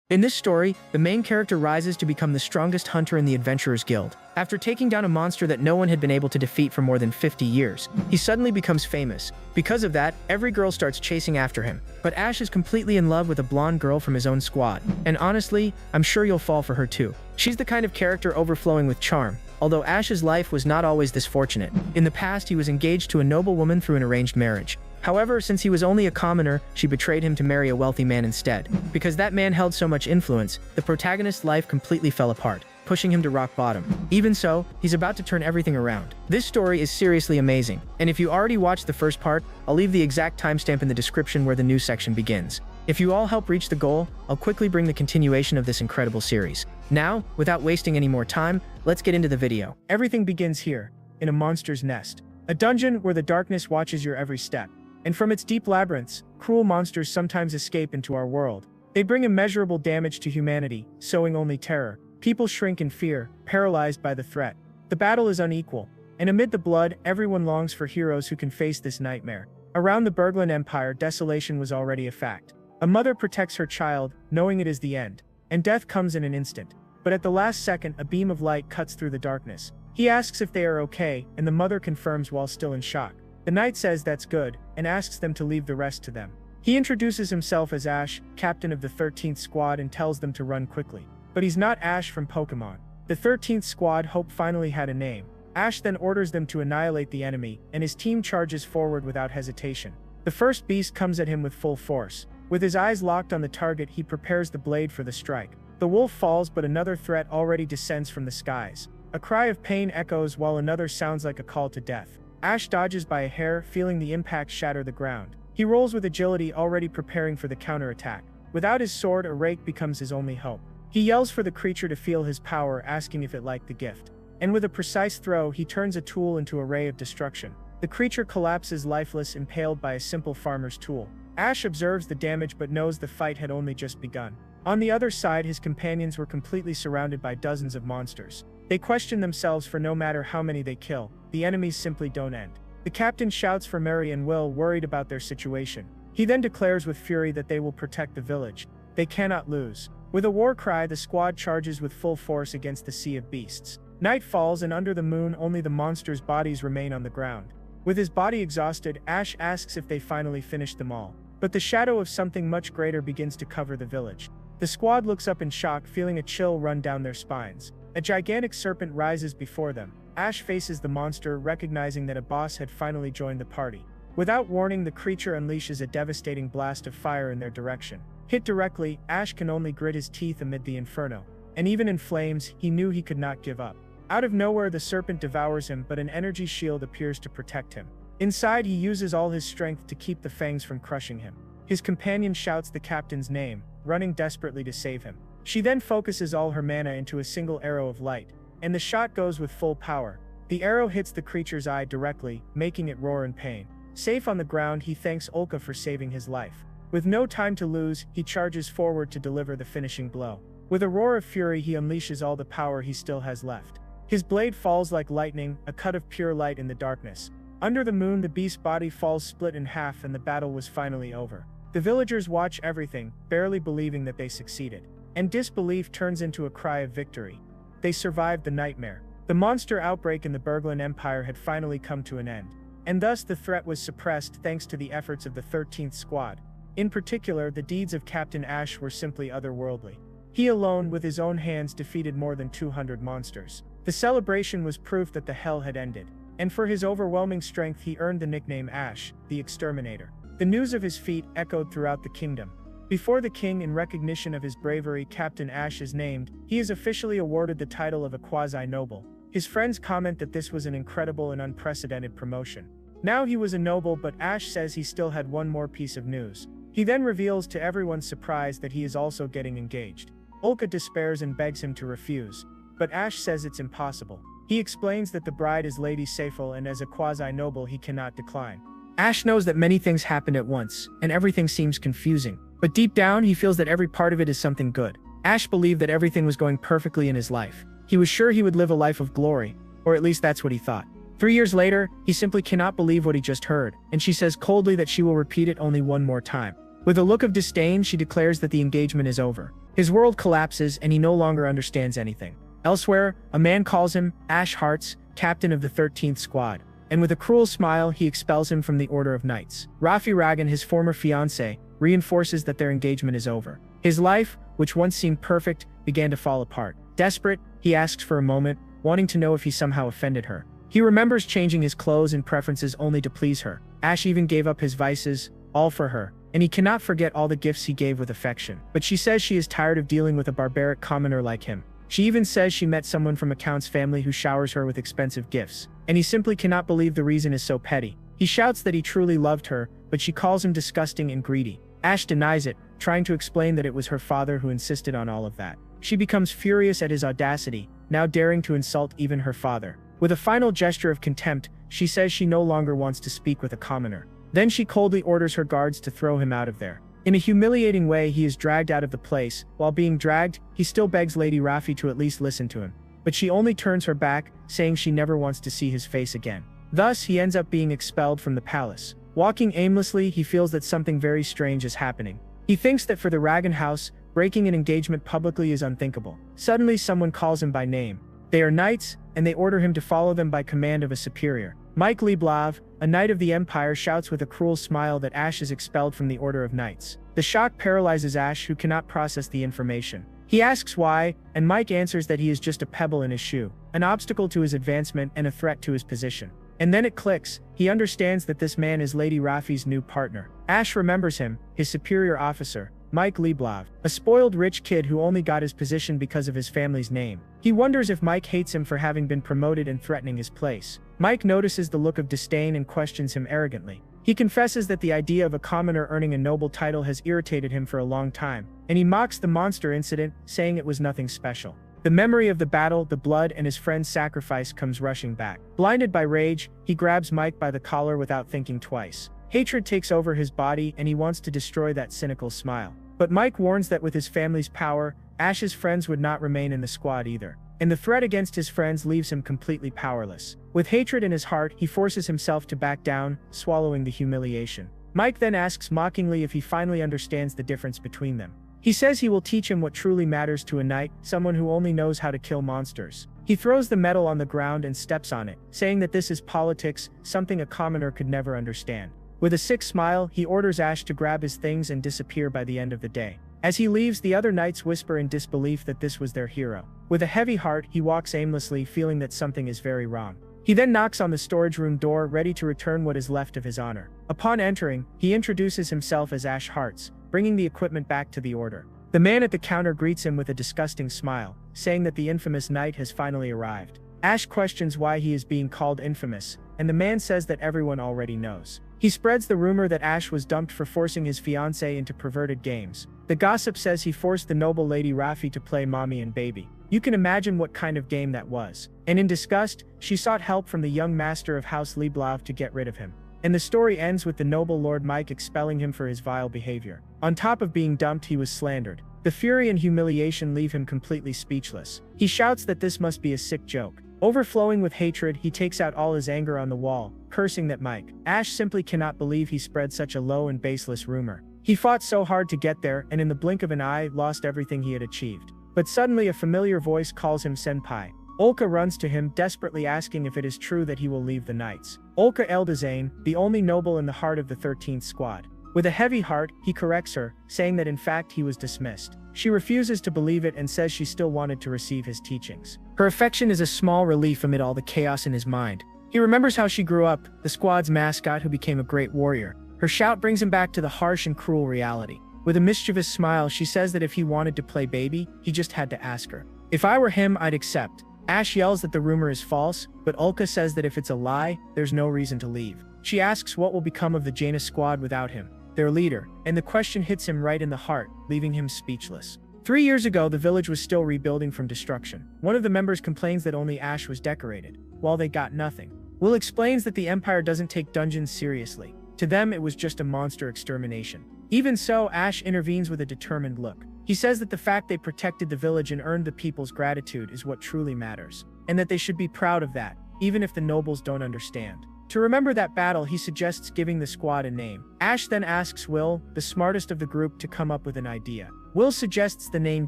In this story, the main character rises to become the strongest hunter in the Adventurers Guild. After taking down a monster that no one had been able to defeat for more than 50 years, he suddenly becomes famous. Because of that, every girl starts chasing after him. But Ash is completely in love with a blonde girl from his own squad. And honestly, I'm sure you'll fall for her too. She's the kind of character overflowing with charm. Although Ash's life was not always this fortunate. In the past, he was engaged to a noble woman through an arranged marriage. However, since he was only a commoner, she betrayed him to marry a wealthy man instead. Because that man held so much influence, the protagonist's life completely fell apart, pushing him to rock bottom. Even so, he's about to turn everything around. This story is seriously amazing, and if you already watched the first part, I'll leave the exact timestamp in the description where the news section begins. If you all help reach the goal, I'll quickly bring the continuation of this incredible series. Now, without wasting any more time, let's get into the video. Everything begins here, in a monster's nest. A dungeon where the darkness watches your every step. And from its deep labyrinths, cruel monsters sometimes escape into our world. They bring immeasurable damage to humanity, sowing only terror. People shrink in fear, paralyzed by the threat. The battle is unequal, and amid the blood, everyone longs for heroes who can face this nightmare. Around the Berglund Empire, desolation was already a fact. A mother protects her child, knowing it is the end, and death comes in an instant. But at the last second, a beam of light cuts through the darkness. He asks if they are okay, and the mother confirms while still in shock. The knight says that's good, and asks them to leave the rest to them. He introduces himself as Ash, captain of the 13th Squad, and tells them to run quickly. But he's not Ash from Pokemon. The 13th Squad hope finally had a name. Ash then orders them to annihilate the enemy, and his team charges forward without hesitation. The first beast comes at him with full force. With his eyes locked on the target, he prepares the blade for the strike. The wolf falls, but another threat already descends from the skies. A cry of pain echoes while another sounds like a call to death. Ash dodges by a hair, feeling the impact shatter the ground. He rolls with agility, already preparing for the counterattack. Without his sword, a rake becomes his only hope. He yells for the creature to feel his power, asking if it liked the gift. And with a precise throw, he turns a tool into a ray of destruction. The creature collapses lifeless, impaled by a simple farmer's tool. Ash observes the damage but knows the fight had only just begun. On the other side, his companions were completely surrounded by dozens of monsters. They question themselves, for no matter how many they kill, the enemies simply don't end. The captain shouts for Mary and Will, worried about their situation. He then declares with fury that they will protect the village. They cannot lose. With a war cry, the squad charges with full force against the sea of beasts. Night falls, and under the moon, only the monsters' bodies remain on the ground. With his body exhausted, Ash asks if they finally finished them all. But the shadow of something much greater begins to cover the village. The squad looks up in shock, feeling a chill run down their spines. A gigantic serpent rises before them. Ash faces the monster, recognizing that a boss had finally joined the party. Without warning, the creature unleashes a devastating blast of fire in their direction. Hit directly, Ash can only grit his teeth amid the inferno. And even in flames, he knew he could not give up. Out of nowhere, the serpent devours him, but an energy shield appears to protect him. Inside, he uses all his strength to keep the fangs from crushing him. His companion shouts the captain's name, running desperately to save him. She then focuses all her mana into a single arrow of light, and the shot goes with full power. The arrow hits the creature's eye directly, making it roar in pain. Safe on the ground, he thanks Olka for saving his life. With no time to lose, he charges forward to deliver the finishing blow. With a roar of fury, he unleashes all the power he still has left. His blade falls like lightning, a cut of pure light in the darkness. Under the moon, the beast's body falls split in half, and the battle was finally over. The villagers watch everything, barely believing that they succeeded. And disbelief turns into a cry of victory. They survived the nightmare. The monster outbreak in the Berglund Empire had finally come to an end. And thus the threat was suppressed thanks to the efforts of the 13th Squad. In particular, the deeds of Captain Ash were simply otherworldly. He alone, with his own hands, defeated more than 200 monsters. The celebration was proof that the hell had ended. And for his overwhelming strength, he earned the nickname Ash, the Exterminator. The news of his feat echoed throughout the kingdom. Before the king, in recognition of his bravery, Captain Ash is named. He is officially awarded the title of a quasi-noble. His friends comment that this was an incredible and unprecedented promotion. Now he was a noble, but Ash says he still had one more piece of news. He then reveals to everyone's surprise that he is also getting engaged. Olka despairs and begs him to refuse, but Ash says it's impossible. He explains that the bride is Lady Seyfel, and as a quasi-noble he cannot decline. Ash knows that many things happened at once, and everything seems confusing. But deep down, he feels that every part of it is something good. Ash believed that everything was going perfectly in his life. He was sure he would live a life of glory, or at least that's what he thought. 3 years later, he simply cannot believe what he just heard, and she says coldly that she will repeat it only one more time. With a look of disdain, she declares that the engagement is over. His world collapses and he no longer understands anything. Elsewhere, a man calls him Ash Hearts, captain of the 13th Squad, and with a cruel smile, he expels him from the Order of Knights. Rafi Ragan, his former fiancée, reinforces that their engagement is over. His life, which once seemed perfect, began to fall apart. Desperate, he asks for a moment, wanting to know if he somehow offended her. He remembers changing his clothes and preferences only to please her. Ash even gave up his vices, all for her, and he cannot forget all the gifts he gave with affection. But she says she is tired of dealing with a barbaric commoner like him. She even says she met someone from Account's family who showers her with expensive gifts, and he simply cannot believe the reason is so petty. He shouts that he truly loved her, but she calls him disgusting and greedy. Ash denies it, trying to explain that it was her father who insisted on all of that. She becomes furious at his audacity, now daring to insult even her father. With a final gesture of contempt, she says she no longer wants to speak with a commoner. Then she coldly orders her guards to throw him out of there. In a humiliating way, he is dragged out of the place. While being dragged, he still begs Lady Rafi to at least listen to him. But she only turns her back, saying she never wants to see his face again. Thus, he ends up being expelled from the palace. Walking aimlessly, he feels that something very strange is happening. He thinks that for the Ragan house, breaking an engagement publicly is unthinkable. Suddenly, someone calls him by name. They are knights, and they order him to follow them by command of a superior. Mike Leblav, a knight of the Empire, shouts with a cruel smile that Ash is expelled from the Order of Knights. The shock paralyzes Ash, who cannot process the information. He asks why, and Mike answers that he is just a pebble in his shoe, an obstacle to his advancement and a threat to his position. And then it clicks. He understands that this man is Lady Rafi's new partner. Ash remembers him, his superior officer, Mike Leblav, a spoiled rich kid who only got his position because of his family's name. He wonders if Mike hates him for having been promoted and threatening his place. Mike notices the look of disdain and questions him arrogantly. He confesses that the idea of a commoner earning a noble title has irritated him for a long time, and he mocks the monster incident, saying it was nothing special. The memory of the battle, the blood, and his friend's sacrifice comes rushing back. Blinded by rage, he grabs Mike by the collar without thinking twice. Hatred takes over his body and he wants to destroy that cynical smile. But Mike warns that with his family's power, Ash's friends would not remain in the squad either. And the threat against his friends leaves him completely powerless. With hatred in his heart, he forces himself to back down, swallowing the humiliation. Mike then asks mockingly if he finally understands the difference between them. He says he will teach him what truly matters to a knight, someone who only knows how to kill monsters. He throws the medal on the ground and steps on it, saying that this is politics, something a commoner could never understand. With a sick smile, he orders Ash to grab his things and disappear by the end of the day. As he leaves, the other knights whisper in disbelief that this was their hero. With a heavy heart, he walks aimlessly, feeling that something is very wrong. He then knocks on the storage room door, ready to return what is left of his honor. Upon entering, he introduces himself as Ash Hearts, bringing the equipment back to the order. The man at the counter greets him with a disgusting smile, saying that the infamous knight has finally arrived. Ash questions why he is being called infamous, and the man says that everyone already knows. He spreads the rumor that Ash was dumped for forcing his fiancée into perverted games. The gossip says he forced the noble Lady Rafi to play mommy and baby. You can imagine what kind of game that was. And in disgust, she sought help from the young master of House Leblav to get rid of him. And the story ends with the noble Lord Mike expelling him for his vile behavior. On top of being dumped, he was slandered. The fury and humiliation leave him completely speechless. He shouts that this must be a sick joke. Overflowing with hatred, he takes out all his anger on the wall, cursing that Ash simply cannot believe he spread such a low and baseless rumor. He fought so hard to get there, and in the blink of an eye, lost everything he had achieved. But suddenly a familiar voice calls him Senpai. Olka runs to him, desperately asking if it is true that he will leave the Knights. Olka Eldazane, the only noble in the heart of the 13th Squad. With a heavy heart, he corrects her, saying that in fact he was dismissed. She refuses to believe it and says she still wanted to receive his teachings. Her affection is a small relief amid all the chaos in his mind. He remembers how she grew up, the squad's mascot who became a great warrior. Her shout brings him back to the harsh and cruel reality. With a mischievous smile, she says that if he wanted to play baby, he just had to ask her. If I were him, I'd accept. Ash yells that the rumor is false, but Ulka says that if it's a lie, there's no reason to leave. She asks what will become of the Jaina squad without him, their leader, and the question hits him right in the heart, leaving him speechless. 3 years ago, the village was still rebuilding from destruction. One of the members complains that only Ash was decorated, while they got nothing. Will explains that the Empire doesn't take dungeons seriously. To them, it was just a monster extermination. Even so, Ash intervenes with a determined look. He says that the fact they protected the village and earned the people's gratitude is what truly matters, and that they should be proud of that, even if the nobles don't understand. To remember that battle, he suggests giving the squad a name. Ash then asks Will, the smartest of the group, to come up with an idea. Will suggests the name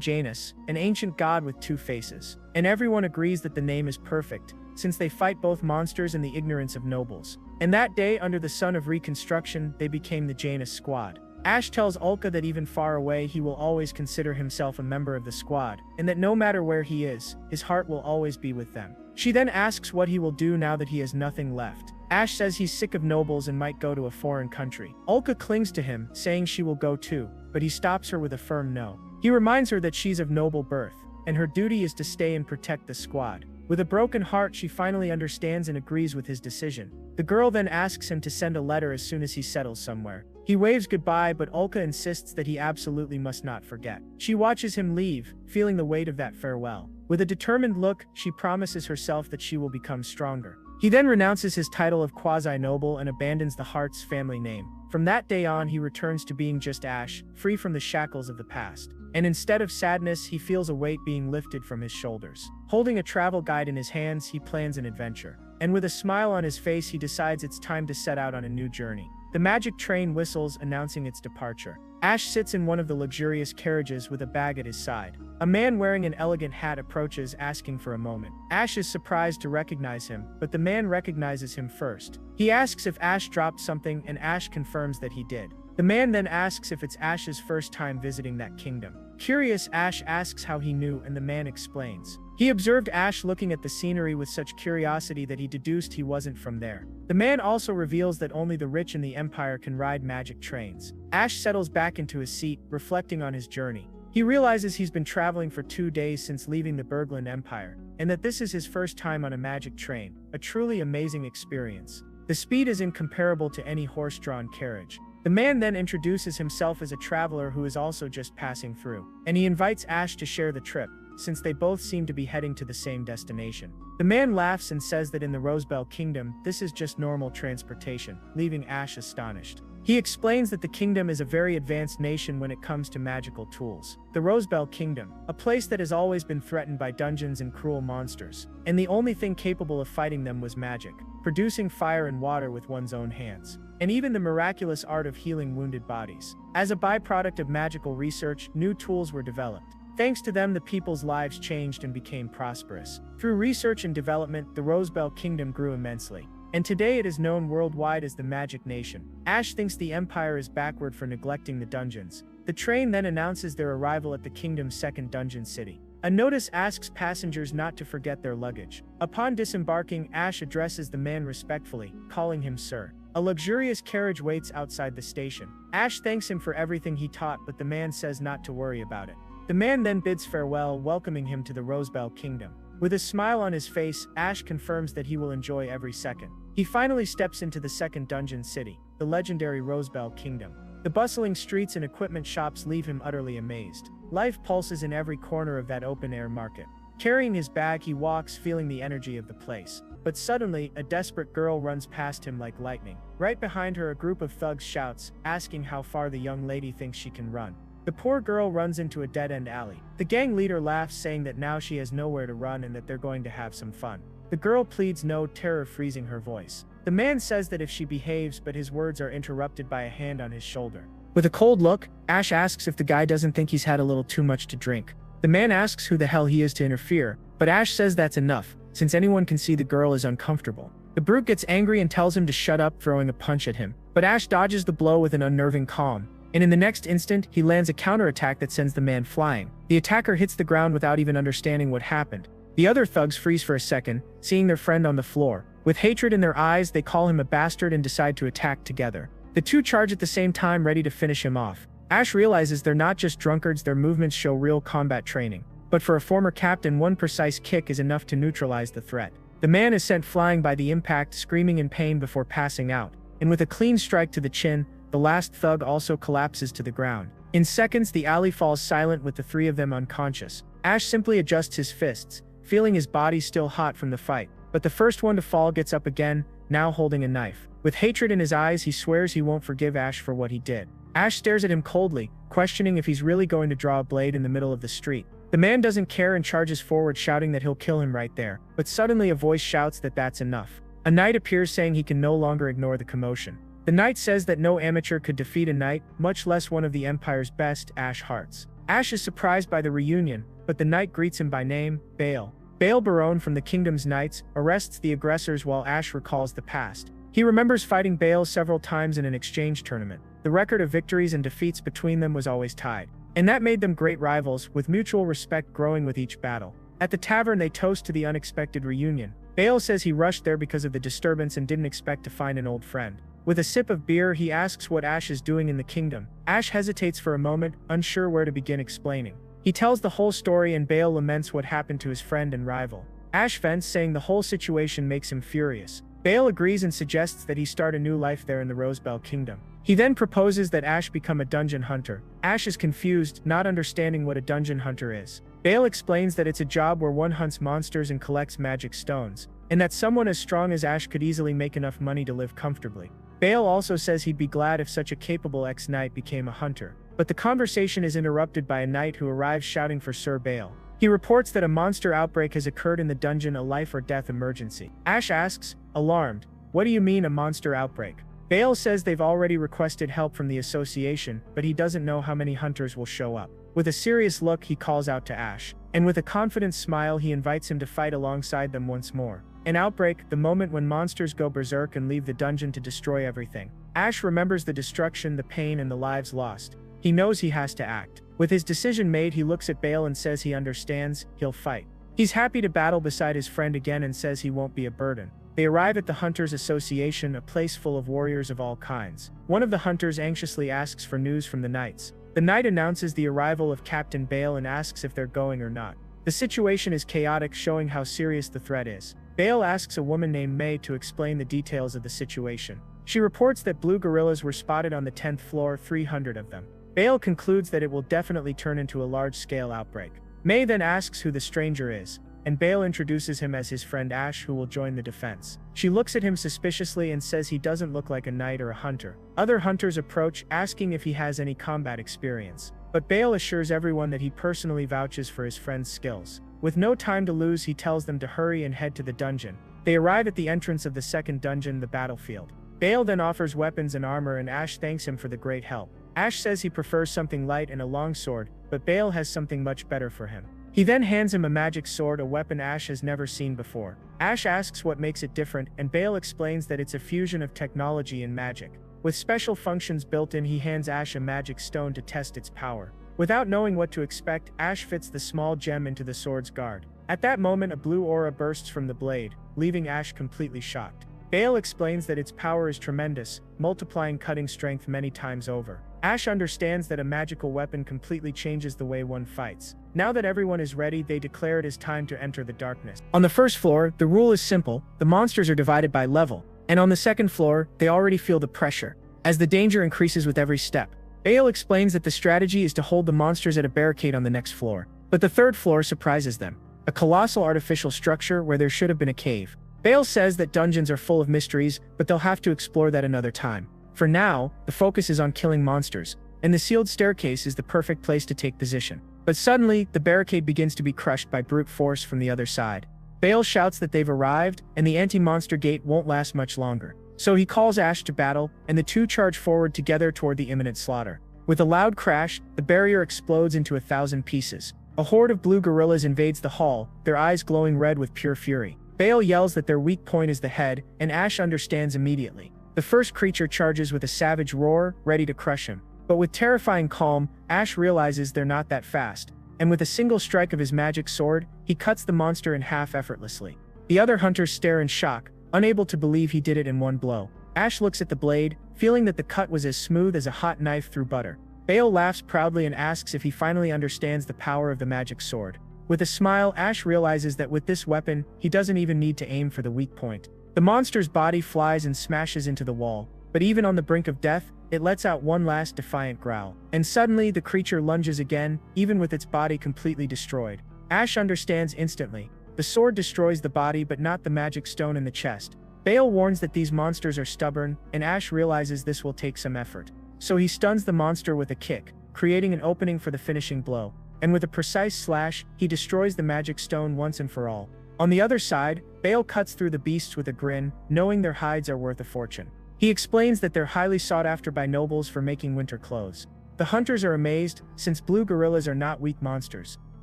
Janus, an ancient god with two faces. And everyone agrees that the name is perfect, since they fight both monsters and the ignorance of nobles. And that day, under the sun of reconstruction, they became the Janus Squad. Ash tells Ulka that even far away he will always consider himself a member of the squad, and that no matter where he is, his heart will always be with them. She then asks what he will do now that he has nothing left. Ash says he's sick of nobles and might go to a foreign country. Ulka clings to him, saying she will go too, but he stops her with a firm no. He reminds her that she's of noble birth, and her duty is to stay and protect the squad. With a broken heart, she finally understands and agrees with his decision. The girl then asks him to send a letter as soon as he settles somewhere. He waves goodbye, but Ulka insists that he absolutely must not forget. She watches him leave, feeling the weight of that farewell. With a determined look, she promises herself that she will become stronger. He then renounces his title of quasi-noble and abandons the Heart's family name. From that day on, he returns to being just Ash, free from the shackles of the past. And instead of sadness, he feels a weight being lifted from his shoulders. Holding a travel guide in his hands, he plans an adventure. And with a smile on his face, he decides it's time to set out on a new journey. The magic train whistles, announcing its departure. Ash sits in one of the luxurious carriages with a bag at his side. A man wearing an elegant hat approaches, asking for a moment. Ash is surprised to recognize him, but the man recognizes him first. He asks if Ash dropped something, and Ash confirms that he did. The man then asks if it's Ash's first time visiting that kingdom. Curious, Ash asks how he knew, and the man explains. He observed Ash looking at the scenery with such curiosity that he deduced he wasn't from there. The man also reveals that only the rich in the Empire can ride magic trains. Ash settles back into his seat, reflecting on his journey. He realizes he's been traveling for 2 days since leaving the Bergland Empire, and that this is his first time on a magic train, a truly amazing experience. The speed is incomparable to any horse-drawn carriage. The man then introduces himself as a traveler who is also just passing through, and he invites Ash to share the trip, since they both seem to be heading to the same destination. The man laughs and says that in the Rosebell Kingdom, this is just normal transportation, leaving Ash astonished. He explains that the kingdom is a very advanced nation when it comes to magical tools. The Rosebell Kingdom, a place that has always been threatened by dungeons and cruel monsters, and the only thing capable of fighting them was magic, producing fire and water with one's own hands, and even the miraculous art of healing wounded bodies. As a byproduct of magical research, new tools were developed. Thanks to them, the people's lives changed and became prosperous. Through research and development, the Rosebell Kingdom grew immensely, and today it is known worldwide as the Magic Nation. Ash thinks the Empire is backward for neglecting the dungeons. The train then announces their arrival at the kingdom's second dungeon city. A notice asks passengers not to forget their luggage. Upon disembarking, Ash addresses the man respectfully, calling him sir. A luxurious carriage waits outside the station. Ash thanks him for everything he taught, but the man says not to worry about it. The man then bids farewell, welcoming him to the Rosebell Kingdom. With a smile on his face, Ash confirms that he will enjoy every second. He finally steps into the second dungeon city, the legendary Rosebell Kingdom. The bustling streets and equipment shops leave him utterly amazed. Life pulses in every corner of that open-air market. Carrying his bag, he walks, feeling the energy of the place. But suddenly, a desperate girl runs past him like lightning. Right behind her, a group of thugs shouts, asking how far the young lady thinks she can run. The poor girl runs into a dead-end alley. The gang leader laughs, saying that now she has nowhere to run and that they're going to have some fun. The girl pleads no, terror freezing her voice. The man says that if she behaves, but his words are interrupted by a hand on his shoulder. With a cold look, Ash asks if the guy doesn't think he's had a little too much to drink. The man asks who the hell he is to interfere, but Ash says that's enough, since anyone can see the girl is uncomfortable. The brute gets angry and tells him to shut up, throwing a punch at him. But Ash dodges the blow with an unnerving calm, and in the next instant, he lands a counterattack that sends the man flying. The attacker hits the ground without even understanding what happened. The other thugs freeze for a second, seeing their friend on the floor. With hatred in their eyes, they call him a bastard and decide to attack together. The two charge at the same time, ready to finish him off. Ash realizes they're not just drunkards, their movements show real combat training. But for a former captain, one precise kick is enough to neutralize the threat. The man is sent flying by the impact, screaming in pain before passing out. And with a clean strike to the chin, the last thug also collapses to the ground. In seconds, the alley falls silent with the three of them unconscious. Ash simply adjusts his fists, feeling his body still hot from the fight. But the first one to fall gets up again, now holding a knife. With hatred in his eyes, he swears he won't forgive Ash for what he did. Ash stares at him coldly, questioning if he's really going to draw a blade in the middle of the street. The man doesn't care and charges forward, shouting that he'll kill him right there. But suddenly a voice shouts that that's enough. A knight appears, saying he can no longer ignore the commotion. The knight says that no amateur could defeat a knight, much less one of the Empire's best, Ash hearts. Ash is surprised by the reunion, but the knight greets him by name, Bale. Bale Barone from the Kingdom's Knights arrests the aggressors while Ash recalls the past. He remembers fighting Bale several times in an exchange tournament. The record of victories and defeats between them was always tied, and that made them great rivals, with mutual respect growing with each battle. At the tavern, they toast to the unexpected reunion. Bale says he rushed there because of the disturbance and didn't expect to find an old friend. With a sip of beer, he asks what Ash is doing in the kingdom. Ash hesitates for a moment, unsure where to begin explaining. He tells the whole story and Bale laments what happened to his friend and rival. Ash vents, saying the whole situation makes him furious. Bale agrees and suggests that he start a new life there in the Rosebell Kingdom. He then proposes that Ash become a dungeon hunter. Ash is confused, not understanding what a dungeon hunter is. Bale explains that it's a job where one hunts monsters and collects magic stones, and that someone as strong as Ash could easily make enough money to live comfortably. Bale also says he'd be glad if such a capable ex-knight became a hunter. But the conversation is interrupted by a knight who arrives shouting for Sir Bale. He reports that a monster outbreak has occurred in the dungeon, a life or death emergency. Ash asks, alarmed, "What do you mean, a monster outbreak?" Bale says they've already requested help from the association, but he doesn't know how many hunters will show up. With a serious look, he calls out to Ash, and with a confident smile he invites him to fight alongside them once more. An outbreak, the moment when monsters go berserk and leave the dungeon to destroy everything. Ash remembers the destruction, the pain, and the lives lost. He knows he has to act. With his decision made, he looks at Bale and says he understands, he'll fight. He's happy to battle beside his friend again and says he won't be a burden. They arrive at the Hunters Association, a place full of warriors of all kinds. One of the hunters anxiously asks for news from the knights. The knight announces the arrival of Captain Bale and asks if they're going or not. The situation is chaotic, showing how serious the threat is. Bale asks a woman named May to explain the details of the situation. She reports that blue gorillas were spotted on the 10th floor, 300 of them. Bale concludes that it will definitely turn into a large-scale outbreak. May then asks who the stranger is, and Bale introduces him as his friend Ash, who will join the defense. She looks at him suspiciously and says he doesn't look like a knight or a hunter. Other hunters approach, asking if he has any combat experience, but Bale assures everyone that he personally vouches for his friend's skills. With no time to lose, he tells them to hurry and head to the dungeon. They arrive at the entrance of the second dungeon, the battlefield. Bale then offers weapons and armor, and Ash thanks him for the great help. Ash says he prefers something light and a long sword, but Bale has something much better for him. He then hands him a magic sword, a weapon Ash has never seen before. Ash asks what makes it different, and Bale explains that it's a fusion of technology and magic. With special functions built in, he hands Ash a magic stone to test its power. Without knowing what to expect, Ash fits the small gem into the sword's guard. At that moment, a blue aura bursts from the blade, leaving Ash completely shocked. Bale explains that its power is tremendous, multiplying cutting strength many times over. Ash understands that a magical weapon completely changes the way one fights. Now that everyone is ready, they declare it is time to enter the darkness. On the first floor, the rule is simple: the monsters are divided by level, and on the second floor, they already feel the pressure, as the danger increases with every step. Bale explains that the strategy is to hold the monsters at a barricade on the next floor, but the third floor surprises them: a colossal artificial structure where there should have been a cave. Bale says that dungeons are full of mysteries, but they'll have to explore that another time. For now, the focus is on killing monsters, and the sealed staircase is the perfect place to take position. But suddenly, the barricade begins to be crushed by brute force from the other side. Bale shouts that they've arrived, and the anti-monster gate won't last much longer. So he calls Ash to battle, and the two charge forward together toward the imminent slaughter. With a loud crash, the barrier explodes into 1,000 pieces. A horde of blue gorillas invades the hall, their eyes glowing red with pure fury. Bale yells that their weak point is the head, and Ash understands immediately. The first creature charges with a savage roar, ready to crush him. But with terrifying calm, Ash realizes they're not that fast, and with a single strike of his magic sword, he cuts the monster in half effortlessly. The other hunters stare in shock, unable to believe he did it in one blow. Ash looks at the blade, feeling that the cut was as smooth as a hot knife through butter. Bale laughs proudly and asks if he finally understands the power of the magic sword. With a smile, Ash realizes that with this weapon, he doesn't even need to aim for the weak point. The monster's body flies and smashes into the wall, but even on the brink of death, it lets out one last defiant growl. And suddenly, the creature lunges again, even with its body completely destroyed. Ash understands instantly. The sword destroys the body but not the magic stone in the chest. Bale warns that these monsters are stubborn, and Ash realizes this will take some effort. So he stuns the monster with a kick, creating an opening for the finishing blow. And with a precise slash, he destroys the magic stone once and for all. On the other side, Bale cuts through the beasts with a grin, knowing their hides are worth a fortune. He explains that they're highly sought after by nobles for making winter clothes. The hunters are amazed, since blue gorillas are not weak monsters.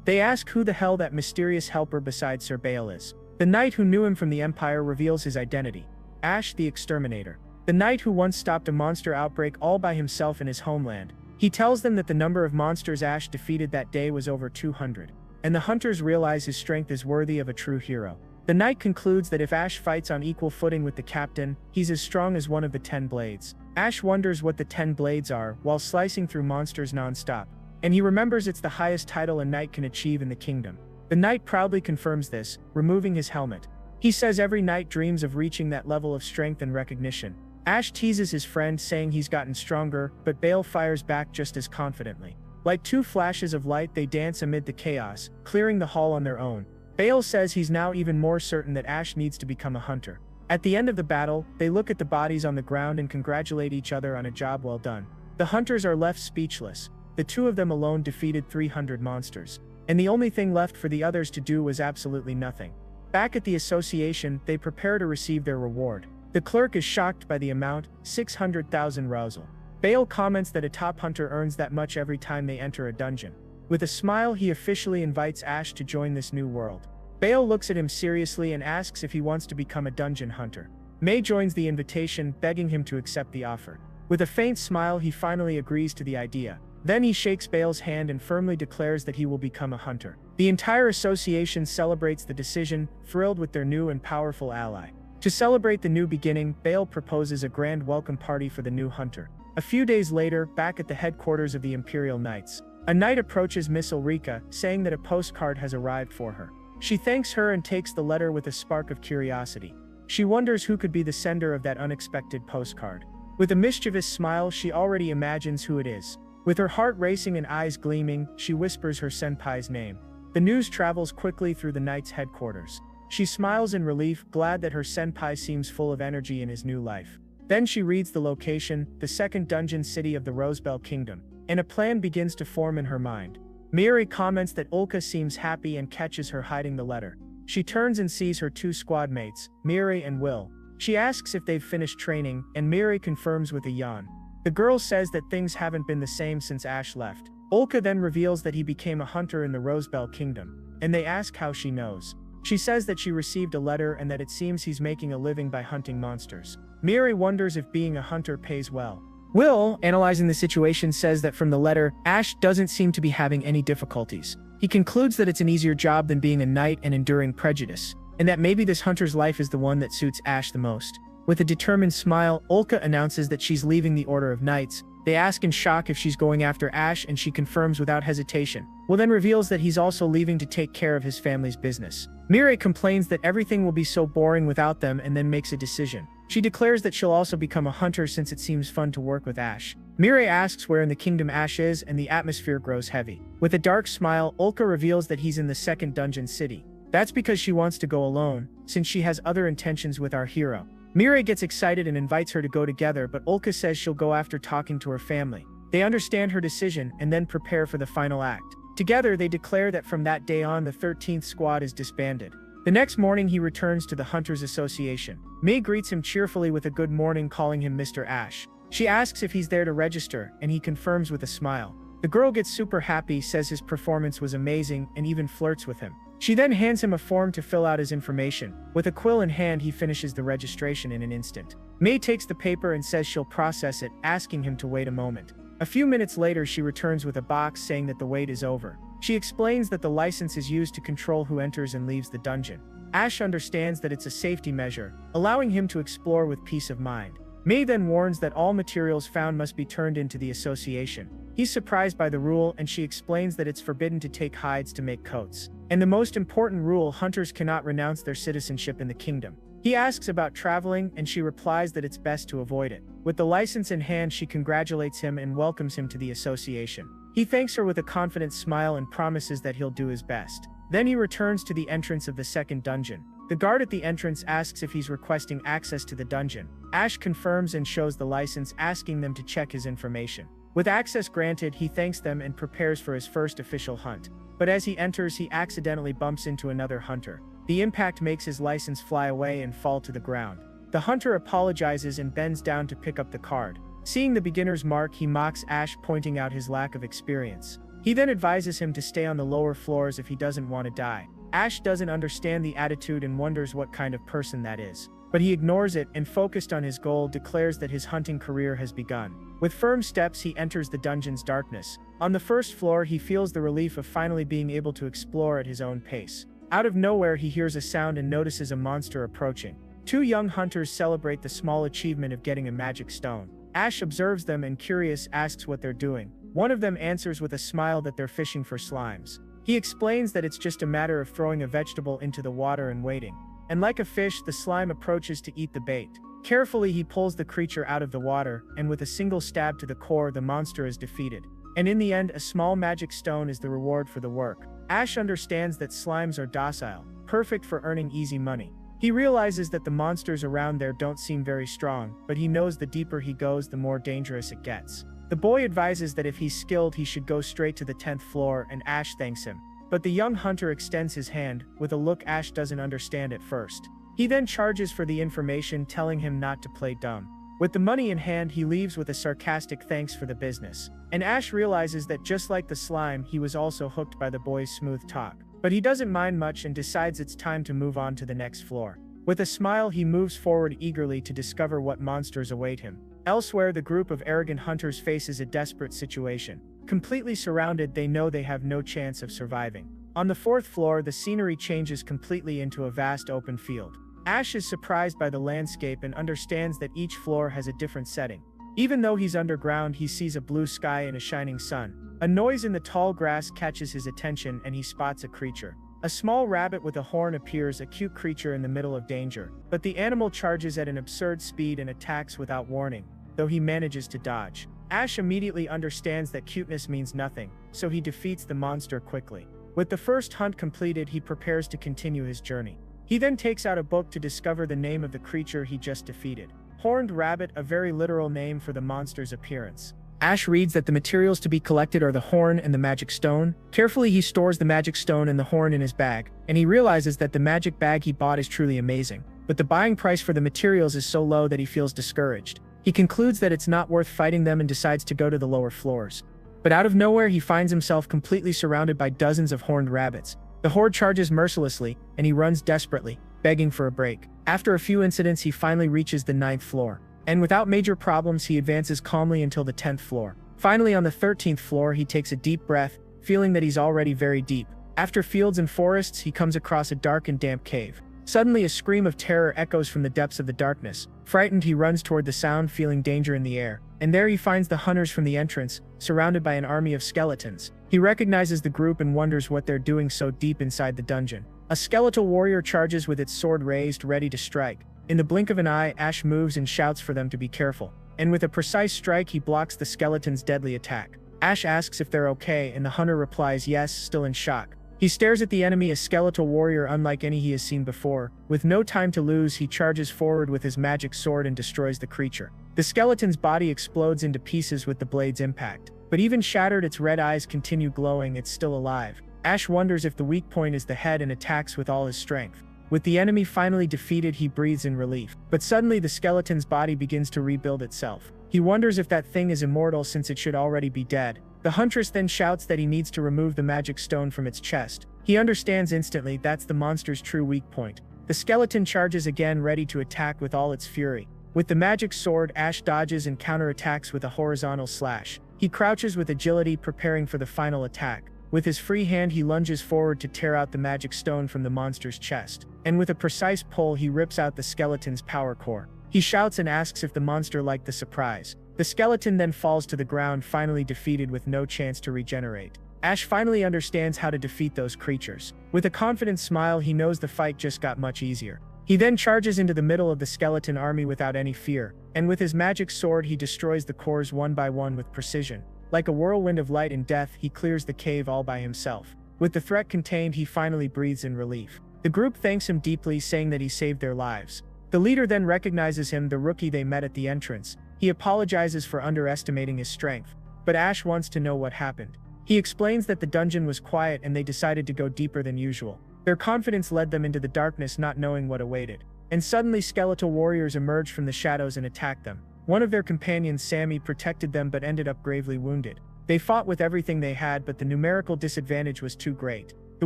They ask who the hell that mysterious helper beside Sir Betrayal is. The knight who knew him from the Empire reveals his identity. Ash the Exterminator. The knight who once stopped a monster outbreak all by himself in his homeland. He tells them that the number of monsters Ash defeated that day was over 200. And the hunters realize his strength is worthy of a true hero. The knight concludes that if Ash fights on equal footing with the captain, he's as strong as one of the 10 blades. Ash wonders what the 10 blades are while slicing through monsters non-stop. And he remembers it's the highest title a knight can achieve in the kingdom. The knight proudly confirms this, removing his helmet. He says every knight dreams of reaching that level of strength and recognition. Ash teases his friend saying he's gotten stronger, but Betrayal fires back just as confidently. Like two flashes of light they dance amid the chaos, clearing the hall on their own. Betrayal says he's now even more certain that Ash needs to become a hunter. At the end of the battle, they look at the bodies on the ground and congratulate each other on a job well done. The hunters are left speechless. The two of them alone defeated 300 monsters. And the only thing left for the others to do was absolutely nothing. Back at the association, they prepare to receive their reward. The clerk is shocked by the amount, 600,000 rousel. Betrayal comments that a top hunter earns that much every time they enter a dungeon. With a smile, he officially invites Ash to join this new world. Betrayal looks at him seriously and asks if he wants to become a dungeon hunter. May joins the invitation, begging him to accept the offer. With a faint smile, he finally agrees to the idea. Then he shakes Betrayal's hand and firmly declares that he will become a hunter. The entire association celebrates the decision, thrilled with their new and powerful ally. To celebrate the new beginning, Betrayal proposes a grand welcome party for the new hunter. A few days later, back at the headquarters of the Imperial Knights, a knight approaches Miss Ulrika, saying that a postcard has arrived for her. She thanks her and takes the letter with a spark of curiosity. She wonders who could be the sender of that unexpected postcard. With a mischievous smile, she already imagines who it is. With her heart racing and eyes gleaming, she whispers her senpai's name. The news travels quickly through the knight's headquarters. She smiles in relief, glad that her senpai seems full of energy in his new life. Then she reads the location, the second dungeon city of the Rosebell Kingdom, and a plan begins to form in her mind. Miri comments that Ulka seems happy and catches her hiding the letter. She turns and sees her two squad mates, Miri and Will. She asks if they've finished training, and Miri confirms with a yawn. The girl says that things haven't been the same since Ash left. Ulka then reveals that he became a hunter in the Rosebell Kingdom, and they ask how she knows. She says that she received a letter and that it seems he's making a living by hunting monsters. Miri wonders if being a hunter pays well. Will, analyzing the situation, says that from the letter, Ash doesn't seem to be having any difficulties. He concludes that it's an easier job than being a knight and enduring prejudice, and that maybe this hunter's life is the one that suits Ash the most. With a determined smile, Ulka announces that she's leaving the Order of Knights. They ask in shock if she's going after Ash, and she confirms without hesitation. Will then reveals that he's also leaving to take care of his family's business. Miri complains that everything will be so boring without them and then makes a decision. She declares that she'll also become a hunter since it seems fun to work with Ash. Miri asks where in the kingdom Ash is, and the atmosphere grows heavy. With a dark smile, Ulka reveals that he's in the second dungeon city. That's because she wants to go alone, since she has other intentions with our hero. Miri gets excited and invites her to go together, but Ulka says she'll go after talking to her family. They understand her decision and then prepare for the final act. Together, they declare that from that day on, the 13th squad is disbanded. The next morning, he returns to the Hunters Association. May greets him cheerfully with a good morning, calling him Mr. Ash. She asks if he's there to register, and he confirms with a smile. The girl gets super happy, says his performance was amazing, and even flirts with him. She then hands him a form to fill out his information. With a quill in hand, he finishes the registration in an instant. May takes the paper and says she'll process it, asking him to wait a moment. A few minutes later, she returns with a box saying that the wait is over. She explains that the license is used to control who enters and leaves the dungeon. Ash understands that it's a safety measure, allowing him to explore with peace of mind. May then warns that all materials found must be turned into the association. He's surprised by the rule, and she explains that it's forbidden to take hides to make coats. And the most important rule, hunters cannot renounce their citizenship in the kingdom. He asks about traveling, and she replies that it's best to avoid it. With the license in hand, she congratulates him and welcomes him to the association. He thanks her with a confident smile and promises that he'll do his best. Then he returns to the entrance of the second dungeon. The guard at the entrance asks if he's requesting access to the dungeon. Ash confirms and shows the license, asking them to check his information. With access granted, he thanks them and prepares for his first official hunt. But as he enters, he accidentally bumps into another hunter. The impact makes his license fly away and fall to the ground. The hunter apologizes and bends down to pick up the card. Seeing the beginner's mark, he mocks Ash, pointing out his lack of experience. He then advises him to stay on the lower floors if he doesn't want to die. Ash doesn't understand the attitude and wonders what kind of person that is. But he ignores it and, focused on his goal, declares that his hunting career has begun. With firm steps, he enters the dungeon's darkness. On the first floor, he feels the relief of finally being able to explore at his own pace. Out of nowhere, he hears a sound and notices a monster approaching. Two young hunters celebrate the small achievement of getting a magic stone. Ash observes them and, curious, asks what they're doing. One of them answers with a smile that they're fishing for slimes. He explains that it's just a matter of throwing a vegetable into the water and waiting. And like a fish, the slime approaches to eat the bait. Carefully, he pulls the creature out of the water, and with a single stab to the core, the monster is defeated. And in the end, a small magic stone is the reward for the work. Ash understands that slimes are docile, perfect for earning easy money. He realizes that the monsters around there don't seem very strong, but he knows the deeper he goes, the more dangerous it gets. The boy advises that if he's skilled, he should go straight to the 10th floor, and Ash thanks him. But the young hunter extends his hand, with a look Ash doesn't understand at first. He then charges for the information, telling him not to play dumb. With the money in hand, he leaves with a sarcastic thanks for the business. And Ash realizes that just like the slime, he was also hooked by the boy's smooth talk. But he doesn't mind much and decides it's time to move on to the next floor. With a smile, he moves forward eagerly to discover what monsters await him. Elsewhere, the group of arrogant hunters faces a desperate situation. Completely surrounded, they know they have no chance of surviving. On the 4th floor, the scenery changes completely into a vast open field. Ash is surprised by the landscape and understands that each floor has a different setting. Even though he's underground, he sees a blue sky and a shining sun. A noise in the tall grass catches his attention and he spots a creature. A small rabbit with a horn appears, a cute creature in the middle of danger. But the animal charges at an absurd speed and attacks without warning, though he manages to dodge. Ash immediately understands that cuteness means nothing, so he defeats the monster quickly. With the first hunt completed, he prepares to continue his journey. He then takes out a book to discover the name of the creature he just defeated. Horned rabbit, a very literal name for the monster's appearance. Ash reads that the materials to be collected are the horn and the magic stone. Carefully, he stores the magic stone and the horn in his bag, and he realizes that the magic bag he bought is truly amazing. But the buying price for the materials is so low that he feels discouraged. He concludes that it's not worth fighting them and decides to go to the lower floors. But out of nowhere, he finds himself completely surrounded by dozens of horned rabbits. The horde charges mercilessly, and he runs desperately, begging for a break. After a few incidents, he finally reaches the 9th floor. And without major problems, he advances calmly until the 10th floor. Finally, on the 13th floor, he takes a deep breath, feeling that he's already very deep. After fields and forests, he comes across a dark and damp cave. Suddenly, a scream of terror echoes from the depths of the darkness. Frightened, he runs toward the sound, feeling danger in the air. And there he finds the hunters from the entrance, surrounded by an army of skeletons. He recognizes the group and wonders what they're doing so deep inside the dungeon. A skeletal warrior charges with its sword raised, ready to strike. In the blink of an eye, Ash moves and shouts for them to be careful. And with a precise strike, he blocks the skeleton's deadly attack. Ash asks if they're okay, and the hunter replies yes, still in shock. He stares at the enemy, a skeletal warrior unlike any he has seen before. With no time to lose, he charges forward with his magic sword and destroys the creature. The skeleton's body explodes into pieces with the blade's impact. But even shattered, its red eyes continue glowing, it's still alive. Ash wonders if the weak point is the head and attacks with all his strength. With the enemy finally defeated, he breathes in relief. But suddenly the skeleton's body begins to rebuild itself. He wonders if that thing is immortal since it should already be dead. The huntress then shouts that he needs to remove the magic stone from its chest. He understands instantly that's the monster's true weak point. The skeleton charges again, ready to attack with all its fury. With the magic sword, Ash dodges and counterattacks with a horizontal slash. He crouches with agility, preparing for the final attack. With his free hand, he lunges forward to tear out the magic stone from the monster's chest. And with a precise pull, he rips out the skeleton's power core. He shouts and asks if the monster liked the surprise. The skeleton then falls to the ground, finally defeated with no chance to regenerate. Ash finally understands how to defeat those creatures. With a confident smile, he knows the fight just got much easier. He then charges into the middle of the skeleton army without any fear, and with his magic sword he destroys the cores one by one with precision. Like a whirlwind of light and death, he clears the cave all by himself. With the threat contained, he finally breathes in relief. The group thanks him deeply, saying that he saved their lives. The leader then recognizes him, the rookie they met at the entrance. He apologizes for underestimating his strength, but Ash wants to know what happened. He explains that the dungeon was quiet and they decided to go deeper than usual. Their confidence led them into the darkness, not knowing what awaited. And suddenly skeletal warriors emerge from the shadows and attack them. One of their companions, Sammy, protected them but ended up gravely wounded. They fought with everything they had, but the numerical disadvantage was too great. The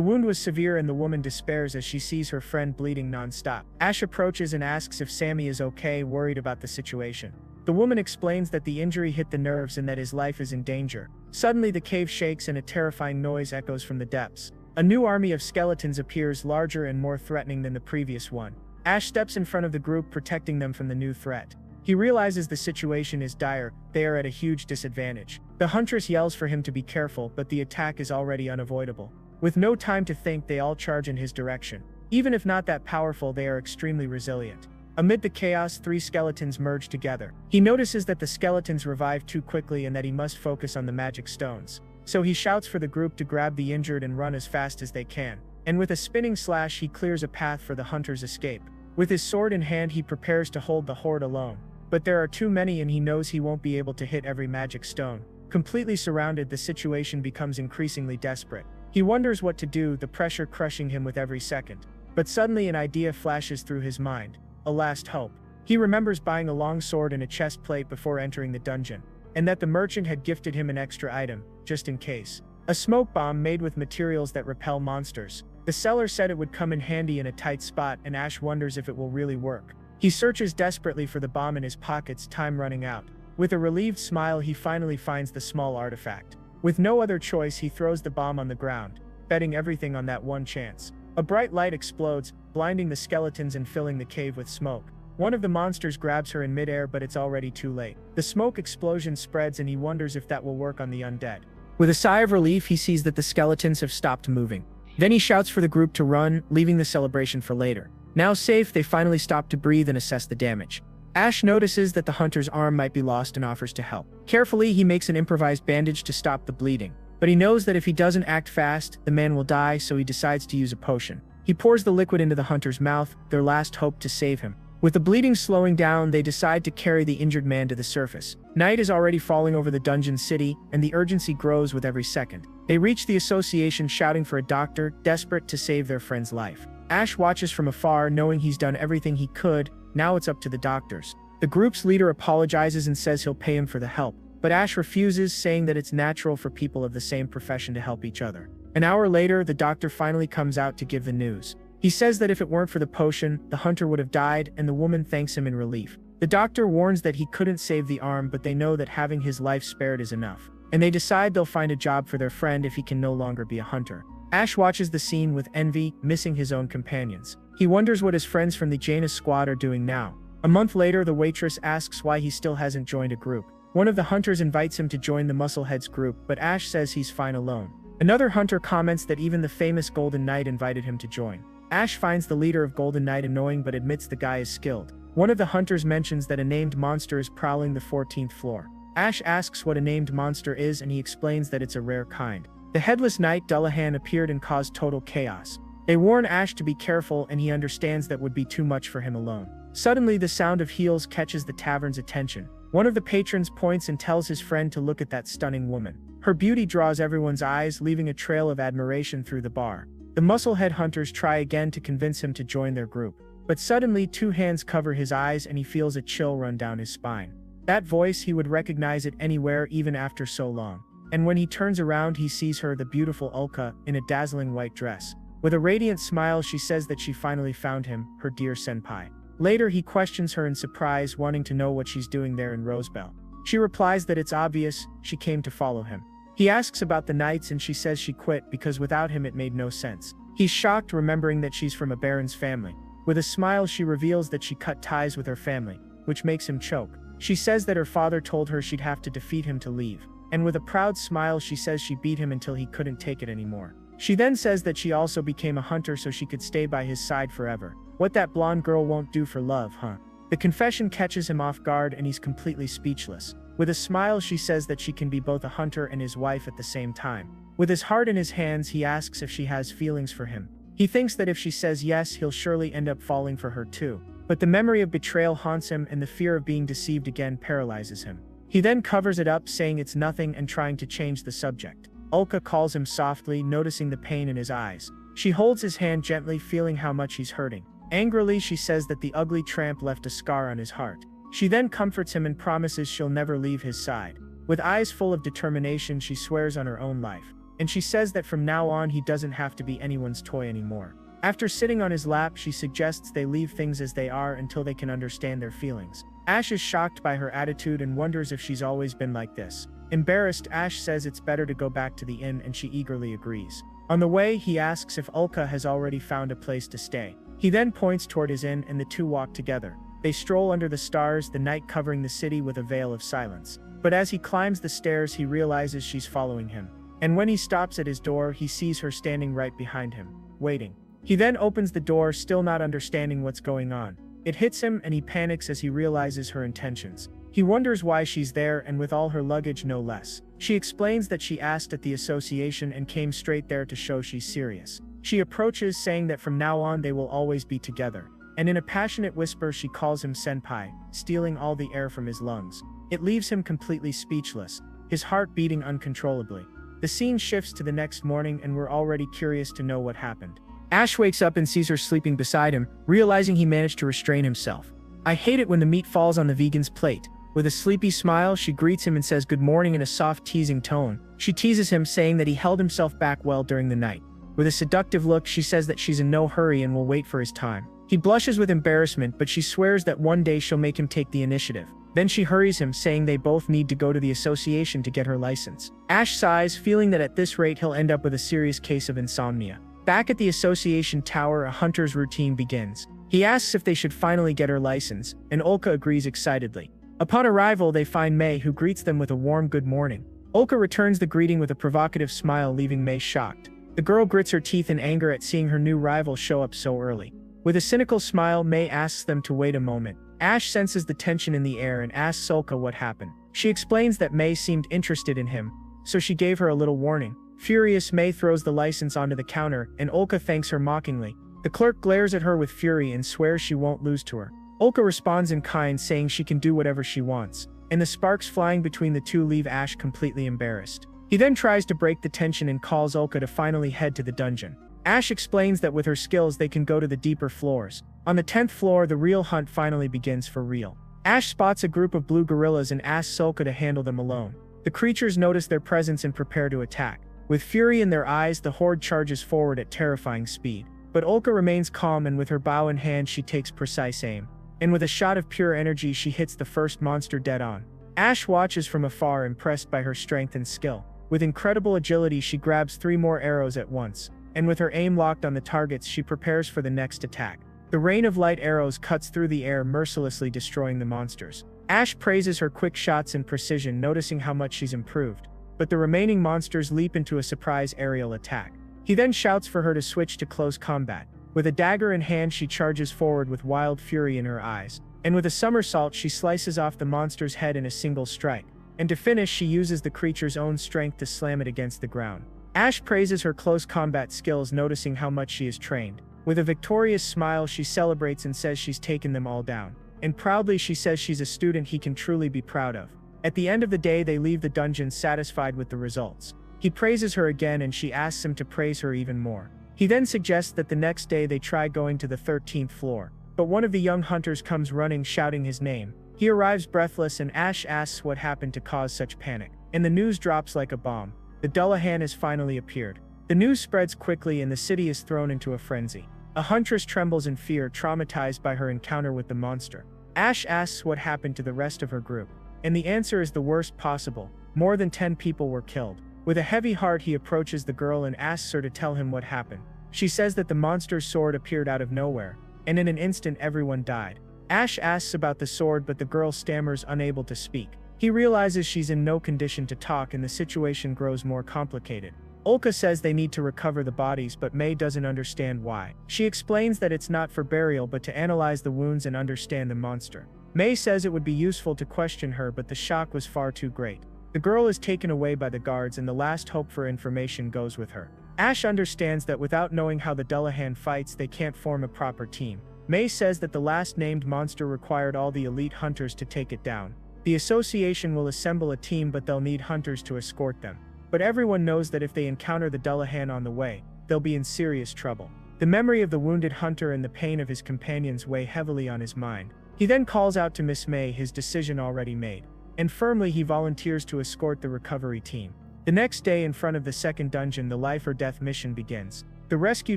wound was severe and the woman despairs as she sees her friend bleeding non-stop. Ash approaches and asks if Sammy is okay, worried about the situation. The woman explains that the injury hit the nerves and that his life is in danger. Suddenly the cave shakes and a terrifying noise echoes from the depths. A new army of skeletons appears, larger and more threatening than the previous one. Ash steps in front of the group, protecting them from the new threat. He realizes the situation is dire, they are at a huge disadvantage. The huntress yells for him to be careful, but the attack is already unavoidable. With no time to think, they all charge in his direction. Even if not that powerful, they are extremely resilient. Amid the chaos, 3 skeletons merge together. He notices that the skeletons revive too quickly and that he must focus on the magic stones. So he shouts for the group to grab the injured and run as fast as they can. And with a spinning slash, he clears a path for the hunter's escape. With his sword in hand, he prepares to hold the horde alone. But there are too many and he knows he won't be able to hit every magic stone. Completely surrounded, the situation becomes increasingly desperate. He wonders what to do, the pressure crushing him with every second. But suddenly an idea flashes through his mind. A last hope. He remembers buying a long sword and a chest plate before entering the dungeon, and that the merchant had gifted him an extra item, just in case. A smoke bomb made with materials that repel monsters. The seller said it would come in handy in a tight spot, and Ash wonders if it will really work. He searches desperately for the bomb in his pockets, time running out. With a relieved smile, he finally finds the small artifact. With no other choice, he throws the bomb on the ground, betting everything on that one chance. A bright light explodes, blinding the skeletons and filling the cave with smoke. One of the monsters grabs her in midair, but it's already too late. The smoke explosion spreads and he wonders if that will work on the undead. With a sigh of relief, he sees that the skeletons have stopped moving. Then he shouts for the group to run, leaving the celebration for later. Now safe, they finally stop to breathe and assess the damage. Ash notices that the hunter's arm might be lost and offers to help. Carefully, he makes an improvised bandage to stop the bleeding. But he knows that if he doesn't act fast, the man will die, so he decides to use a potion. He pours the liquid into the hunter's mouth, their last hope to save him. With the bleeding slowing down, they decide to carry the injured man to the surface. Night is already falling over the dungeon city, and the urgency grows with every second. They reach the association shouting for a doctor, desperate to save their friend's life. Ash watches from afar, knowing he's done everything he could. Now it's up to the doctors. The group's leader apologizes and says he'll pay him for the help, but Ash refuses, saying that it's natural for people of the same profession to help each other. An hour later, the doctor finally comes out to give the news. He says that if it weren't for the potion, the hunter would have died, and the woman thanks him in relief. The doctor warns that he couldn't save the arm, but they know that having his life spared is enough. And they decide they'll find a job for their friend if he can no longer be a hunter. Ash watches the scene with envy, missing his own companions. He wonders what his friends from the Janus squad are doing now. A month later, the waitress asks why he still hasn't joined a group. One of the hunters invites him to join the Muscleheads group, but Ash says he's fine alone. Another hunter comments that even the famous Golden Knight invited him to join. Ash finds the leader of Golden Knight annoying but admits the guy is skilled. One of the hunters mentions that a named monster is prowling the 14th floor. Ash asks what a named monster is and he explains that it's a rare kind. The headless knight Dullahan appeared and caused total chaos. They warn Ash to be careful and he understands that would be too much for him alone. Suddenly, the sound of heels catches the tavern's attention. One of the patrons points and tells his friend to look at that stunning woman. Her beauty draws everyone's eyes, leaving a trail of admiration through the bar. The Musclehead hunters try again to convince him to join their group. But suddenly, 2 hands cover his eyes and he feels a chill run down his spine. That voice, he would recognize it anywhere even after so long. And when he turns around, he sees her, the beautiful Ulka, in a dazzling white dress. With a radiant smile, she says that she finally found him, her dear senpai. Later, he questions her in surprise, wanting to know what she's doing there in Rosebell. She replies that it's obvious, she came to follow him. He asks about the knights and she says she quit because without him it made no sense. He's shocked, remembering that she's from a baron's family. With a smile, she reveals that she cut ties with her family, which makes him choke. She says that her father told her she'd have to defeat him to leave. And with a proud smile, she says she beat him until he couldn't take it anymore. She then says that she also became a hunter so she could stay by his side forever. What that blonde girl won't do for love, huh? The confession catches him off guard and he's completely speechless. With a smile, she says that she can be both a hunter and his wife at the same time. With his heart in his hands, he asks if she has feelings for him. He thinks that if she says yes, he'll surely end up falling for her too. But the memory of betrayal haunts him and the fear of being deceived again paralyzes him. He then covers it up, saying it's nothing and trying to change the subject. Ulka calls him softly, noticing the pain in his eyes. She holds his hand gently, feeling how much he's hurting. Angrily, she says that the ugly tramp left a scar on his heart. She then comforts him and promises she'll never leave his side. With eyes full of determination, she swears on her own life. And she says that from now on he doesn't have to be anyone's toy anymore. After sitting on his lap, she suggests they leave things as they are until they can understand their feelings. Ash is shocked by her attitude and wonders if she's always been like this. Embarrassed, Ash says it's better to go back to the inn, and she eagerly agrees. On the way, he asks if Ulka has already found a place to stay. He then points toward his inn and the two walk together. They stroll under the stars, the night covering the city with a veil of silence. But as he climbs the stairs, he realizes she's following him. And when he stops at his door, he sees her standing right behind him, waiting. He then opens the door, still not understanding what's going on. It hits him and he panics as he realizes her intentions. He wonders why she's there, and with all her luggage no less. She explains that she asked at the association and came straight there to show she's serious. She approaches, saying that from now on they will always be together. And in a passionate whisper she calls him senpai, stealing all the air from his lungs. It leaves him completely speechless, his heart beating uncontrollably. The scene shifts to the next morning and we're already curious to know what happened. Ash wakes up and sees her sleeping beside him, realizing he managed to restrain himself. I hate it when the meat falls on the vegan's plate. With a sleepy smile, she greets him and says good morning in a soft, teasing tone. She teases him, saying that he held himself back well during the night. With a seductive look, she says that she's in no hurry and will wait for his time. He blushes with embarrassment, but she swears that one day she'll make him take the initiative. Then she hurries him, saying they both need to go to the association to get her license. Ash sighs, feeling that at this rate he'll end up with a serious case of insomnia. Back at the association tower, a hunter's routine begins. He asks if they should finally get her license, and Ulka agrees excitedly. Upon arrival, they find Mei, who greets them with a warm good morning. Ulka returns the greeting with a provocative smile, leaving Mei shocked. The girl grits her teeth in anger at seeing her new rival show up so early. With a cynical smile, Mei asks them to wait a moment. Ash senses the tension in the air and asks Ulka what happened. She explains that Mei seemed interested in him, so she gave her a little warning. Furious, Mei throws the license onto the counter, and Ulka thanks her mockingly. The clerk glares at her with fury and swears she won't lose to her. Ulka responds in kind, saying she can do whatever she wants, and the sparks flying between the two leave Ash completely embarrassed. He then tries to break the tension and calls Ulka to finally head to the dungeon. Ash explains that with her skills they can go to the deeper floors. On the 10th floor, the real hunt finally begins for real. Ash spots a group of blue gorillas and asks Ulka to handle them alone. The creatures notice their presence and prepare to attack. With fury in their eyes, the horde charges forward at terrifying speed. But Ulka remains calm, and with her bow in hand she takes precise aim. And with a shot of pure energy she hits the first monster dead on. Ash watches from afar, impressed by her strength and skill. With incredible agility she grabs 3 more arrows at once, and with her aim locked on the targets she prepares for the next attack. The rain of light arrows cuts through the air, mercilessly destroying the monsters. Ash praises her quick shots and precision, noticing how much she's improved. But the remaining monsters leap into a surprise aerial attack. He then shouts for her to switch to close combat. With a dagger in hand she charges forward with wild fury in her eyes, and with a somersault she slices off the monster's head in a single strike. And to finish, she uses the creature's own strength to slam it against the ground. Ash praises her close combat skills, noticing how much she is trained. With a victorious smile she celebrates and says she's taken them all down. And proudly she says she's a student he can truly be proud of. At the end of the day they leave the dungeon satisfied with the results. He praises her again and she asks him to praise her even more. He then suggests that the next day they try going to the 13th floor. But one of the young hunters comes running, shouting his name. He arrives breathless and Ash asks what happened to cause such panic. And the news drops like a bomb. The Dullahan has finally appeared. The news spreads quickly and the city is thrown into a frenzy. A huntress trembles in fear, traumatized by her encounter with the monster. Ash asks what happened to the rest of her group. And the answer is the worst possible. More than 10 people were killed. With a heavy heart he approaches the girl and asks her to tell him what happened. She says that the monster's sword appeared out of nowhere, and in an instant everyone died. Ash asks about the sword, but the girl stammers, unable to speak. He realizes she's in no condition to talk and the situation grows more complicated. Ulka says they need to recover the bodies, but Mei doesn't understand why. She explains that it's not for burial but to analyze the wounds and understand the monster. Mei says it would be useful to question her, but the shock was far too great. The girl is taken away by the guards and the last hope for information goes with her. Ash understands that without knowing how the Dullahan fights they can't form a proper team. Mei says that the last named monster required all the elite hunters to take it down. The association will assemble a team but they'll need hunters to escort them. But everyone knows that if they encounter the Dullahan on the way, they'll be in serious trouble. The memory of the wounded hunter and the pain of his companions weigh heavily on his mind. He then calls out to Miss May, his decision already made, and firmly he volunteers to escort the recovery team. The next day, in front of the second dungeon, the life or death mission begins. The rescue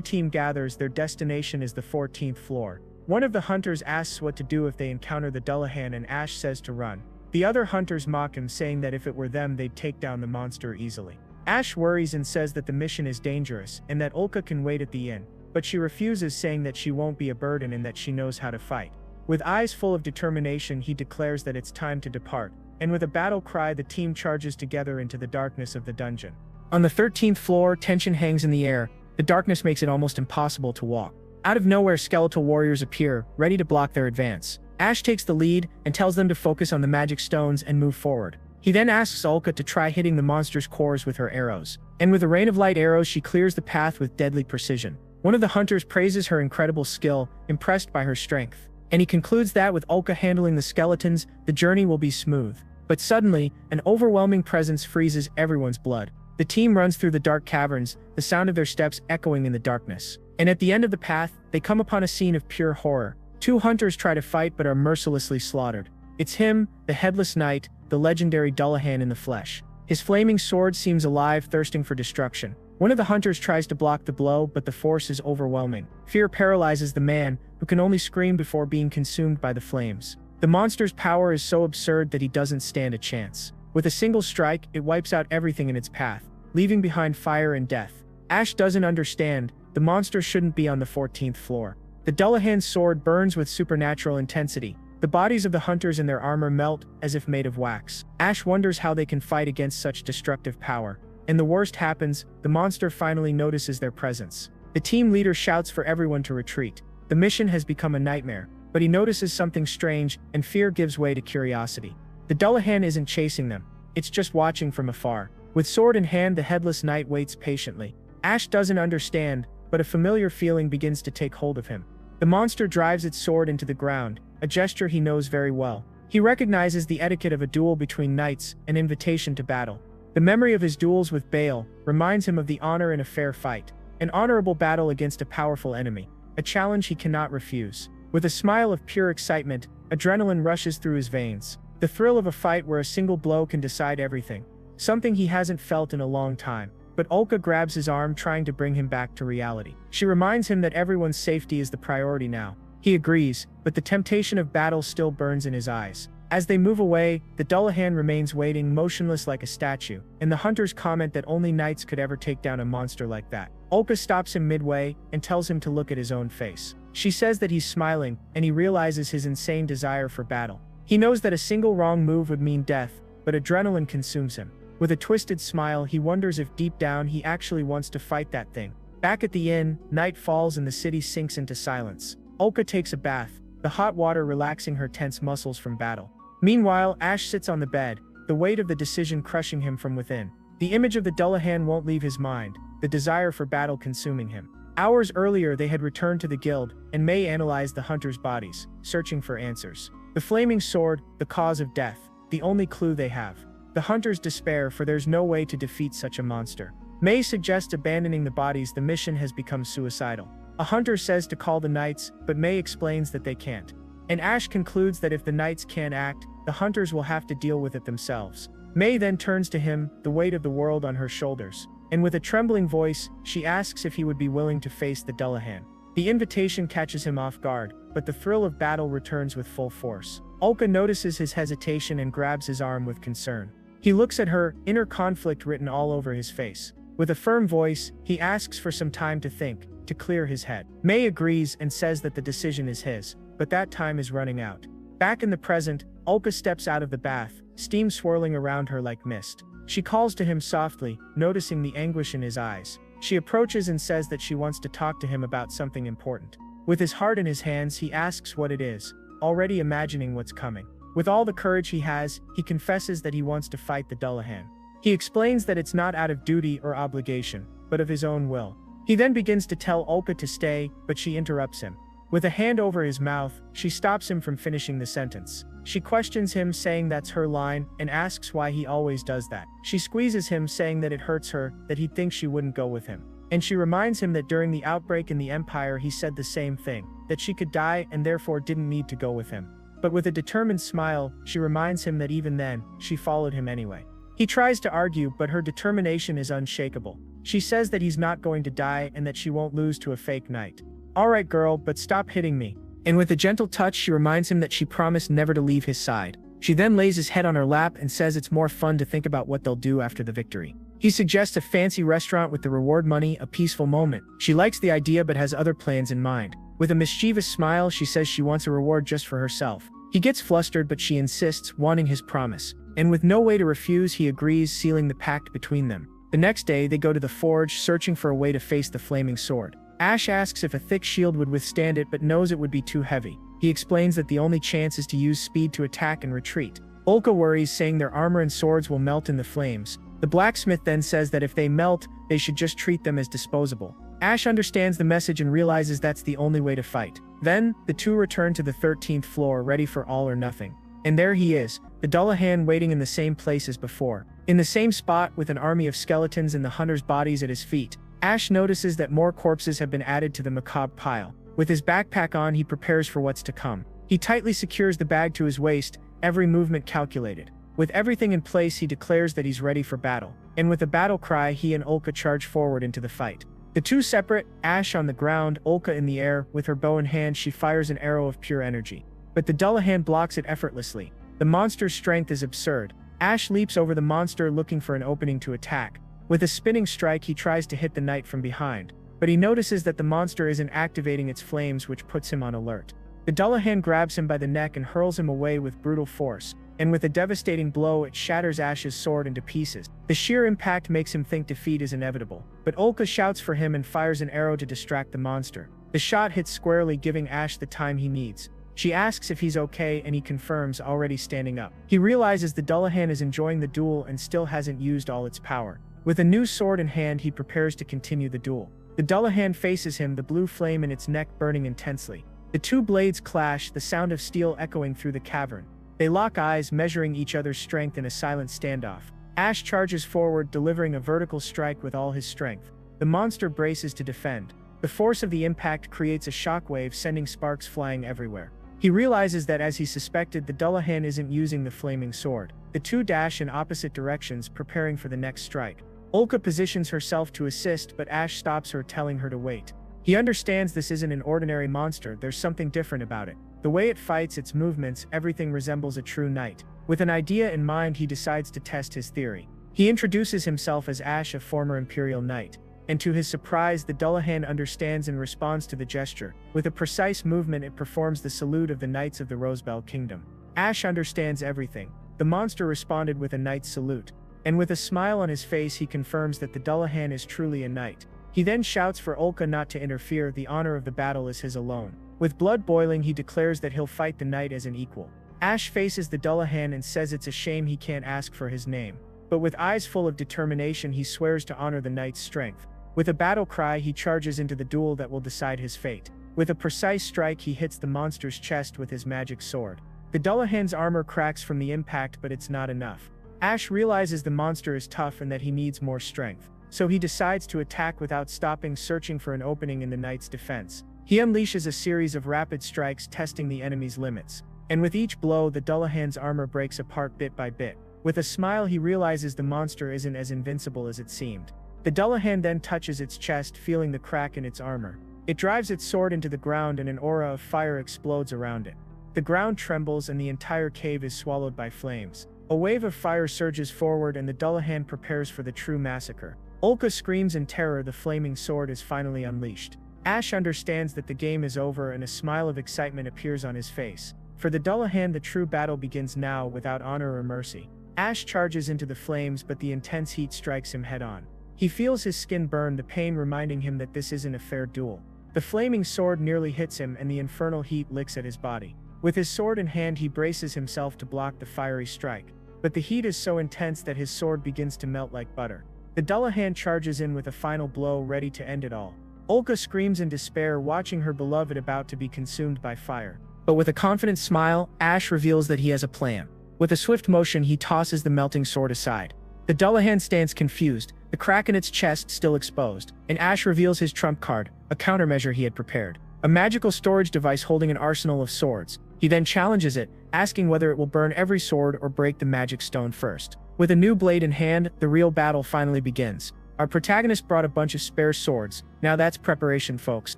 team gathers. Their destination is the 14th floor. One of the hunters asks what to do if they encounter the Dullahan, and Ash says to run. The other hunters mock him, saying that if it were them, they'd take down the monster easily. Ash worries and says that the mission is dangerous and that Ulka can wait at the inn, but she refuses, saying that she won't be a burden and that she knows how to fight. With eyes full of determination, he declares that it's time to depart, and with a battle cry, the team charges together into the darkness of the dungeon. On the 13th floor, tension hangs in the air. The darkness makes it almost impossible to walk. Out of nowhere, skeletal warriors appear, ready to block their advance. Ash takes the lead and tells them to focus on the magic stones and move forward. He then asks Ulka to try hitting the monster's cores with her arrows, and with a rain of light arrows, she clears the path with deadly precision. One of the hunters praises her incredible skill, impressed by her strength, and he concludes that with Ulka handling the skeletons, the journey will be smooth. But suddenly, an overwhelming presence freezes everyone's blood. The team runs through the dark caverns, the sound of their steps echoing in the darkness. And at the end of the path, they come upon a scene of pure horror. Two hunters try to fight but are mercilessly slaughtered. It's him, the Headless Knight, the legendary Dullahan in the flesh. His flaming sword seems alive, thirsting for destruction. One of the hunters tries to block the blow, but the force is overwhelming. Fear paralyzes the man, who can only scream before being consumed by the flames. The monster's power is so absurd that he doesn't stand a chance. With a single strike, it wipes out everything in its path, leaving behind fire and death. Ash doesn't understand. The monster shouldn't be on the 14th floor. The Dullahan's sword burns with supernatural intensity. The bodies of the hunters and their armor melt as if made of wax. Ash wonders how they can fight against such destructive power. And the worst happens, the monster finally notices their presence. The team leader shouts for everyone to retreat. The mission has become a nightmare, but he notices something strange, and fear gives way to curiosity. The Dullahan isn't chasing them, it's just watching from afar. With sword in hand, the Headless Knight waits patiently. Ash doesn't understand, but a familiar feeling begins to take hold of him. The monster drives its sword into the ground, a gesture he knows very well. He recognizes the etiquette of a duel between knights, an invitation to battle. The memory of his duels with Bale reminds him of the honor in a fair fight, an honorable battle against a powerful enemy, a challenge he cannot refuse. With a smile of pure excitement, adrenaline rushes through his veins. The thrill of a fight where a single blow can decide everything. Something he hasn't felt in a long time. But Ulka grabs his arm, trying to bring him back to reality. She reminds him that everyone's safety is the priority now. He agrees, but the temptation of battle still burns in his eyes. As they move away, the Dullahan remains waiting, motionless like a statue, and the hunters comment that only knights could ever take down a monster like that. Ulka stops him midway and tells him to look at his own face. She says that he's smiling, and he realizes his insane desire for battle. He knows that a single wrong move would mean death, but adrenaline consumes him. With a twisted smile, he wonders if deep down he actually wants to fight that thing. Back at the inn, night falls and the city sinks into silence. Ulka takes a bath, the hot water relaxing her tense muscles from battle. Meanwhile, Ash sits on the bed, the weight of the decision crushing him from within. The image of the Dullahan won't leave his mind, the desire for battle consuming him. Hours earlier, they had returned to the guild, and May analyzed the hunters' bodies, searching for answers. The flaming sword, the cause of death, the only clue they have. The hunters despair, for there's no way to defeat such a monster. May suggests abandoning the bodies. The mission has become suicidal. A hunter says to call the knights, but May explains that they can't. And Ash concludes that if the knights can't act, the hunters will have to deal with it themselves. May then turns to him, the weight of the world on her shoulders. And with a trembling voice, she asks if he would be willing to face the Dullahan. The invitation catches him off guard, but the thrill of battle returns with full force. Ulka notices his hesitation and grabs his arm with concern. He looks at her, inner conflict written all over his face. With a firm voice, he asks for some time to think, to clear his head. May agrees and says that the decision is his, but that time is running out. Back in the present, Ulka steps out of the bath, steam swirling around her like mist. She calls to him softly, noticing the anguish in his eyes. She approaches and says that she wants to talk to him about something important. With his heart in his hands, he asks what it is, already imagining what's coming. With all the courage he has, he confesses that he wants to fight the Dullahan. He explains that it's not out of duty or obligation, but of his own will. He then begins to tell Ulka to stay, but she interrupts him. With a hand over his mouth, she stops him from finishing the sentence. She questions him, saying that's her line, and asks why he always does that. She squeezes him, saying that it hurts her, that he thinks she wouldn't go with him. And she reminds him that during the outbreak in the Empire he said the same thing, that she could die and therefore didn't need to go with him. but with a determined smile, she reminds him that even then, she followed him anyway. He tries to argue, but her determination is unshakable. She says that he's not going to die and that she won't lose to a fake knight. "Alright girl, but stop hitting me." And with a gentle touch, she reminds him that she promised never to leave his side. She then lays his head on her lap and says it's more fun to think about what they'll do after the victory. He suggests a fancy restaurant with the reward money, a peaceful moment. She likes the idea but has other plans in mind. With a mischievous smile, she says she wants a reward just for herself. He gets flustered, but she insists, wanting his promise. And with no way to refuse, he agrees, sealing the pact between them. The next day, they go to the forge, searching for a way to face the flaming sword. Ash asks if a thick shield would withstand it, but knows it would be too heavy. He explains that the only chance is to use speed to attack and retreat. Olka worries, saying their armor and swords will melt in the flames. The blacksmith then says that if they melt, they should just treat them as disposable. Ash understands the message and realizes that's the only way to fight. Then, the two return to the 13th floor, ready for all or nothing. And there he is, the Dullahan waiting in the same place as before. In the same spot, with an army of skeletons and the hunters' bodies at his feet. Ash notices that more corpses have been added to the macabre pile. With his backpack on, he prepares for what's to come. He tightly secures the bag to his waist, every movement calculated. With everything in place, he declares that he's ready for battle. And with a battle cry, he and Olka charge forward into the fight. The two separate, Ash on the ground, Olka in the air. With her bow in hand, she fires an arrow of pure energy. But the Dullahan blocks it effortlessly. The monster's strength is absurd. Ash leaps over the monster, looking for an opening to attack. With a spinning strike, he tries to hit the knight from behind. But he notices that the monster isn't activating its flames, which puts him on alert. The Dullahan grabs him by the neck and hurls him away with brutal force. And with a devastating blow, it shatters Ash's sword into pieces. The sheer impact makes him think defeat is inevitable. But Olka shouts for him and fires an arrow to distract the monster. The shot hits squarely, giving Ash the time he needs. She asks if he's okay, and he confirms, already standing up. He realizes the Dullahan is enjoying the duel and still hasn't used all its power. With a new sword in hand, he prepares to continue the duel. The Dullahan faces him, the blue flame in its neck burning intensely. The two blades clash, the sound of steel echoing through the cavern. They lock eyes, measuring each other's strength in a silent standoff. Ash charges forward, delivering a vertical strike with all his strength. The monster braces to defend. The force of the impact creates a shockwave, sending sparks flying everywhere. He realizes that, as he suspected, the Dullahan isn't using the flaming sword. The two dash in opposite directions, preparing for the next strike. Olka positions herself to assist, but Ash stops her, telling her to wait. He understands this isn't an ordinary monster, there's something different about it. The way it fights, its movements, everything resembles a true knight. With an idea in mind, he decides to test his theory. He introduces himself as Ash, a former Imperial Knight. And to his surprise, the Dullahan understands and responds to the gesture. With a precise movement, it performs the salute of the Knights of the Rosebell Kingdom. Ash understands everything. The monster responded with a knight's salute. And with a smile on his face, he confirms that the Dullahan is truly a knight. He then shouts for Olka not to interfere, the honor of the battle is his alone. With blood boiling, he declares that he'll fight the knight as an equal. Ash faces the Dullahan and says it's a shame he can't ask for his name. But with eyes full of determination, he swears to honor the knight's strength. With a battle cry, he charges into the duel that will decide his fate. With a precise strike, he hits the monster's chest with his magic sword. The Dullahan's armor cracks from the impact, but it's not enough. Ash realizes the monster is tough and that he needs more strength. So he decides to attack without stopping, searching for an opening in the knight's defense. He unleashes a series of rapid strikes, testing the enemy's limits. And with each blow, the Dullahan's armor breaks apart bit by bit. With a smile, he realizes the monster isn't as invincible as it seemed. The Dullahan then touches its chest, feeling the crack in its armor. It drives its sword into the ground and an aura of fire explodes around it. The ground trembles and the entire cave is swallowed by flames. A wave of fire surges forward and the Dullahan prepares for the true massacre. Olka screams in terror, the flaming sword is finally unleashed. Ash understands that the game is over and a smile of excitement appears on his face. For the Dullahan, the true battle begins now, without honor or mercy. Ash charges into the flames, but the intense heat strikes him head-on. He feels his skin burn, the pain reminding him that this isn't a fair duel. The flaming sword nearly hits him and the infernal heat licks at his body. With his sword in hand, he braces himself to block the fiery strike. But the heat is so intense that his sword begins to melt like butter. The Dullahan charges in with a final blow, ready to end it all. Olka screams in despair, watching her beloved about to be consumed by fire. But with a confident smile, Ash reveals that he has a plan. With a swift motion, he tosses the melting sword aside. The Dullahan stands confused, the crack in its chest still exposed, and Ash reveals his trump card, a countermeasure he had prepared. a magical storage device holding an arsenal of swords. He then challenges it, asking whether it will burn every sword or break the magic stone first. With a new blade in hand, the real battle finally begins. Our protagonist brought a bunch of spare swords. Now that's preparation, folks.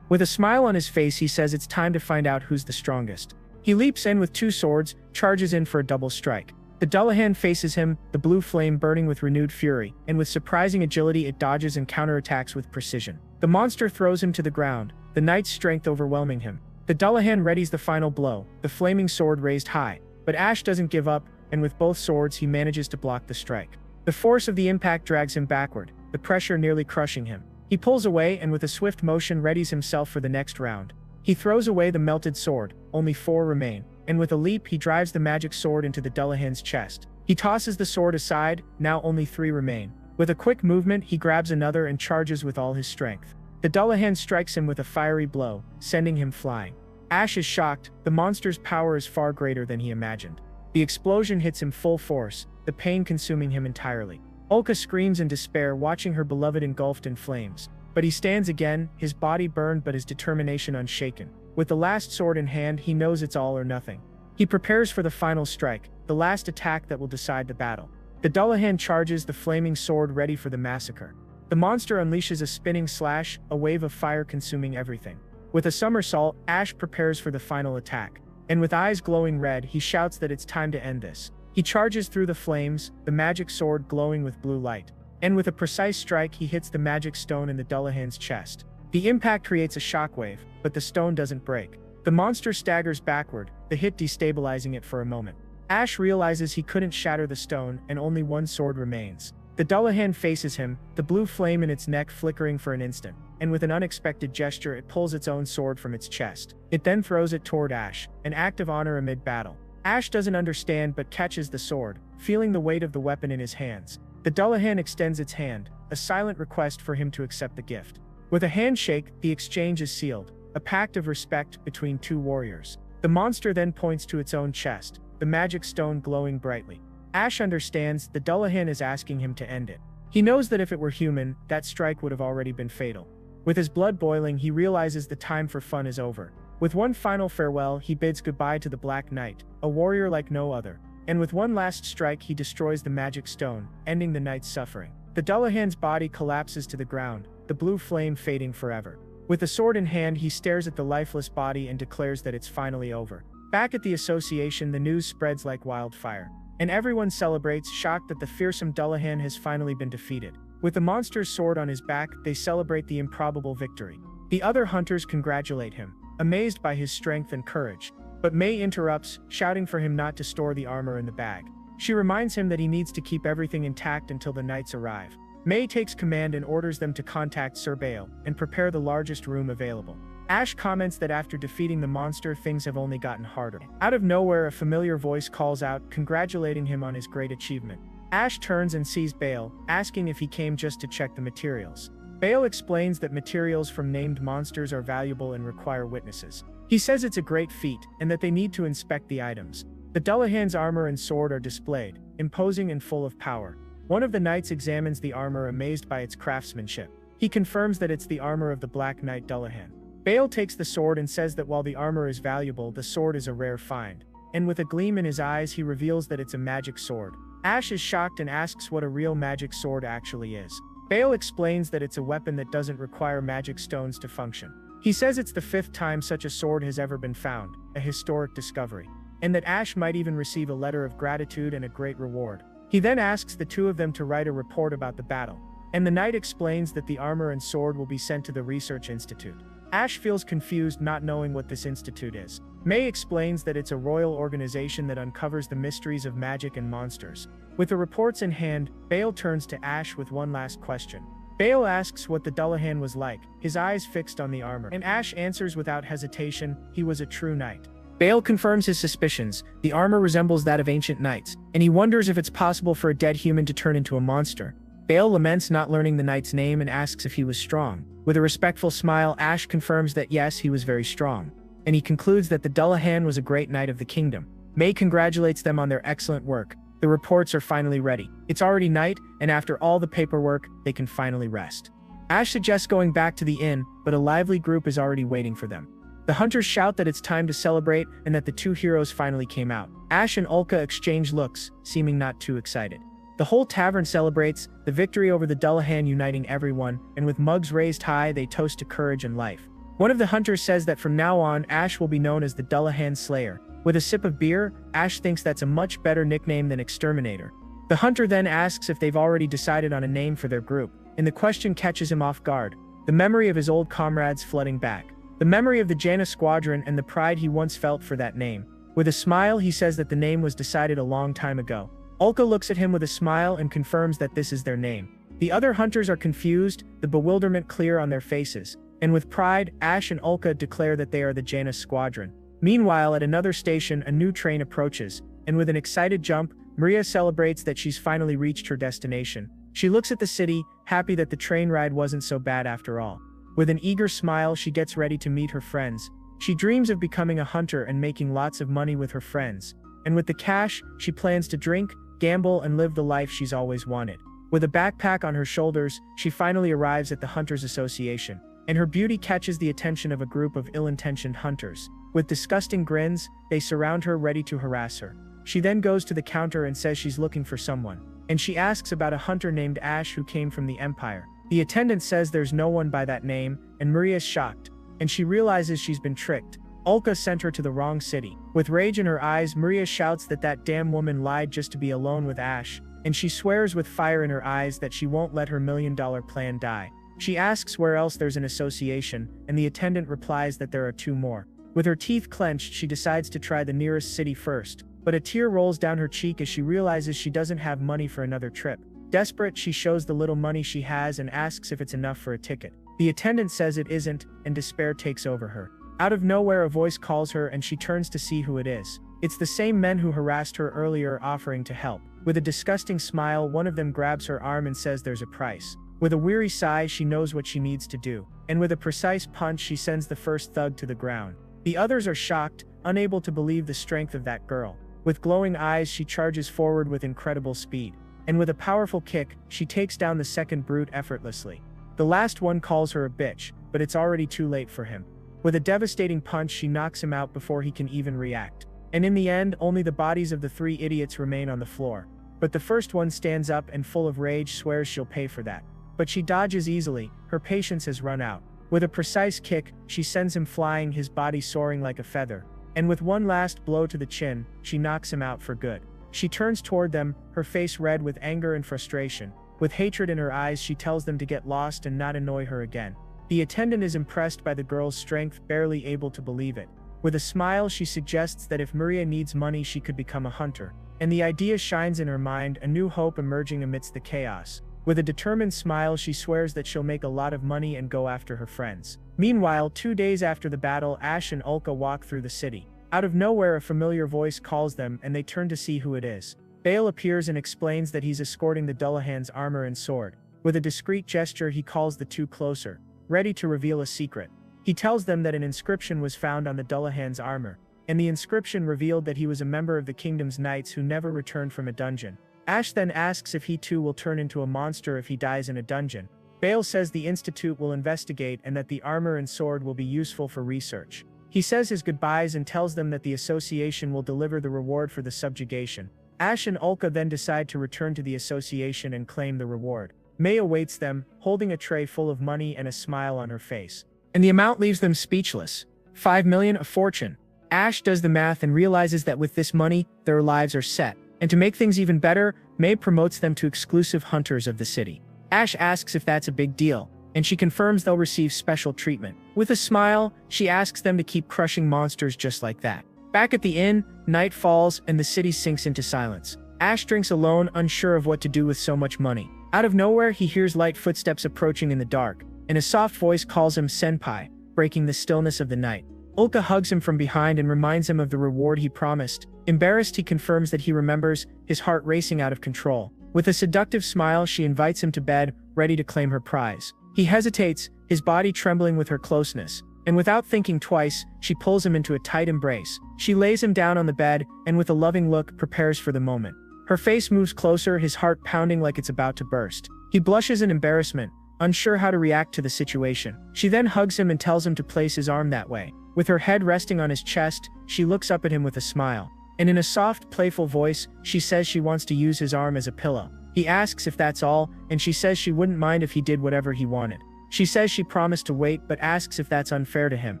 With a smile on his face, he says it's time to find out who's the strongest. He leaps in with 2 swords, charges in for a double strike. The Dullahan faces him, the blue flame burning with renewed fury, and with surprising agility it dodges and counterattacks with precision. The monster throws him to the ground, the knight's strength overwhelming him. The Dullahan readies the final blow, the flaming sword raised high. But Ash doesn't give up, and with both swords he manages to block the strike. The force of the impact drags him backward, the pressure nearly crushing him. He pulls away and with a swift motion readies himself for the next round. He throws away the melted sword, only 4 remain, and with a leap he drives the magic sword into the Dullahan's chest. He tosses the sword aside, now only 3 remain. With a quick movement he grabs another and charges with all his strength. The Dullahan strikes him with a fiery blow, sending him flying. Ash is shocked, the monster's power is far greater than he imagined. The explosion hits him full force, the pain consuming him entirely. Ulka screams in despair watching her beloved engulfed in flames. But he stands again, his body burned but his determination unshaken. With the last sword in hand he knows it's all or nothing. He prepares for the final strike, the last attack that will decide the battle. The Dullahan charges the flaming sword ready for the massacre. The monster unleashes a spinning slash, a wave of fire consuming everything. With a somersault, Ash prepares for the final attack. And with eyes glowing red he shouts that it's time to end this. He charges through the flames, the magic sword glowing with blue light. And with a precise strike he hits the magic stone in the Dullahan's chest. The impact creates a shockwave, but the stone doesn't break. The monster staggers backward, the hit destabilizing it for a moment. Ash realizes he couldn't shatter the stone and only 1 sword remains. The Dullahan faces him, the blue flame in its neck flickering for an instant, and with an unexpected gesture it pulls its own sword from its chest. It then throws it toward Ash, an act of honor amid battle. Ash doesn't understand but catches the sword, feeling the weight of the weapon in his hands. The Dullahan extends its hand, a silent request for him to accept the gift. With a handshake, the exchange is sealed, a pact of respect between 2 warriors. The monster then points to its own chest, the magic stone glowing brightly. Ash understands the Dullahan is asking him to end it. He knows that if it were human, that strike would have already been fatal. With his blood boiling, he realizes the time for fun is over. With one final farewell, he bids goodbye to the Black Knight, a warrior like no other. And with one last strike, he destroys the magic stone, ending the knight's suffering. The Dullahan's body collapses to the ground, the blue flame fading forever. With the sword in hand, he stares at the lifeless body and declares that it's finally over. Back at the association, the news spreads like wildfire. And everyone celebrates, shocked that the fearsome Dullahan has finally been defeated. With the monster's sword on his back, they celebrate the improbable victory. The other hunters congratulate him, amazed by his strength and courage. But May interrupts, shouting for him not to store the armor in the bag. She reminds him that he needs to keep everything intact until the knights arrive. May takes command and orders them to contact Sir Bale and prepare the largest room available. Ash comments that after defeating the monster, things have only gotten harder. Out of nowhere, a familiar voice calls out, congratulating him on his great achievement. Ash turns and sees Bale, asking if he came just to check the materials. Bale explains that materials from named monsters are valuable and require witnesses. He says it's a great feat, and that they need to inspect the items. The Dullahan's armor and sword are displayed, imposing and full of power. One of the knights examines the armor, amazed by its craftsmanship. He confirms that it's the armor of the Black Knight Dullahan. Bale takes the sword and says that while the armor is valuable, the sword is a rare find. And with a gleam in his eyes, he reveals that it's a magic sword. Ash is shocked and asks what a real magic sword actually is. Bale explains that it's a weapon that doesn't require magic stones to function. He says it's the 5th time such a sword has ever been found, a historic discovery, and that Ash might even receive a letter of gratitude and a great reward. He then asks the 2 of them to write a report about the battle, and the knight explains that the armor and sword will be sent to the Research Institute. Ash feels confused, not knowing what this institute is. May explains that it's a royal organization that uncovers the mysteries of magic and monsters. With the reports in hand, Bale turns to Ash with one last question. Bale asks what the Dullahan was like, his eyes fixed on the armor, and Ash answers without hesitation, he was a true knight. Bale confirms his suspicions, the armor resembles that of ancient knights, and he wonders if it's possible for a dead human to turn into a monster. Bale laments not learning the knight's name and asks if he was strong. With a respectful smile, Ash confirms that yes, he was very strong. And he concludes that the Dullahan was a great knight of the kingdom. May congratulates them on their excellent work. The reports are finally ready. It's already night, and after all the paperwork, they can finally rest. Ash suggests going back to the inn, but a lively group is already waiting for them. The hunters shout that it's time to celebrate and that the two heroes finally came out. Ash and Ulka exchange looks, seeming not too excited. The whole tavern celebrates, the victory over the Dullahan uniting everyone, and with mugs raised high they toast to courage and life. One of the hunters says that from now on Ash will be known as the Dullahan Slayer. With a sip of beer, Ash thinks that's a much better nickname than Exterminator. The hunter then asks if they've already decided on a name for their group, and the question catches him off guard. The memory of his old comrades flooding back. The memory of the Jaina Squadron and the pride he once felt for that name. With a smile he says that the name was decided a long time ago. Ulka looks at him with a smile and confirms that this is their name. The other hunters are confused, the bewilderment clear on their faces. And with pride, Ash and Ulka declare that they are the Jaina Squadron. Meanwhile, at another station, a new train approaches, and with an excited jump, Maria celebrates that she's finally reached her destination. She looks at the city, happy that the train ride wasn't so bad after all. With an eager smile, she gets ready to meet her friends. She dreams of becoming a hunter and making lots of money with her friends. And with the cash, she plans to drink, gamble, and live the life she's always wanted. With a backpack on her shoulders, she finally arrives at the Hunters Association, and her beauty catches the attention of a group of ill-intentioned hunters. With disgusting grins, they surround her, ready to harass her. She then goes to the counter and says she's looking for someone, and she asks about a hunter named Ash who came from the Empire. The attendant says there's no one by that name, and Maria's shocked, and she realizes she's been tricked. Ulka sent her to the wrong city. With rage in her eyes, Maria shouts that that damn woman lied just to be alone with Ash, and she swears with fire in her eyes that she won't let her million-dollar plan die. She asks where else there's an association, and the attendant replies that there are two more. With her teeth clenched, she decides to try the nearest city first, but a tear rolls down her cheek as she realizes she doesn't have money for another trip. Desperate, she shows the little money she has and asks if it's enough for a ticket. The attendant says it isn't, and despair takes over her. Out of nowhere, a voice calls her and she turns to see who it is. It's the same men who harassed her earlier, offering to help. With a disgusting smile, one of them grabs her arm and says there's a price. With a weary sigh, she knows what she needs to do, and with a precise punch, she sends the first thug to the ground. The others are shocked, unable to believe the strength of that girl. With glowing eyes, she charges forward with incredible speed, and with a powerful kick, she takes down the second brute effortlessly. The last one calls her a bitch, but it's already too late for him. With a devastating punch, she knocks him out before he can even react. And in the end, only the bodies of the three idiots remain on the floor. But the first one stands up and, full of rage, swears she'll pay for that. But she dodges easily, her patience has run out. With a precise kick, she sends him flying, his body soaring like a feather. And with one last blow to the chin, she knocks him out for good. She turns toward them, her face red with anger and frustration. With hatred in her eyes, she tells them to get lost and not annoy her again. The attendant is impressed by the girl's strength, barely able to believe it. With a smile, she suggests that if Maria needs money, she could become a hunter. And the idea shines in her mind, a new hope emerging amidst the chaos. With a determined smile, she swears that she'll make a lot of money and go after her friends. Meanwhile, 2 days after the battle, Ash and Ulka walk through the city. Out of nowhere, a familiar voice calls them, and they turn to see who it is. Bale appears and explains that he's escorting the Dullahan's armor and sword. With a discreet gesture, he calls the two closer, ready to reveal a secret. He tells them that an inscription was found on the Dullahan's armor, and the inscription revealed that he was a member of the kingdom's knights who never returned from a dungeon. Ash then asks if he too will turn into a monster if he dies in a dungeon. Bale says the Institute will investigate and that the armor and sword will be useful for research. He says his goodbyes and tells them that the association will deliver the reward for the subjugation. Ash and Ulka then decide to return to the association and claim the reward. May awaits them, holding a tray full of money and a smile on her face. And the amount leaves them speechless. 5 million, a fortune. Ash does the math and realizes that with this money, their lives are set. And to make things even better, May promotes them to exclusive hunters of the city. Ash asks if that's a big deal, and she confirms they'll receive special treatment. With a smile, she asks them to keep crushing monsters just like that. Back at the inn, night falls and the city sinks into silence. Ash drinks alone, unsure of what to do with so much money. Out of nowhere, he hears light footsteps approaching in the dark, and a soft voice calls him senpai, breaking the stillness of the night. Ulka hugs him from behind and reminds him of the reward he promised. Embarrassed, he confirms that he remembers, his heart racing out of control. With a seductive smile, she invites him to bed, ready to claim her prize. He hesitates, his body trembling with her closeness, and without thinking twice, she pulls him into a tight embrace. She lays him down on the bed, and with a loving look, prepares for the moment. Her face moves closer, his heart pounding like it's about to burst. He blushes in embarrassment, unsure how to react to the situation. She then hugs him and tells him to place his arm that way. With her head resting on his chest, she looks up at him with a smile. And in a soft, playful voice, she says she wants to use his arm as a pillow. He asks if that's all, and she says she wouldn't mind if he did whatever he wanted. She says she promised to wait, but asks if that's unfair to him.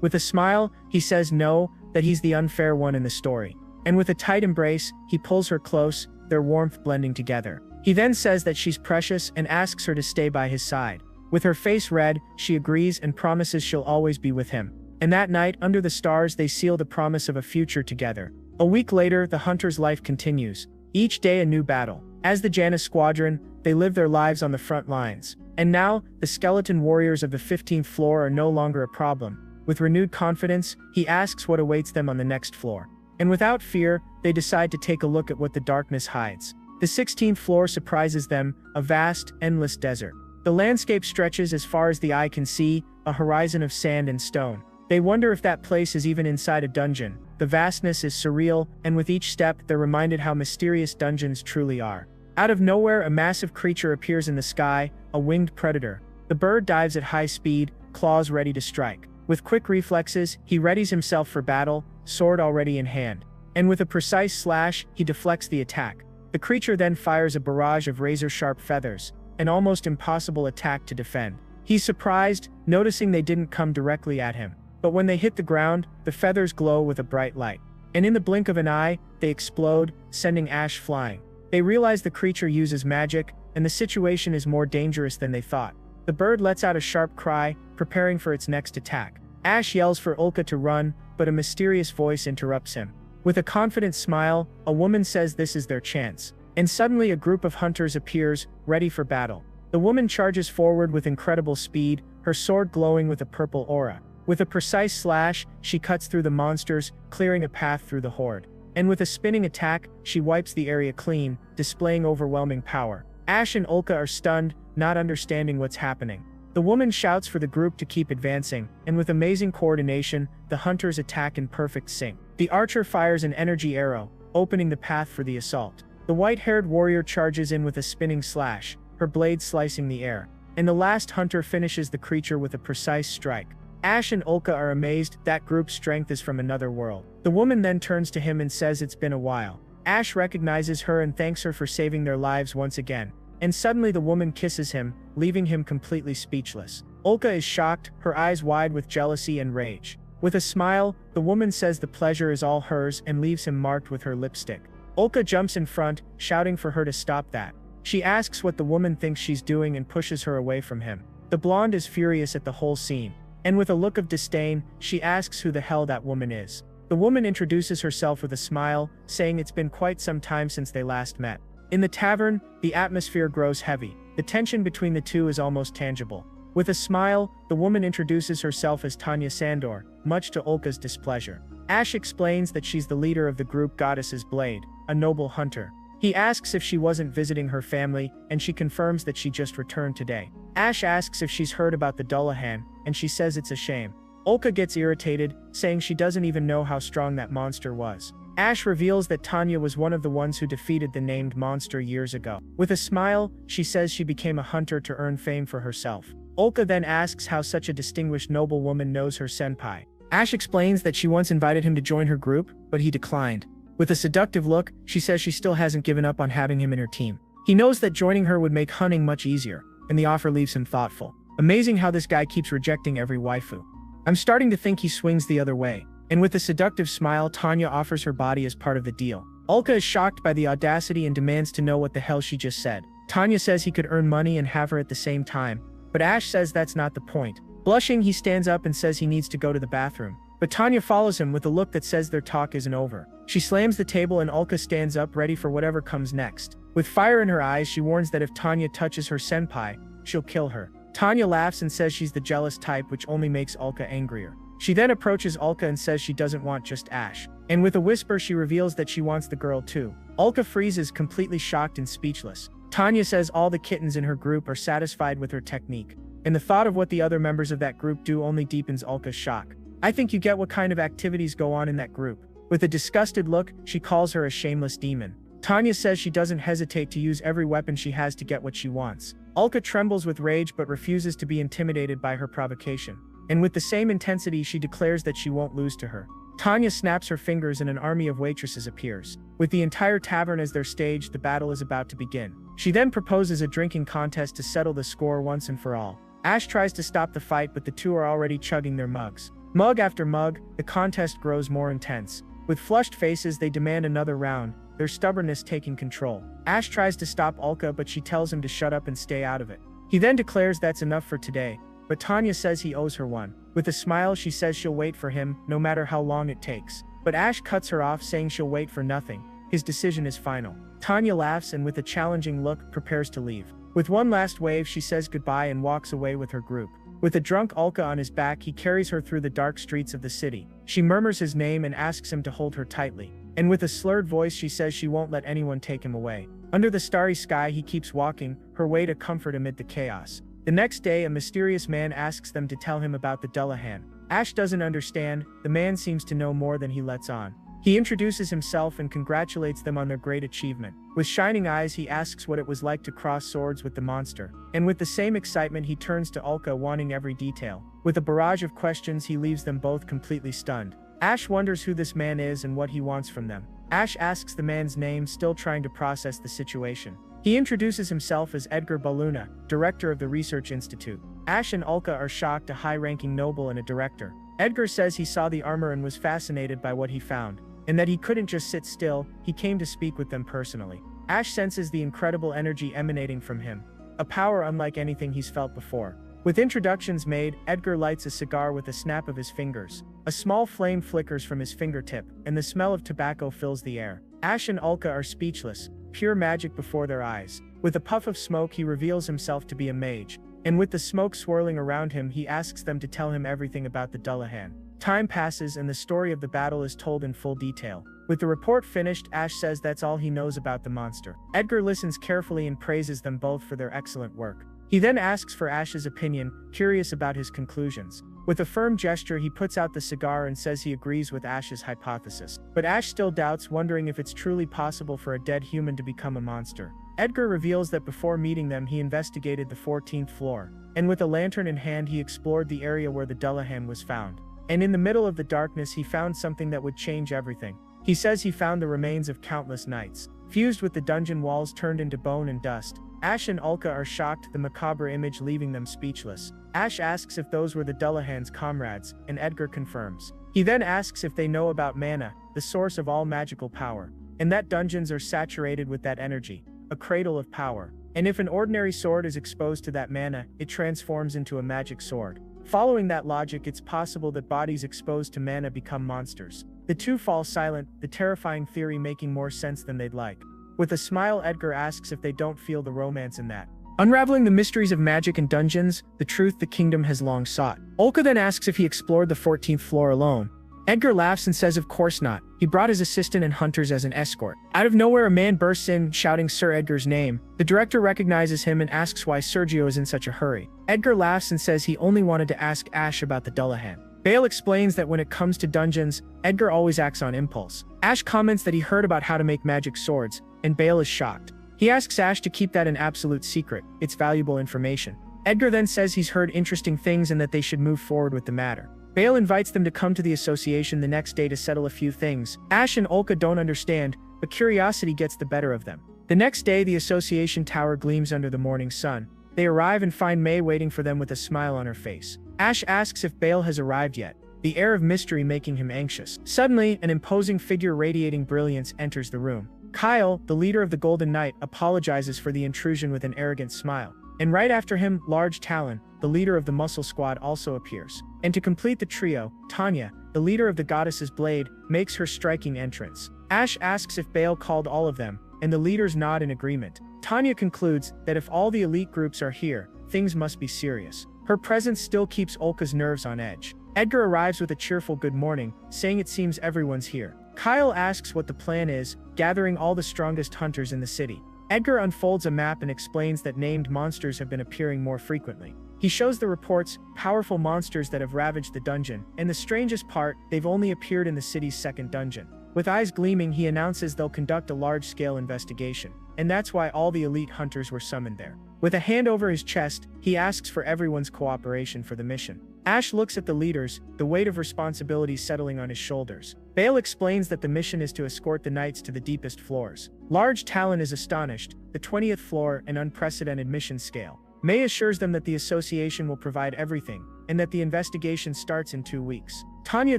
With a smile, he says no, that he's the unfair one in the story. And with a tight embrace, he pulls her close, their warmth blending together. He then says that she's precious and asks her to stay by his side. With her face red, she agrees and promises she'll always be with him. And that night, under the stars, they seal the promise of a future together. A week later, the hunter's life continues. Each day a new battle. As the Janus squadron, they live their lives on the front lines. And now, the skeleton warriors of the 15th floor are no longer a problem. With renewed confidence, he asks what awaits them on the next floor. And without fear, they decide to take a look at what the darkness hides. The 16th floor surprises them, a vast, endless desert. The landscape stretches as far as the eye can see, a horizon of sand and stone. They wonder if that place is even inside a dungeon. The vastness is surreal, and with each step, they're reminded how mysterious dungeons truly are. Out of nowhere, a massive creature appears in the sky, a winged predator. The bird dives at high speed, claws ready to strike. With quick reflexes, he readies himself for battle, sword already in hand. And with a precise slash, he deflects the attack. The creature then fires a barrage of razor-sharp feathers, an almost impossible attack to defend. He's surprised, noticing they didn't come directly at him. But when they hit the ground, the feathers glow with a bright light. And in the blink of an eye, they explode, sending Ash flying. They realize the creature uses magic, and the situation is more dangerous than they thought. The bird lets out a sharp cry, preparing for its next attack. Ash yells for Ulka to run, but a mysterious voice interrupts him. With a confident smile, a woman says this is their chance. And suddenly a group of hunters appears, ready for battle. The woman charges forward with incredible speed, her sword glowing with a purple aura. With a precise slash, she cuts through the monsters, clearing a path through the horde. And with a spinning attack, she wipes the area clean, displaying overwhelming power. Ash and Ulka are stunned, not understanding what's happening. The woman shouts for the group to keep advancing, and with amazing coordination, the hunters attack in perfect sync. The archer fires an energy arrow, opening the path for the assault. The white-haired warrior charges in with a spinning slash, her blade slicing the air. And the last hunter finishes the creature with a precise strike. Ash and Ulka are amazed, that group's strength is from another world. The woman then turns to him and says it's been a while. Ash recognizes her and thanks her for saving their lives once again. And suddenly the woman kisses him, leaving him completely speechless. Ulka is shocked, her eyes wide with jealousy and rage. With a smile, the woman says the pleasure is all hers and leaves him marked with her lipstick. Ulka jumps in front, shouting for her to stop that. She asks what the woman thinks she's doing and pushes her away from him. The blonde is furious at the whole scene. And with a look of disdain, she asks who the hell that woman is. The woman introduces herself with a smile, saying it's been quite some time since they last met. In the tavern, the atmosphere grows heavy. The tension between the two is almost tangible. With a smile, the woman introduces herself as Tanya Sandor, much to Ulka's displeasure. Ash explains that she's the leader of the group Goddess's Blade, a noble hunter. He asks if she wasn't visiting her family, and she confirms that she just returned today. Ash asks if she's heard about the Dullahan, and she says it's a shame. Ulka gets irritated, saying she doesn't even know how strong that monster was. Ash reveals that Tanya was one of the ones who defeated the named monster years ago. With a smile, she says she became a hunter to earn fame for herself. Ulka then asks how such a distinguished noblewoman knows her senpai. Ash explains that she once invited him to join her group, but he declined. With a seductive look, she says she still hasn't given up on having him in her team. He knows that joining her would make hunting much easier, and the offer leaves him thoughtful. Amazing how this guy keeps rejecting every waifu. I'm starting to think he swings the other way. And with a seductive smile, Tanya offers her body as part of the deal. Ulka is shocked by the audacity and demands to know what the hell she just said. Tanya says he could earn money and have her at the same time, but Ash says that's not the point. Blushing, he stands up and says he needs to go to the bathroom. But Tanya follows him with a look that says their talk isn't over. She slams the table and Ulka stands up ready for whatever comes next. With fire in her eyes, she warns that if Tanya touches her senpai, she'll kill her. Tanya laughs and says she's the jealous type, which only makes Ulka angrier. She then approaches Ulka and says she doesn't want just Ash. And with a whisper, she reveals that she wants the girl too. Ulka freezes, completely shocked and speechless. Tanya says all the kittens in her group are satisfied with her technique. And the thought of what the other members of that group do only deepens Ulka's shock. I think you get what kind of activities go on in that group. With a disgusted look, she calls her a shameless demon. Tanya says she doesn't hesitate to use every weapon she has to get what she wants. Ulka trembles with rage but refuses to be intimidated by her provocation. and with the same intensity she declares that she won't lose to her. Tanya snaps her fingers and an army of waitresses appears. With the entire tavern as their stage, the battle is about to begin. She then proposes a drinking contest to settle the score once and for all. Ash tries to stop the fight, but the two are already chugging their mugs. Mug after mug, the contest grows more intense. With flushed faces, they demand another round, their stubbornness taking control. Ash tries to stop Ulka, but she tells him to shut up and stay out of it. He then declares that's enough for today, but Tanya says he owes her one. With a smile, she says she'll wait for him, no matter how long it takes. But Ash cuts her off, saying she'll wait for nothing. His decision is final. Tanya laughs and with a challenging look, prepares to leave. With one last wave, she says goodbye and walks away with her group. With a drunk Ulka on his back, he carries her through the dark streets of the city. She murmurs his name and asks him to hold her tightly. And with a slurred voice, she says she won't let anyone take him away. Under the starry sky, he keeps walking, her way to comfort amid the chaos. The next day, a mysterious man asks them to tell him about the Dullahan. Ash doesn't understand, the man seems to know more than he lets on. He introduces himself and congratulates them on their great achievement. With shining eyes, he asks what it was like to cross swords with the monster. And with the same excitement, he turns to Ulka, wanting every detail. With a barrage of questions, he leaves them both completely stunned. Ash wonders who this man is and what he wants from them. Ash asks the man's name, still trying to process the situation. He introduces himself as Edgar Baluna, director of the Research Institute. Ash and Ulka are shocked, a high-ranking noble and a director. Edgar says he saw the armor and was fascinated by what he found, and that he couldn't just sit still, he came to speak with them personally. Ash senses the incredible energy emanating from him, a power unlike anything he's felt before. With introductions made, Edgar lights a cigar with a snap of his fingers. A small flame flickers from his fingertip, and the smell of tobacco fills the air. Ash and Ulka are speechless, pure magic before their eyes. With a puff of smoke, he reveals himself to be a mage, and with the smoke swirling around him, he asks them to tell him everything about the Dullahan. Time passes and the story of the battle is told in full detail. With the report finished, Ash says that's all he knows about the monster. Edgar listens carefully and praises them both for their excellent work. He then asks for Ash's opinion, curious about his conclusions. With a firm gesture, he puts out the cigar and says he agrees with Ash's hypothesis. But Ash still doubts, wondering if it's truly possible for a dead human to become a monster. Edgar reveals that before meeting them, he investigated the 14th floor, and with a lantern in hand, he explored the area where the Dullahan was found. And in the middle of the darkness, he found something that would change everything. He says he found the remains of countless knights, fused with the dungeon walls turned into bone and dust. Ash and Ulka are shocked, the macabre image leaving them speechless. Ash asks if those were the Dullahan's comrades, and Edgar confirms. He then asks if they know about mana, the source of all magical power, and that dungeons are saturated with that energy, a cradle of power. And if an ordinary sword is exposed to that mana, it transforms into a magic sword. Following that logic, it's possible that bodies exposed to mana become monsters. The two fall silent, the terrifying theory making more sense than they'd like. With a smile, Edgar asks if they don't feel the romance in that. Unraveling the mysteries of magic and dungeons, the truth the kingdom has long sought. Ulka then asks if he explored the 14th floor alone. Edgar laughs and says of course not. He brought his assistant and hunters as an escort. Out of nowhere, a man bursts in, shouting Sir Edgar's name. The director recognizes him and asks why Sergio is in such a hurry. Edgar laughs and says he only wanted to ask Ash about the Dullahan. Bale explains that when it comes to dungeons, Edgar always acts on impulse. Ash comments that he heard about how to make magic swords, and Bale is shocked. He asks Ash to keep that an absolute secret, it's valuable information. Edgar then says he's heard interesting things and that they should move forward with the matter. Bale invites them to come to the association the next day to settle a few things. Ash and Ulka don't understand, but curiosity gets the better of them. The next day, the association tower gleams under the morning sun. They arrive and find May waiting for them with a smile on her face. Ash asks if Bale has arrived yet, the air of mystery making him anxious. Suddenly, an imposing figure radiating brilliance enters the room. Kyle, the leader of the Golden Knight, apologizes for the intrusion with an arrogant smile. And right after him, Large Talon, the leader of the Muscle Squad, also appears. And to complete the trio, Tanya, the leader of the Goddess's Blade, makes her striking entrance. Ash asks if Bale called all of them, and the leaders nod in agreement. Tanya concludes that if all the elite groups are here, things must be serious. Her presence still keeps Ulka's nerves on edge. Edgar arrives with a cheerful good morning, saying it seems everyone's here. Kyle asks what the plan is, gathering all the strongest hunters in the city. Edgar unfolds a map and explains that named monsters have been appearing more frequently. He shows the reports, powerful monsters that have ravaged the dungeon, and the strangest part, they've only appeared in the city's second dungeon. With eyes gleaming, he announces they'll conduct a large-scale investigation, and that's why all the elite hunters were summoned there. With a hand over his chest, he asks for everyone's cooperation for the mission. Ash looks at the leaders, the weight of responsibility settling on his shoulders. Bale explains that the mission is to escort the knights to the deepest floors. Large Talon is astonished, the 20th floor, an unprecedented mission scale. May assures them that the association will provide everything, and that the investigation starts in 2 weeks. Tanya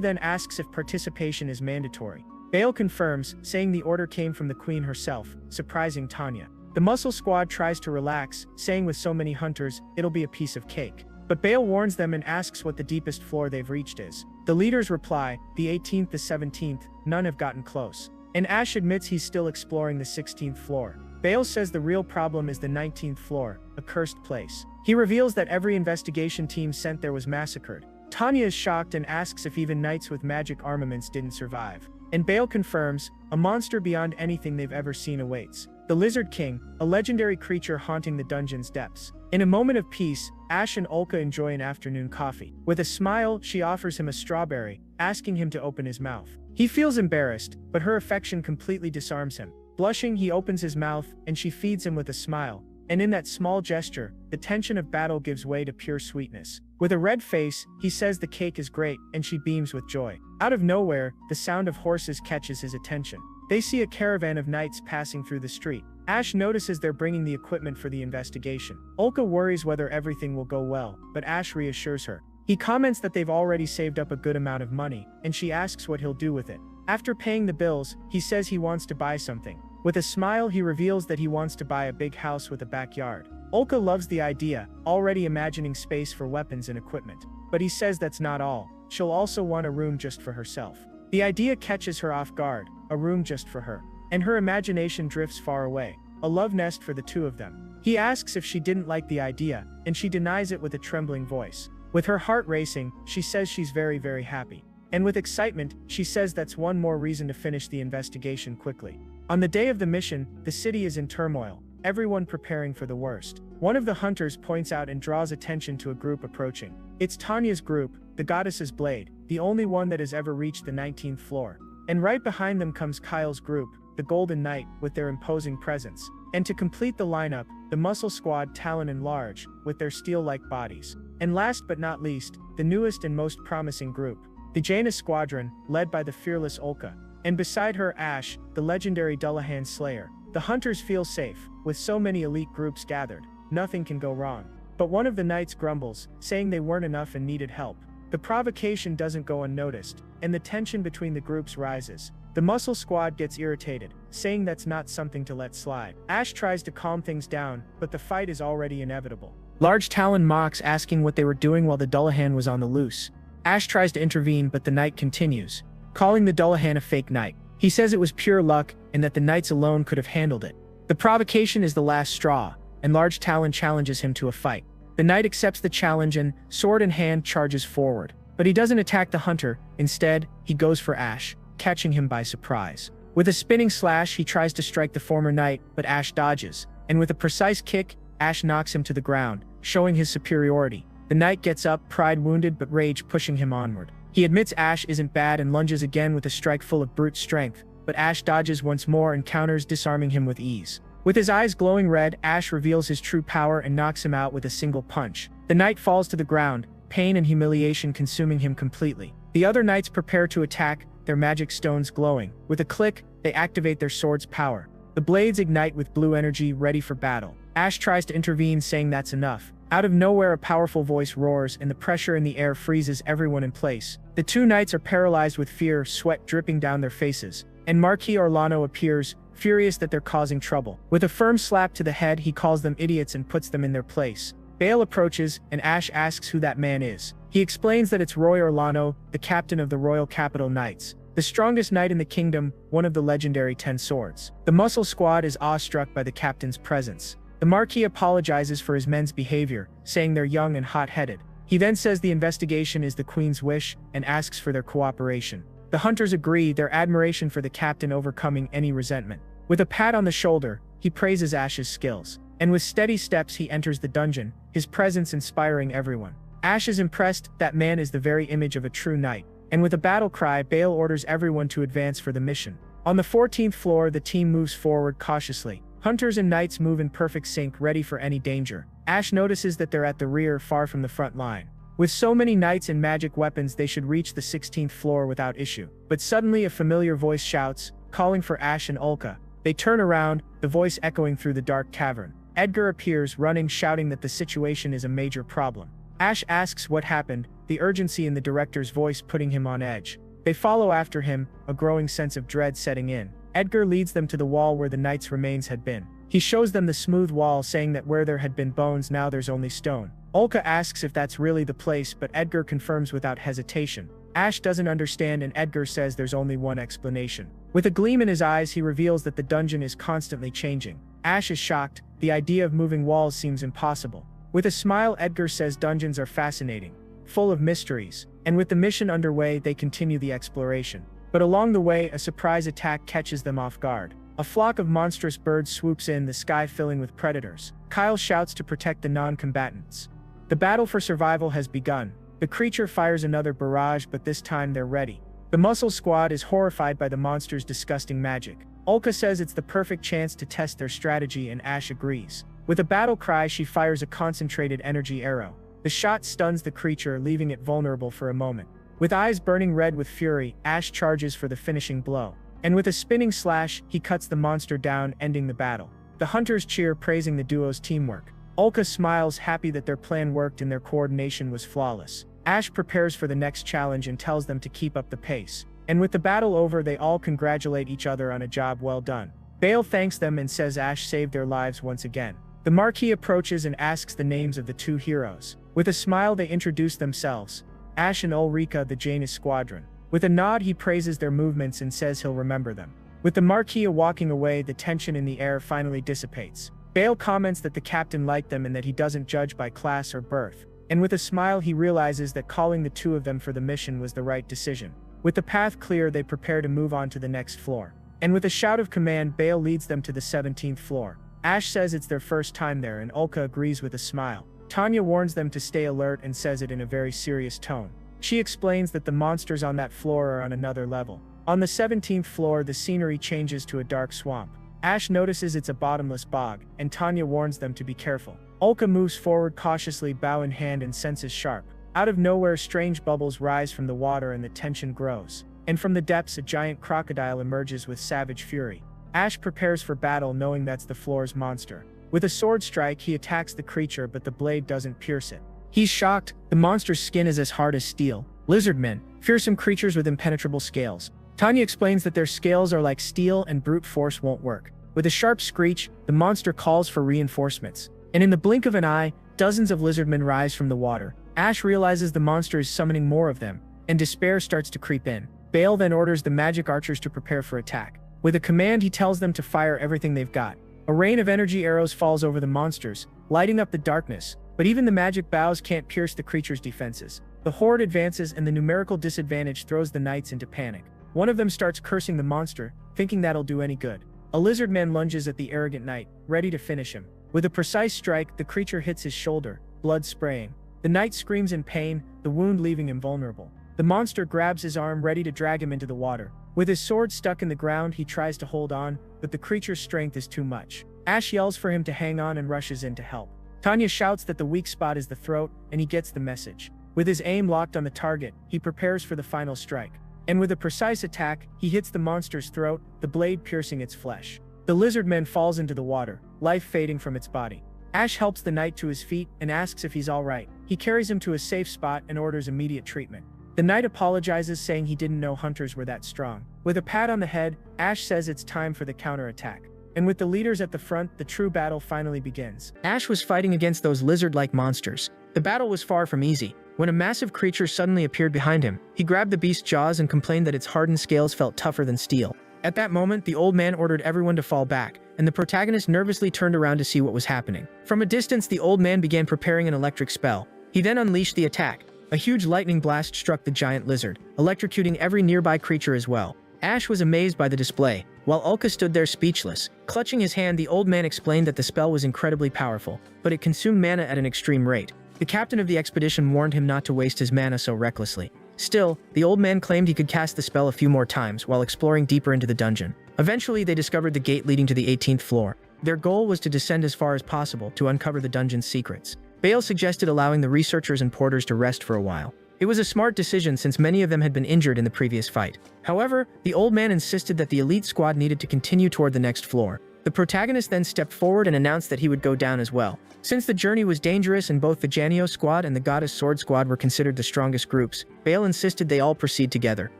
then asks if participation is mandatory. Bale confirms, saying the order came from the Queen herself, surprising Tanya. The Muscle Squad tries to relax, saying with so many hunters, it'll be a piece of cake. But Bale warns them and asks what the deepest floor they've reached is. The leaders reply, the 18th to 17th, none have gotten close. And Ash admits he's still exploring the 16th floor. Bale says the real problem is the 19th floor, a cursed place. He reveals that every investigation team sent there was massacred. Tanya is shocked and asks if even knights with magic armaments didn't survive. And Bale confirms, a monster beyond anything they've ever seen awaits. The Lizard King, a legendary creature haunting the dungeon's depths. In a moment of peace, Ash and Olka enjoy an afternoon coffee. With a smile, she offers him a strawberry, asking him to open his mouth. He feels embarrassed, but her affection completely disarms him. Blushing, he opens his mouth, and she feeds him with a smile. And in that small gesture, the tension of battle gives way to pure sweetness. With a red face, he says the cake is great, and she beams with joy. Out of nowhere, the sound of horses catches his attention. They see a caravan of knights passing through the street. Ash notices they're bringing the equipment for the investigation. Olka worries whether everything will go well, but Ash reassures her. He comments that they've already saved up a good amount of money, and she asks what he'll do with it. After paying the bills, he says he wants to buy something. With a smile, he reveals that he wants to buy a big house with a backyard. Olka loves the idea, already imagining space for weapons and equipment. But he says that's not all. She'll also want a room just for herself. The idea catches her off guard, a room just for her. And her imagination drifts far away, a love nest for the two of them. He asks if she didn't like the idea, and she denies it with a trembling voice. With her heart racing, she says she's very, very happy. And with excitement, she says that's one more reason to finish the investigation quickly. On the day of the mission, the city is in turmoil, everyone preparing for the worst. One of the hunters points out and draws attention to a group approaching. It's Tanya's group, the Goddess's Blade, the only one that has ever reached the 19th floor. And right behind them comes Kyle's group, the Golden Knight, with their imposing presence. And to complete the lineup, the Muscle Squad, Talon and Large, with their steel-like bodies. And last but not least, the newest and most promising group, the Jaina Squadron, led by the fearless Olka. And beside her, Ash, the legendary Dullahan Slayer. The hunters feel safe. With so many elite groups gathered, nothing can go wrong. But one of the knights grumbles, saying they weren't enough and needed help. The provocation doesn't go unnoticed, and the tension between the groups rises. The Muscle Squad gets irritated, saying that's not something to let slide. Ash tries to calm things down, but the fight is already inevitable. Large Talon mocks, asking what they were doing while the Dullahan was on the loose. Ash tries to intervene, but the knight continues, calling the Dullahan a fake knight. He says it was pure luck, and that the knights alone could have handled it. The provocation is the last straw, and Large Talon challenges him to a fight. The knight accepts the challenge and, sword in hand, charges forward. But he doesn't attack the hunter. Instead, he goes for Ash, catching him by surprise. With a spinning slash, he tries to strike the former knight, but Ash dodges. And with a precise kick, Ash knocks him to the ground, showing his superiority. The knight gets up, pride wounded but rage pushing him onward. He admits Ash isn't bad and lunges again with a strike full of brute strength, but Ash dodges once more and counters, disarming him with ease. With his eyes glowing red, Ash reveals his true power and knocks him out with a single punch. The knight falls to the ground, pain and humiliation consuming him completely. The other knights prepare to attack, their magic stones glowing. With a click, they activate their sword's power. The blades ignite with blue energy, ready for battle. Ash tries to intervene, saying that's enough. Out of nowhere, a powerful voice roars, and the pressure in the air freezes everyone in place. The two knights are paralyzed with fear, sweat dripping down their faces. And Marquis Orlano appears, furious that they're causing trouble. With a firm slap to the head, he calls them idiots and puts them in their place. Bale approaches, and Ash asks who that man is. He explains that it's Roy Orlano, the captain of the Royal Capital Knights, the strongest knight in the kingdom, one of the legendary 10 swords. The Muscle Squad is awestruck by the captain's presence. The Marquis apologizes for his men's behavior, saying they're young and hot-headed. He then says the investigation is the Queen's wish and asks for their cooperation. The hunters agree, their admiration for the captain overcoming any resentment. With a pat on the shoulder, he praises Ash's skills. And with steady steps he enters the dungeon, his presence inspiring everyone. Ash is impressed, that man is the very image of a true knight. And with a battle cry, Bale orders everyone to advance for the mission. On the 14th floor, the team moves forward cautiously. Hunters and knights move in perfect sync, ready for any danger. Ash notices that they're at the rear, far from the front line. With so many knights and magic weapons, they should reach the 16th floor without issue. But suddenly a familiar voice shouts, calling for Ash and Ulka. They turn around, the voice echoing through the dark cavern. Edgar appears, running, shouting that the situation is a major problem. Ash asks what happened, the urgency in the director's voice putting him on edge. They follow after him, a growing sense of dread setting in. Edgar leads them to the wall where the knight's remains had been. He shows them the smooth wall, saying that where there had been bones, now there's only stone. Ulka asks if that's really the place, but Edgar confirms without hesitation. Ash doesn't understand, and Edgar says there's only one explanation. With a gleam in his eyes, he reveals that the dungeon is constantly changing. Ash is shocked. The idea of moving walls seems impossible. With a smile, Edgar says dungeons are fascinating, full of mysteries, and with the mission underway, they continue the exploration. But along the way, a surprise attack catches them off guard. A flock of monstrous birds swoops in, the sky filling with predators. Kyle shouts to protect the non-combatants. The battle for survival has begun. The creature fires another barrage, but this time they're ready. The Muscle Squad is horrified by the monster's disgusting magic. Ulka says it's the perfect chance to test their strategy, and Ash agrees. With a battle cry, she fires a concentrated energy arrow. The shot stuns the creature, leaving it vulnerable for a moment. With eyes burning red with fury, Ash charges for the finishing blow. And with a spinning slash, he cuts the monster down, ending the battle. The hunters cheer, praising the duo's teamwork. Ulka smiles, happy that their plan worked and their coordination was flawless. Ash prepares for the next challenge and tells them to keep up the pace. And with the battle over, they all congratulate each other on a job well done. Bale thanks them and says Ash saved their lives once again. The Marquis approaches and asks the names of the two heroes. With a smile, they introduce themselves. Ash and Ulrika, the Janus Squadron. With a nod, he praises their movements and says he'll remember them. With the Marquis walking away, the tension in the air finally dissipates. Bale comments that the captain liked them and that he doesn't judge by class or birth. And with a smile, he realizes that calling the two of them for the mission was the right decision. With the path clear, they prepare to move on to the next floor. And with a shout of command, Bale leads them to the 17th floor. Ash says it's their first time there, and Ulka agrees with a smile. Tanya warns them to stay alert and says it in a very serious tone. She explains that the monsters on that floor are on another level. On the 17th floor, the scenery changes to a dark swamp. Ash notices it's a bottomless bog, and Tanya warns them to be careful. Ulka moves forward cautiously, bow in hand, and senses sharp. Out of nowhere, strange bubbles rise from the water and the tension grows. And from the depths, a giant crocodile emerges with savage fury. Ash prepares for battle, knowing that's the floor's monster. With a sword strike, he attacks the creature, but the blade doesn't pierce it. He's shocked. The monster's skin is as hard as steel. Lizardmen, fearsome creatures with impenetrable scales. Tanya explains that their scales are like steel and brute force won't work. With a sharp screech, the monster calls for reinforcements. And in the blink of an eye, dozens of lizardmen rise from the water. Ash realizes the monster is summoning more of them, and despair starts to creep in. Bale then orders the magic archers to prepare for attack. With a command, he tells them to fire everything they've got. A rain of energy arrows falls over the monsters, lighting up the darkness, but even the magic bows can't pierce the creature's defenses. The horde advances, and the numerical disadvantage throws the knights into panic. One of them starts cursing the monster, thinking that'll do any good. A lizardman lunges at the arrogant knight, ready to finish him. With a precise strike, the creature hits his shoulder, blood spraying. The knight screams in pain, the wound leaving him vulnerable. The monster grabs his arm, ready to drag him into the water. With his sword stuck in the ground, he tries to hold on, but the creature's strength is too much. Ash yells for him to hang on and rushes in to help. Tanya shouts that the weak spot is the throat, and he gets the message. With his aim locked on the target, he prepares for the final strike. And with a precise attack, he hits the monster's throat, the blade piercing its flesh. The lizardman falls into the water, life fading from its body. Ash helps the knight to his feet and asks if he's all right. He carries him to a safe spot and orders immediate treatment. The knight apologizes, saying he didn't know hunters were that strong. With a pat on the head, Ash says it's time for the counterattack. And with the leaders at the front, the true battle finally begins. Ash was fighting against those lizard-like monsters. The battle was far from easy. When a massive creature suddenly appeared behind him, he grabbed the beast's jaws and complained that its hardened scales felt tougher than steel. At that moment, the old man ordered everyone to fall back, and the protagonist nervously turned around to see what was happening. From a distance, the old man began preparing an electric spell. He then unleashed the attack. A huge lightning blast struck the giant lizard, electrocuting every nearby creature as well. Ash was amazed by the display. While Ulka stood there speechless, clutching his hand, the old man explained that the spell was incredibly powerful, but it consumed mana at an extreme rate. The captain of the expedition warned him not to waste his mana so recklessly. Still, the old man claimed he could cast the spell a few more times while exploring deeper into the dungeon. Eventually, they discovered the gate leading to the 18th floor. Their goal was to descend as far as possible to uncover the dungeon's secrets. Bale suggested allowing the researchers and porters to rest for a while. It was a smart decision since many of them had been injured in the previous fight. However, the old man insisted that the elite squad needed to continue toward the next floor. The protagonist then stepped forward and announced that he would go down as well. Since the journey was dangerous and both the Janio squad and the Goddess Sword squad were considered the strongest groups, Bale insisted they all proceed together.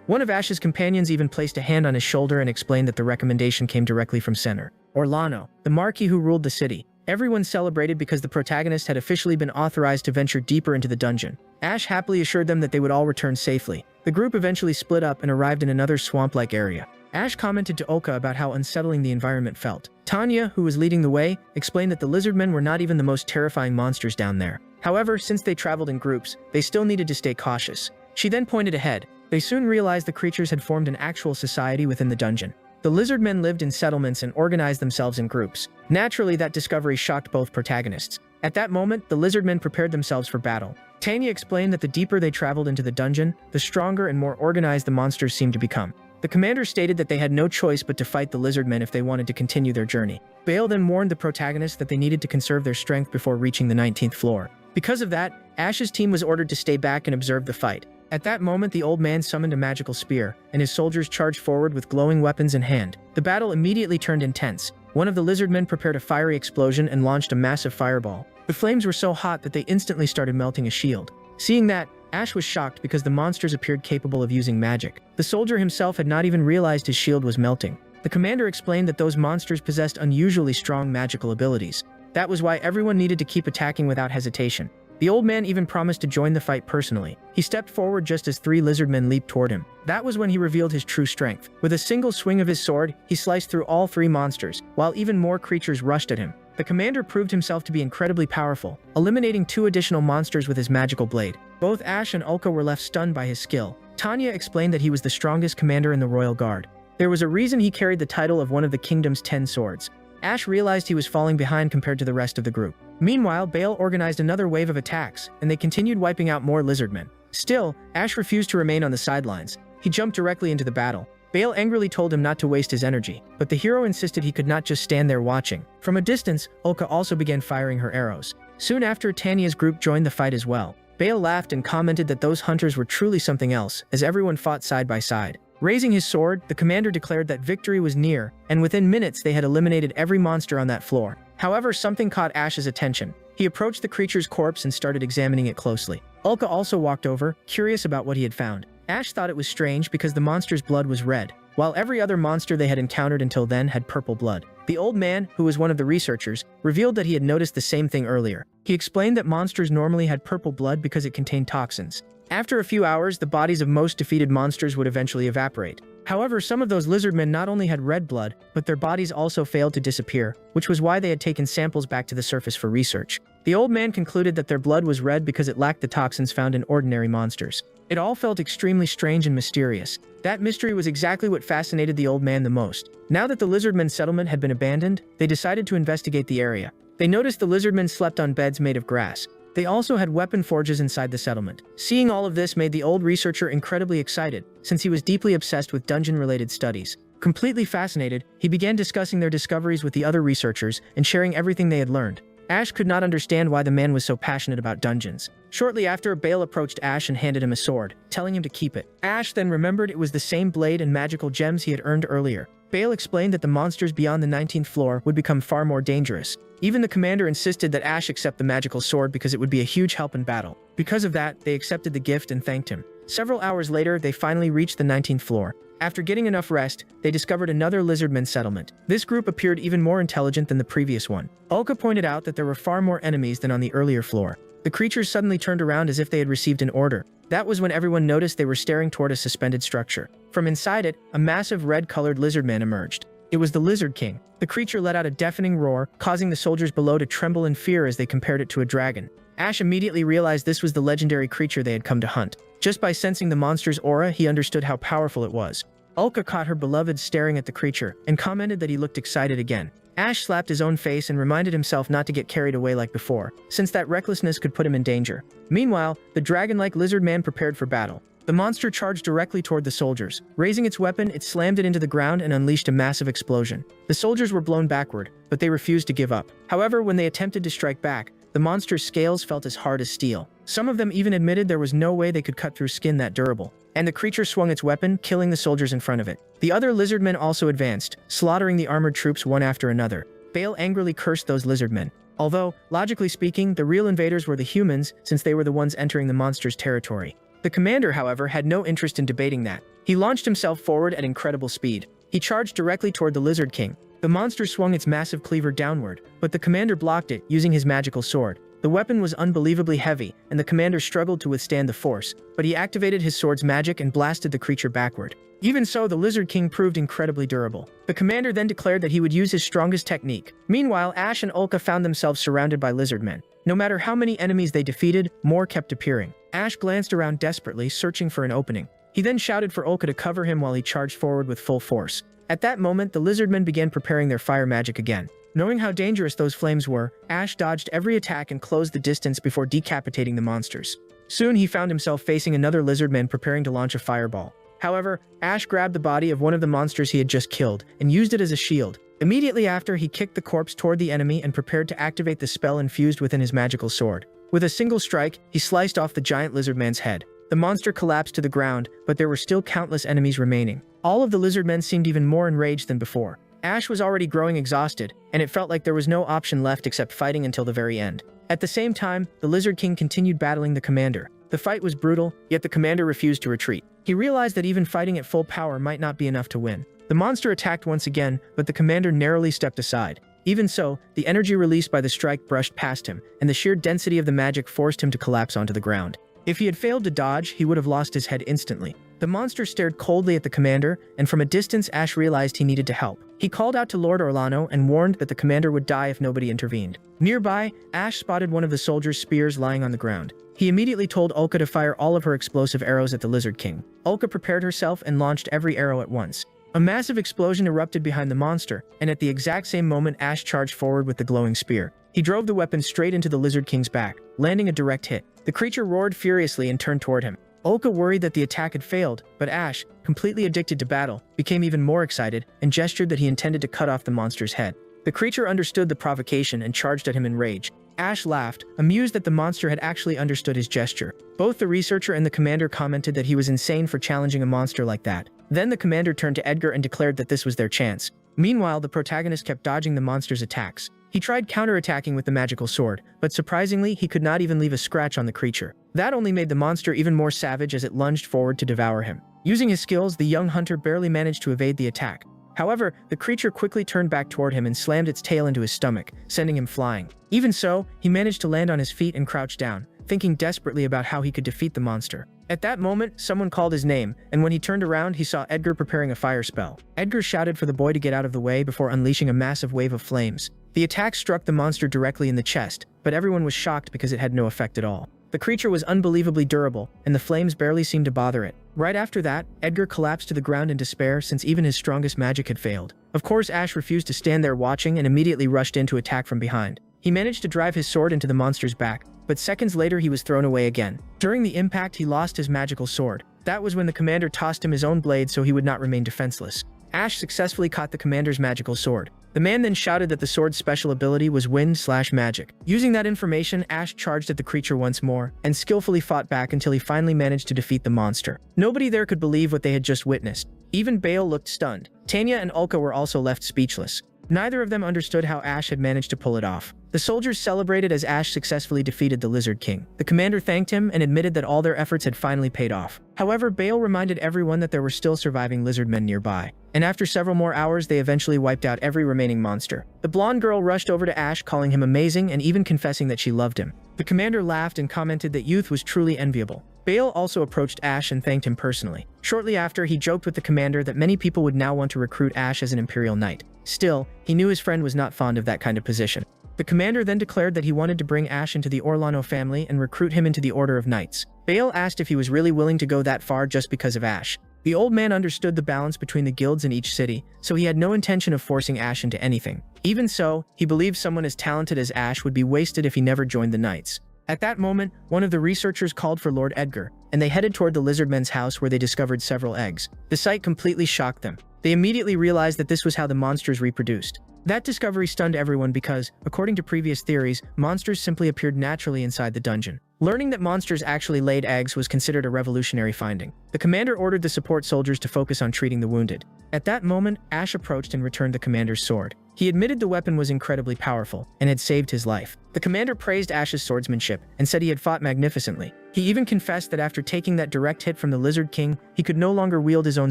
One of Ash's companions even placed a hand on his shoulder and explained that the recommendation came directly from Senor Orlano, the Marquis who ruled the city. Everyone celebrated because the protagonist had officially been authorized to venture deeper into the dungeon. Ash happily assured them that they would all return safely. The group eventually split up and arrived in another swamp-like area. Ash commented to Oka about how unsettling the environment felt. Tanya, who was leading the way, explained that the lizardmen were not even the most terrifying monsters down there. However, since they traveled in groups, they still needed to stay cautious. She then pointed ahead. They soon realized the creatures had formed an actual society within the dungeon. The lizardmen lived in settlements and organized themselves in groups. Naturally, that discovery shocked both protagonists. At that moment, the lizardmen prepared themselves for battle. Tanya explained that the deeper they traveled into the dungeon, the stronger and more organized the monsters seemed to become. The commander stated that they had no choice but to fight the lizardmen if they wanted to continue their journey. Bale then warned the protagonists that they needed to conserve their strength before reaching the 19th floor. Because of that, Ash's team was ordered to stay back and observe the fight. At that moment, the old man summoned a magical spear, and his soldiers charged forward with glowing weapons in hand. The battle immediately turned intense. One of the lizardmen prepared a fiery explosion and launched a massive fireball. The flames were so hot that they instantly started melting a shield. Seeing that, Ash was shocked because the monsters appeared capable of using magic. The soldier himself had not even realized his shield was melting. The commander explained that those monsters possessed unusually strong magical abilities. That was why everyone needed to keep attacking without hesitation. The old man even promised to join the fight personally. He stepped forward just as 3 lizardmen leaped toward him. That was when he revealed his true strength. With a single swing of his sword, he sliced through all 3 monsters, while even more creatures rushed at him. The commander proved himself to be incredibly powerful, eliminating 2 additional monsters with his magical blade. Both Ash and Ulka were left stunned by his skill. Tanya explained that he was the strongest commander in the royal guard. There was a reason he carried the title of one of the kingdom's 10 swords. Ash realized he was falling behind compared to the rest of the group. Meanwhile, Bale organized another wave of attacks, and they continued wiping out more lizardmen. Still, Ash refused to remain on the sidelines. He jumped directly into the battle. Bale angrily told him not to waste his energy, but the hero insisted he could not just stand there watching. From a distance, Ulka also began firing her arrows. Soon after, Tanya's group joined the fight as well. Bale laughed and commented that those hunters were truly something else, as everyone fought side by side. Raising his sword, the commander declared that victory was near, and within minutes they had eliminated every monster on that floor. However, something caught Ash's attention. He approached the creature's corpse and started examining it closely. Ulka also walked over, curious about what he had found. Ash thought it was strange because the monster's blood was red, while every other monster they had encountered until then had purple blood. The old man, who was one of the researchers, revealed that he had noticed the same thing earlier. He explained that monsters normally had purple blood because it contained toxins. After a few hours, the bodies of most defeated monsters would eventually evaporate. However, some of those lizardmen not only had red blood, but their bodies also failed to disappear, which was why they had taken samples back to the surface for research. The old man concluded that their blood was red because it lacked the toxins found in ordinary monsters. It all felt extremely strange and mysterious. That mystery was exactly what fascinated the old man the most. Now that the lizardmen settlement had been abandoned, they decided to investigate the area. They noticed the lizardmen slept on beds made of grass. They also had weapon forges inside the settlement. Seeing all of this made the old researcher incredibly excited, since he was deeply obsessed with dungeon-related studies. Completely fascinated, he began discussing their discoveries with the other researchers and sharing everything they had learned. Ash could not understand why the man was so passionate about dungeons. Shortly after, Bale approached Ash and handed him a sword, telling him to keep it. Ash then remembered it was the same blade and magical gems he had earned earlier. Bale explained that the monsters beyond the 19th floor would become far more dangerous. Even the commander insisted that Ash accept the magical sword because it would be a huge help in battle. Because of that, they accepted the gift and thanked him. Several hours later, they finally reached the 19th floor. After getting enough rest, they discovered another lizardman settlement. This group appeared even more intelligent than the previous one. Ulka pointed out that there were far more enemies than on the earlier floor. The creatures suddenly turned around as if they had received an order. That was when everyone noticed they were staring toward a suspended structure. From inside it, a massive red-colored lizardman emerged. It was the Lizard King. The creature let out a deafening roar, causing the soldiers below to tremble in fear as they compared it to a dragon. Ash immediately realized this was the legendary creature they had come to hunt. Just by sensing the monster's aura, he understood how powerful it was. Ulka caught her beloved staring at the creature, and commented that he looked excited again. Ash slapped his own face and reminded himself not to get carried away like before, since that recklessness could put him in danger. Meanwhile, the dragon-like lizard man prepared for battle. The monster charged directly toward the soldiers. Raising its weapon, it slammed it into the ground and unleashed a massive explosion. The soldiers were blown backward, but they refused to give up. However, when they attempted to strike back, the monster's scales felt as hard as steel. Some of them even admitted there was no way they could cut through skin that durable. And the creature swung its weapon, killing the soldiers in front of it. The other lizardmen also advanced, slaughtering the armored troops one after another. Bale angrily cursed those lizardmen. Although, logically speaking, the real invaders were the humans, since they were the ones entering the monster's territory. The commander, however, had no interest in debating that. He launched himself forward at incredible speed. He charged directly toward the Lizard King. The monster swung its massive cleaver downward, but the commander blocked it, using his magical sword. The weapon was unbelievably heavy, and the commander struggled to withstand the force, but he activated his sword's magic and blasted the creature backward. Even so, the Lizard King proved incredibly durable. The commander then declared that he would use his strongest technique. Meanwhile, Ash and Ulka found themselves surrounded by lizardmen. No matter how many enemies they defeated, more kept appearing. Ash glanced around desperately, searching for an opening. He then shouted for Ulka to cover him while he charged forward with full force. At that moment, the lizardmen began preparing their fire magic again. Knowing how dangerous those flames were, Ash dodged every attack and closed the distance before decapitating the monsters. Soon he found himself facing another lizardman preparing to launch a fireball. However, Ash grabbed the body of one of the monsters he had just killed and used it as a shield. Immediately after, he kicked the corpse toward the enemy and prepared to activate the spell infused within his magical sword. With a single strike, he sliced off the giant lizardman's head. The monster collapsed to the ground, but there were still countless enemies remaining. All of the lizardmen seemed even more enraged than before. Ash was already growing exhausted, and it felt like there was no option left except fighting until the very end. At the same time, the Lizard King continued battling the commander. The fight was brutal, yet the commander refused to retreat. He realized that even fighting at full power might not be enough to win. The monster attacked once again, but the commander narrowly stepped aside. Even so, the energy released by the strike brushed past him, and the sheer density of the magic forced him to collapse onto the ground. If he had failed to dodge, he would have lost his head instantly. The monster stared coldly at the commander, and from a distance Ash realized he needed to help. He called out to Lord Orlano and warned that the commander would die if nobody intervened. Nearby, Ash spotted one of the soldiers' spears lying on the ground. He immediately told Ulka to fire all of her explosive arrows at the Lizard King. Ulka prepared herself and launched every arrow at once. A massive explosion erupted behind the monster, and at the exact same moment Ash charged forward with the glowing spear. He drove the weapon straight into the Lizard King's back, landing a direct hit. The creature roared furiously and turned toward him. Ulka worried that the attack had failed, but Ash, completely addicted to battle, became even more excited and gestured that he intended to cut off the monster's head. The creature understood the provocation and charged at him in rage. Ash laughed, amused that the monster had actually understood his gesture. Both the researcher and the commander commented that he was insane for challenging a monster like that. Then the commander turned to Edgar and declared that this was their chance. Meanwhile, the protagonist kept dodging the monster's attacks. He tried counterattacking with the magical sword, but surprisingly, he could not even leave a scratch on the creature. That only made the monster even more savage as it lunged forward to devour him. Using his skills, the young hunter barely managed to evade the attack. However, the creature quickly turned back toward him and slammed its tail into his stomach, sending him flying. Even so, he managed to land on his feet and crouch down, thinking desperately about how he could defeat the monster. At that moment, someone called his name, and when he turned around, he saw Edgar preparing a fire spell. Edgar shouted for the boy to get out of the way before unleashing a massive wave of flames. The attack struck the monster directly in the chest, but everyone was shocked because it had no effect at all. The creature was unbelievably durable, and the flames barely seemed to bother it. Right after that, Edgar collapsed to the ground in despair since even his strongest magic had failed. Of course, Ash refused to stand there watching and immediately rushed in to attack from behind. He managed to drive his sword into the monster's back, but seconds later he was thrown away again. During the impact, he lost his magical sword. That was when the commander tossed him his own blade so he would not remain defenseless. Ash successfully caught the commander's magical sword. The man then shouted that the sword's special ability was wind/magic. Using that information, Ash charged at the creature once more, and skillfully fought back until he finally managed to defeat the monster. Nobody there could believe what they had just witnessed. Even Bale looked stunned. Tanya and Ulka were also left speechless. Neither of them understood how Ash had managed to pull it off. The soldiers celebrated as Ash successfully defeated the Lizard King. The commander thanked him and admitted that all their efforts had finally paid off. However, Bale reminded everyone that there were still surviving lizardmen nearby. And after several more hours, they eventually wiped out every remaining monster. The blonde girl rushed over to Ash, calling him amazing and even confessing that she loved him. The commander laughed and commented that youth was truly enviable. Bale also approached Ash and thanked him personally. Shortly after, he joked with the commander that many people would now want to recruit Ash as an Imperial Knight. Still, he knew his friend was not fond of that kind of position. The commander then declared that he wanted to bring Ash into the Orlano family and recruit him into the Order of Knights. Bale asked if he was really willing to go that far just because of Ash. The old man understood the balance between the guilds in each city, so he had no intention of forcing Ash into anything. Even so, he believed someone as talented as Ash would be wasted if he never joined the Knights. At that moment, one of the researchers called for Lord Edgar, and they headed toward the lizardmen's house where they discovered several eggs. The sight completely shocked them. They immediately realized that this was how the monsters reproduced. That discovery stunned everyone because, according to previous theories, monsters simply appeared naturally inside the dungeon. Learning that monsters actually laid eggs was considered a revolutionary finding. The commander ordered the support soldiers to focus on treating the wounded. At that moment, Ash approached and returned the commander's sword. He admitted the weapon was incredibly powerful and had saved his life. The commander praised Ash's swordsmanship and said he had fought magnificently. He even confessed that after taking that direct hit from the Lizard King, he could no longer wield his own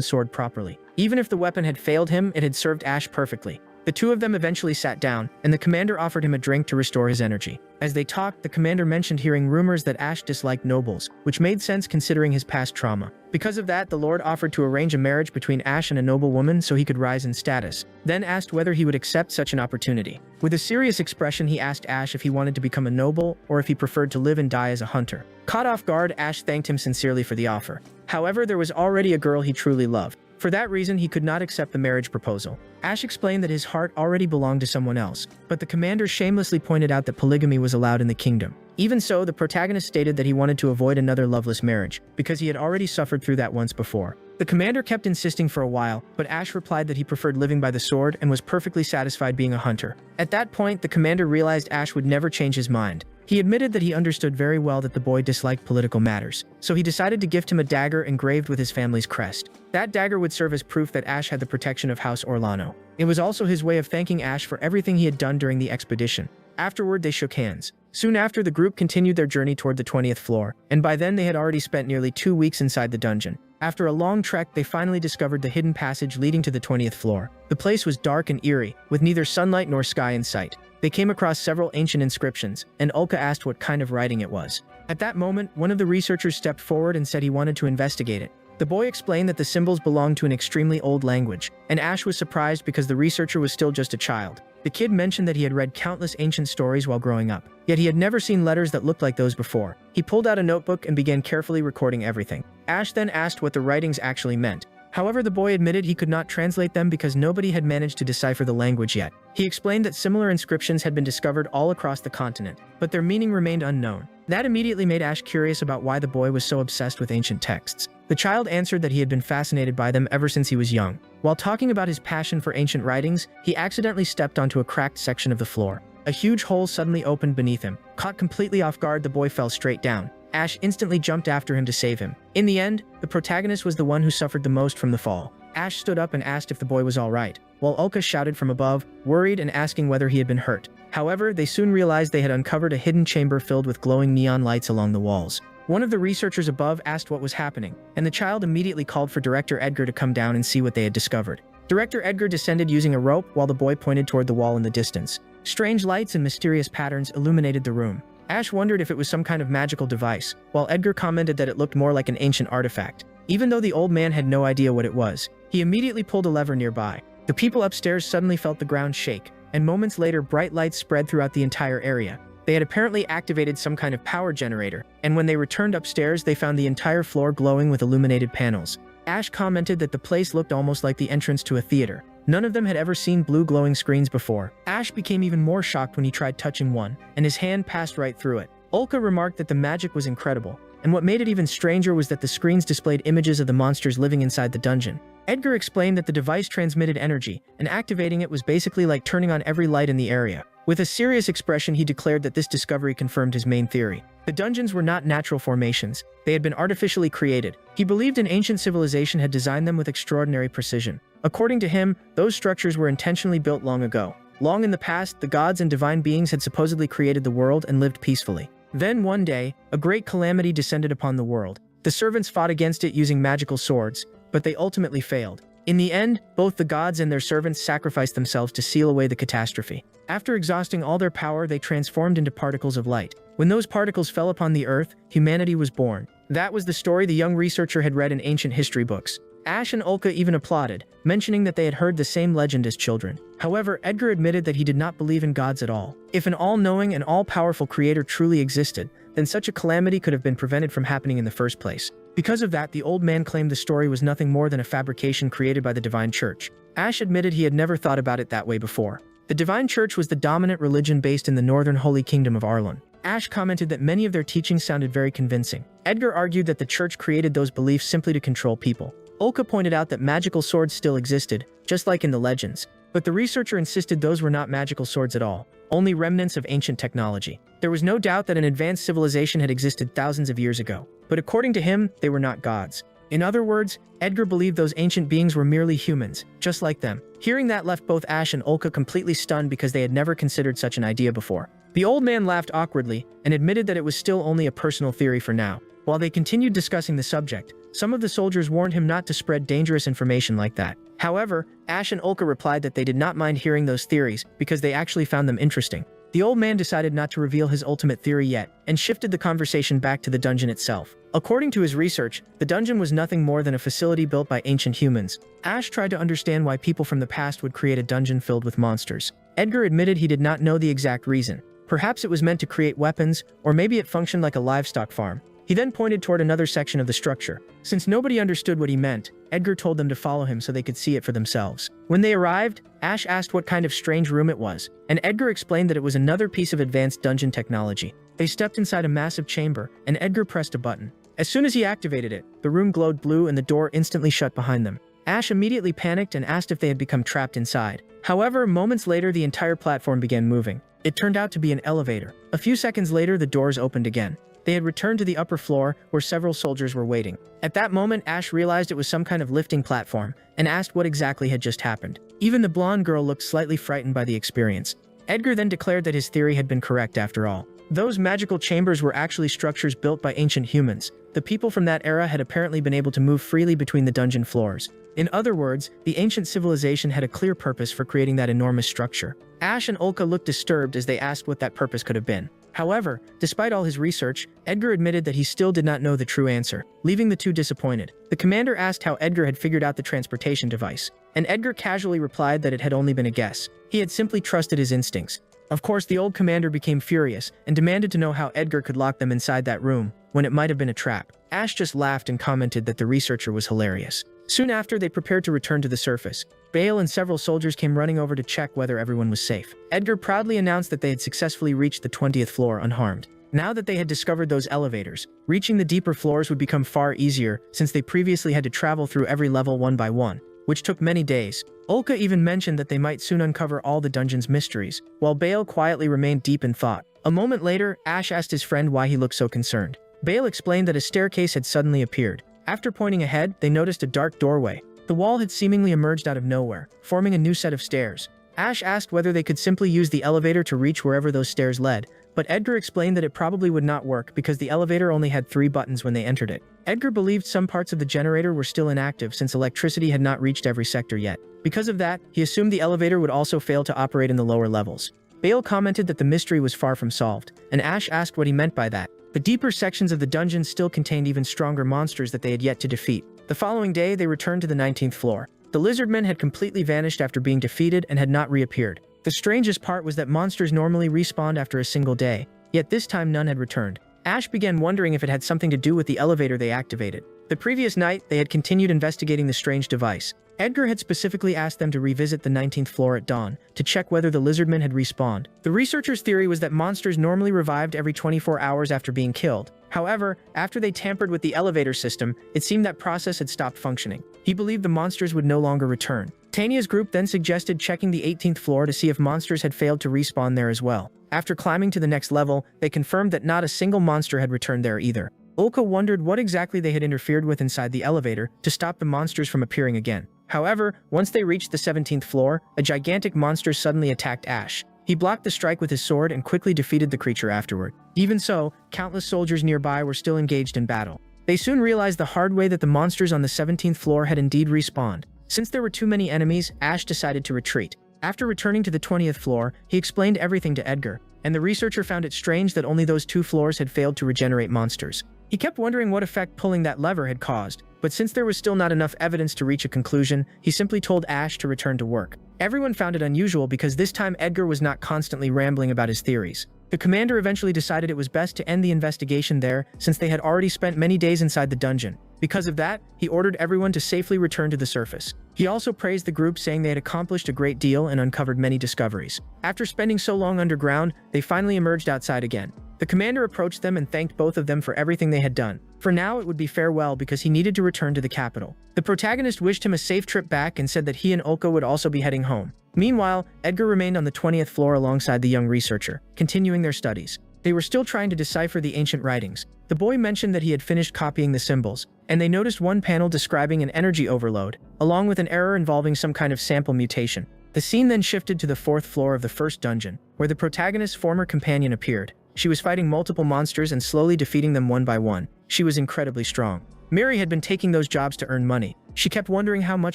sword properly. Even if the weapon had failed him, it had served Ash perfectly. The two of them eventually sat down, and the commander offered him a drink to restore his energy. As they talked, the commander mentioned hearing rumors that Ash disliked nobles, which made sense considering his past trauma. Because of that, the Lord offered to arrange a marriage between Ash and a noble woman so he could rise in status, then asked whether he would accept such an opportunity. With a serious expression, he asked Ash if he wanted to become a noble or if he preferred to live and die as a hunter. Caught off guard, Ash thanked him sincerely for the offer. However, there was already a girl he truly loved. For that reason, he could not accept the marriage proposal. Ash explained that his heart already belonged to someone else, but the commander shamelessly pointed out that polygamy was allowed in the kingdom. Even so, the protagonist stated that he wanted to avoid another loveless marriage, because he had already suffered through that once before. The commander kept insisting for a while, but Ash replied that he preferred living by the sword and was perfectly satisfied being a hunter. At that point, the commander realized Ash would never change his mind. He admitted that he understood very well that the boy disliked political matters, so he decided to gift him a dagger engraved with his family's crest. That dagger would serve as proof that Ash had the protection of House Orlano. It was also his way of thanking Ash for everything he had done during the expedition. Afterward, they shook hands. Soon after, the group continued their journey toward the 20th floor, and by then they had already spent nearly 2 weeks inside the dungeon. After a long trek, they finally discovered the hidden passage leading to the 20th floor. The place was dark and eerie, with neither sunlight nor sky in sight. They came across several ancient inscriptions, and Ulka asked what kind of writing it was. At that moment, one of the researchers stepped forward and said he wanted to investigate it. The boy explained that the symbols belonged to an extremely old language, and Ash was surprised because the researcher was still just a child. The kid mentioned that he had read countless ancient stories while growing up, yet he had never seen letters that looked like those before. He pulled out a notebook and began carefully recording everything. Ash then asked what the writings actually meant. However, the boy admitted he could not translate them because nobody had managed to decipher the language yet. He explained that similar inscriptions had been discovered all across the continent, but their meaning remained unknown. That immediately made Ash curious about why the boy was so obsessed with ancient texts. The child answered that he had been fascinated by them ever since he was young. While talking about his passion for ancient writings, he accidentally stepped onto a cracked section of the floor. A huge hole suddenly opened beneath him. Caught completely off guard, the boy fell straight down. Ash instantly jumped after him to save him. In the end, the protagonist was the one who suffered the most from the fall. Ash stood up and asked if the boy was all right, while Ulka shouted from above, worried and asking whether he had been hurt. However, they soon realized they had uncovered a hidden chamber filled with glowing neon lights along the walls. One of the researchers above asked what was happening, and the child immediately called for Director Edgar to come down and see what they had discovered. Director Edgar descended using a rope while the boy pointed toward the wall in the distance. Strange lights and mysterious patterns illuminated the room. Ash wondered if it was some kind of magical device, while Edgar commented that it looked more like an ancient artifact. Even though the old man had no idea what it was, he immediately pulled a lever nearby. The people upstairs suddenly felt the ground shake, and moments later bright lights spread throughout the entire area. They had apparently activated some kind of power generator, and when they returned upstairs they found the entire floor glowing with illuminated panels. Ash commented that the place looked almost like the entrance to a theater. None of them had ever seen blue glowing screens before. Ash became even more shocked when he tried touching one, and his hand passed right through it. Ulka remarked that the magic was incredible, and what made it even stranger was that the screens displayed images of the monsters living inside the dungeon. Edgar explained that the device transmitted energy, and activating it was basically like turning on every light in the area. With a serious expression, he declared that this discovery confirmed his main theory. The dungeons were not natural formations. They had been artificially created. He believed an ancient civilization had designed them with extraordinary precision. According to him, those structures were intentionally built long ago. Long in the past, the gods and divine beings had supposedly created the world and lived peacefully. Then one day, a great calamity descended upon the world. The servants fought against it using magical swords, but they ultimately failed. In the end, both the gods and their servants sacrificed themselves to seal away the catastrophe. After exhausting all their power, they transformed into particles of light. When those particles fell upon the earth, humanity was born. That was the story the young researcher had read in ancient history books. Ash and Ulka even applauded, mentioning that they had heard the same legend as children. However, Edgar admitted that he did not believe in gods at all. If an all-knowing and all-powerful creator truly existed, then such a calamity could have been prevented from happening in the first place. Because of that, the old man claimed the story was nothing more than a fabrication created by the Divine Church. Ash admitted he had never thought about it that way before. The Divine Church was the dominant religion based in the northern Holy Kingdom of Arlon. Ash commented that many of their teachings sounded very convincing. Edgar argued that the church created those beliefs simply to control people. Ulka pointed out that magical swords still existed, just like in the legends. But the researcher insisted those were not magical swords at all, only remnants of ancient technology. There was no doubt that an advanced civilization had existed thousands of years ago, but according to him, they were not gods. In other words, Edgar believed those ancient beings were merely humans, just like them. Hearing that left both Ash and Ulka completely stunned because they had never considered such an idea before. The old man laughed awkwardly and admitted that it was still only a personal theory for now. While they continued discussing the subject, some of the soldiers warned him not to spread dangerous information like that. However, Ash and Ulka replied that they did not mind hearing those theories because they actually found them interesting. The old man decided not to reveal his ultimate theory yet, and shifted the conversation back to the dungeon itself. According to his research, the dungeon was nothing more than a facility built by ancient humans. Ash tried to understand why people from the past would create a dungeon filled with monsters. Edgar admitted he did not know the exact reason. Perhaps it was meant to create weapons, or maybe it functioned like a livestock farm. He then pointed toward another section of the structure. Since nobody understood what he meant, Edgar told them to follow him so they could see it for themselves. When they arrived, Ash asked what kind of strange room it was, and Edgar explained that it was another piece of advanced dungeon technology. They stepped inside a massive chamber, and Edgar pressed a button. As soon as he activated it, the room glowed blue and the door instantly shut behind them. Ash immediately panicked and asked if they had become trapped inside. However, moments later the entire platform began moving. It turned out to be an elevator. A few seconds later the doors opened again. They had returned to the upper floor, where several soldiers were waiting. At that moment, Ash realized it was some kind of lifting platform, and asked what exactly had just happened. Even the blonde girl looked slightly frightened by the experience. Edgar then declared that his theory had been correct after all. Those magical chambers were actually structures built by ancient humans. The people from that era had apparently been able to move freely between the dungeon floors. In other words, the ancient civilization had a clear purpose for creating that enormous structure. Ash and Ulka looked disturbed as they asked what that purpose could have been. However, despite all his research, Edgar admitted that he still did not know the true answer, leaving the two disappointed. The commander asked how Edgar had figured out the transportation device, and Edgar casually replied that it had only been a guess. He had simply trusted his instincts. Of course, the old commander became furious and demanded to know how Edgar could lock them inside that room, when it might have been a trap. Ash just laughed and commented that the researcher was hilarious. Soon after, they prepared to return to the surface. Bale and several soldiers came running over to check whether everyone was safe. Edgar proudly announced that they had successfully reached the 20th floor unharmed. Now that they had discovered those elevators, reaching the deeper floors would become far easier since they previously had to travel through every level one by one, which took many days. Ulka even mentioned that they might soon uncover all the dungeon's mysteries, while Bale quietly remained deep in thought. A moment later, Ash asked his friend why he looked so concerned. Bale explained that a staircase had suddenly appeared. After pointing ahead, they noticed a dark doorway. The wall had seemingly emerged out of nowhere, forming a new set of stairs. Ash asked whether they could simply use the elevator to reach wherever those stairs led, but Edgar explained that it probably would not work because the elevator only had 3 buttons when they entered it. Edgar believed some parts of the generator were still inactive since electricity had not reached every sector yet. Because of that, he assumed the elevator would also fail to operate in the lower levels. Bale commented that the mystery was far from solved, and Ash asked what he meant by that. The deeper sections of the dungeon still contained even stronger monsters that they had yet to defeat. The following day, they returned to the 19th floor. The lizardmen had completely vanished after being defeated and had not reappeared. The strangest part was that monsters normally respawned after a single day, yet this time none had returned. Ash began wondering if it had something to do with the elevator they activated. The previous night, they had continued investigating the strange device. Edgar had specifically asked them to revisit the 19th floor at dawn, to check whether the lizardmen had respawned. The researcher's theory was that monsters normally revived every 24 hours after being killed. However, after they tampered with the elevator system, it seemed that process had stopped functioning. He believed the monsters would no longer return. Tanya's group then suggested checking the 18th floor to see if monsters had failed to respawn there as well. After climbing to the next level, they confirmed that not a single monster had returned there either. Ulka wondered what exactly they had interfered with inside the elevator to stop the monsters from appearing again. However, once they reached the 17th floor, a gigantic monster suddenly attacked Ash. He blocked the strike with his sword and quickly defeated the creature afterward. Even so, countless soldiers nearby were still engaged in battle. They soon realized the hard way that the monsters on the 17th floor had indeed respawned. Since there were too many enemies, Ash decided to retreat. After returning to the 20th floor, he explained everything to Edgar, and the researcher found it strange that only those 2 floors had failed to regenerate monsters. He kept wondering what effect pulling that lever had caused, but since there was still not enough evidence to reach a conclusion, he simply told Ash to return to work. Everyone found it unusual because this time Edgar was not constantly rambling about his theories. The commander eventually decided it was best to end the investigation there since they had already spent many days inside the dungeon. Because of that, he ordered everyone to safely return to the surface. He also praised the group, saying they had accomplished a great deal and uncovered many discoveries. After spending so long underground, they finally emerged outside again. The commander approached them and thanked both of them for everything they had done. For now, it would be farewell because he needed to return to the capital. The protagonist wished him a safe trip back and said that he and Ulka would also be heading home. Meanwhile, Edgar remained on the 20th floor alongside the young researcher, continuing their studies. They were still trying to decipher the ancient writings. The boy mentioned that he had finished copying the symbols, and they noticed one panel describing an energy overload, along with an error involving some kind of sample mutation. The scene then shifted to the 4th floor of the first dungeon, where the protagonist's former companion appeared. She was fighting multiple monsters and slowly defeating them one by one. She was incredibly strong. Mary had been taking those jobs to earn money. She kept wondering how much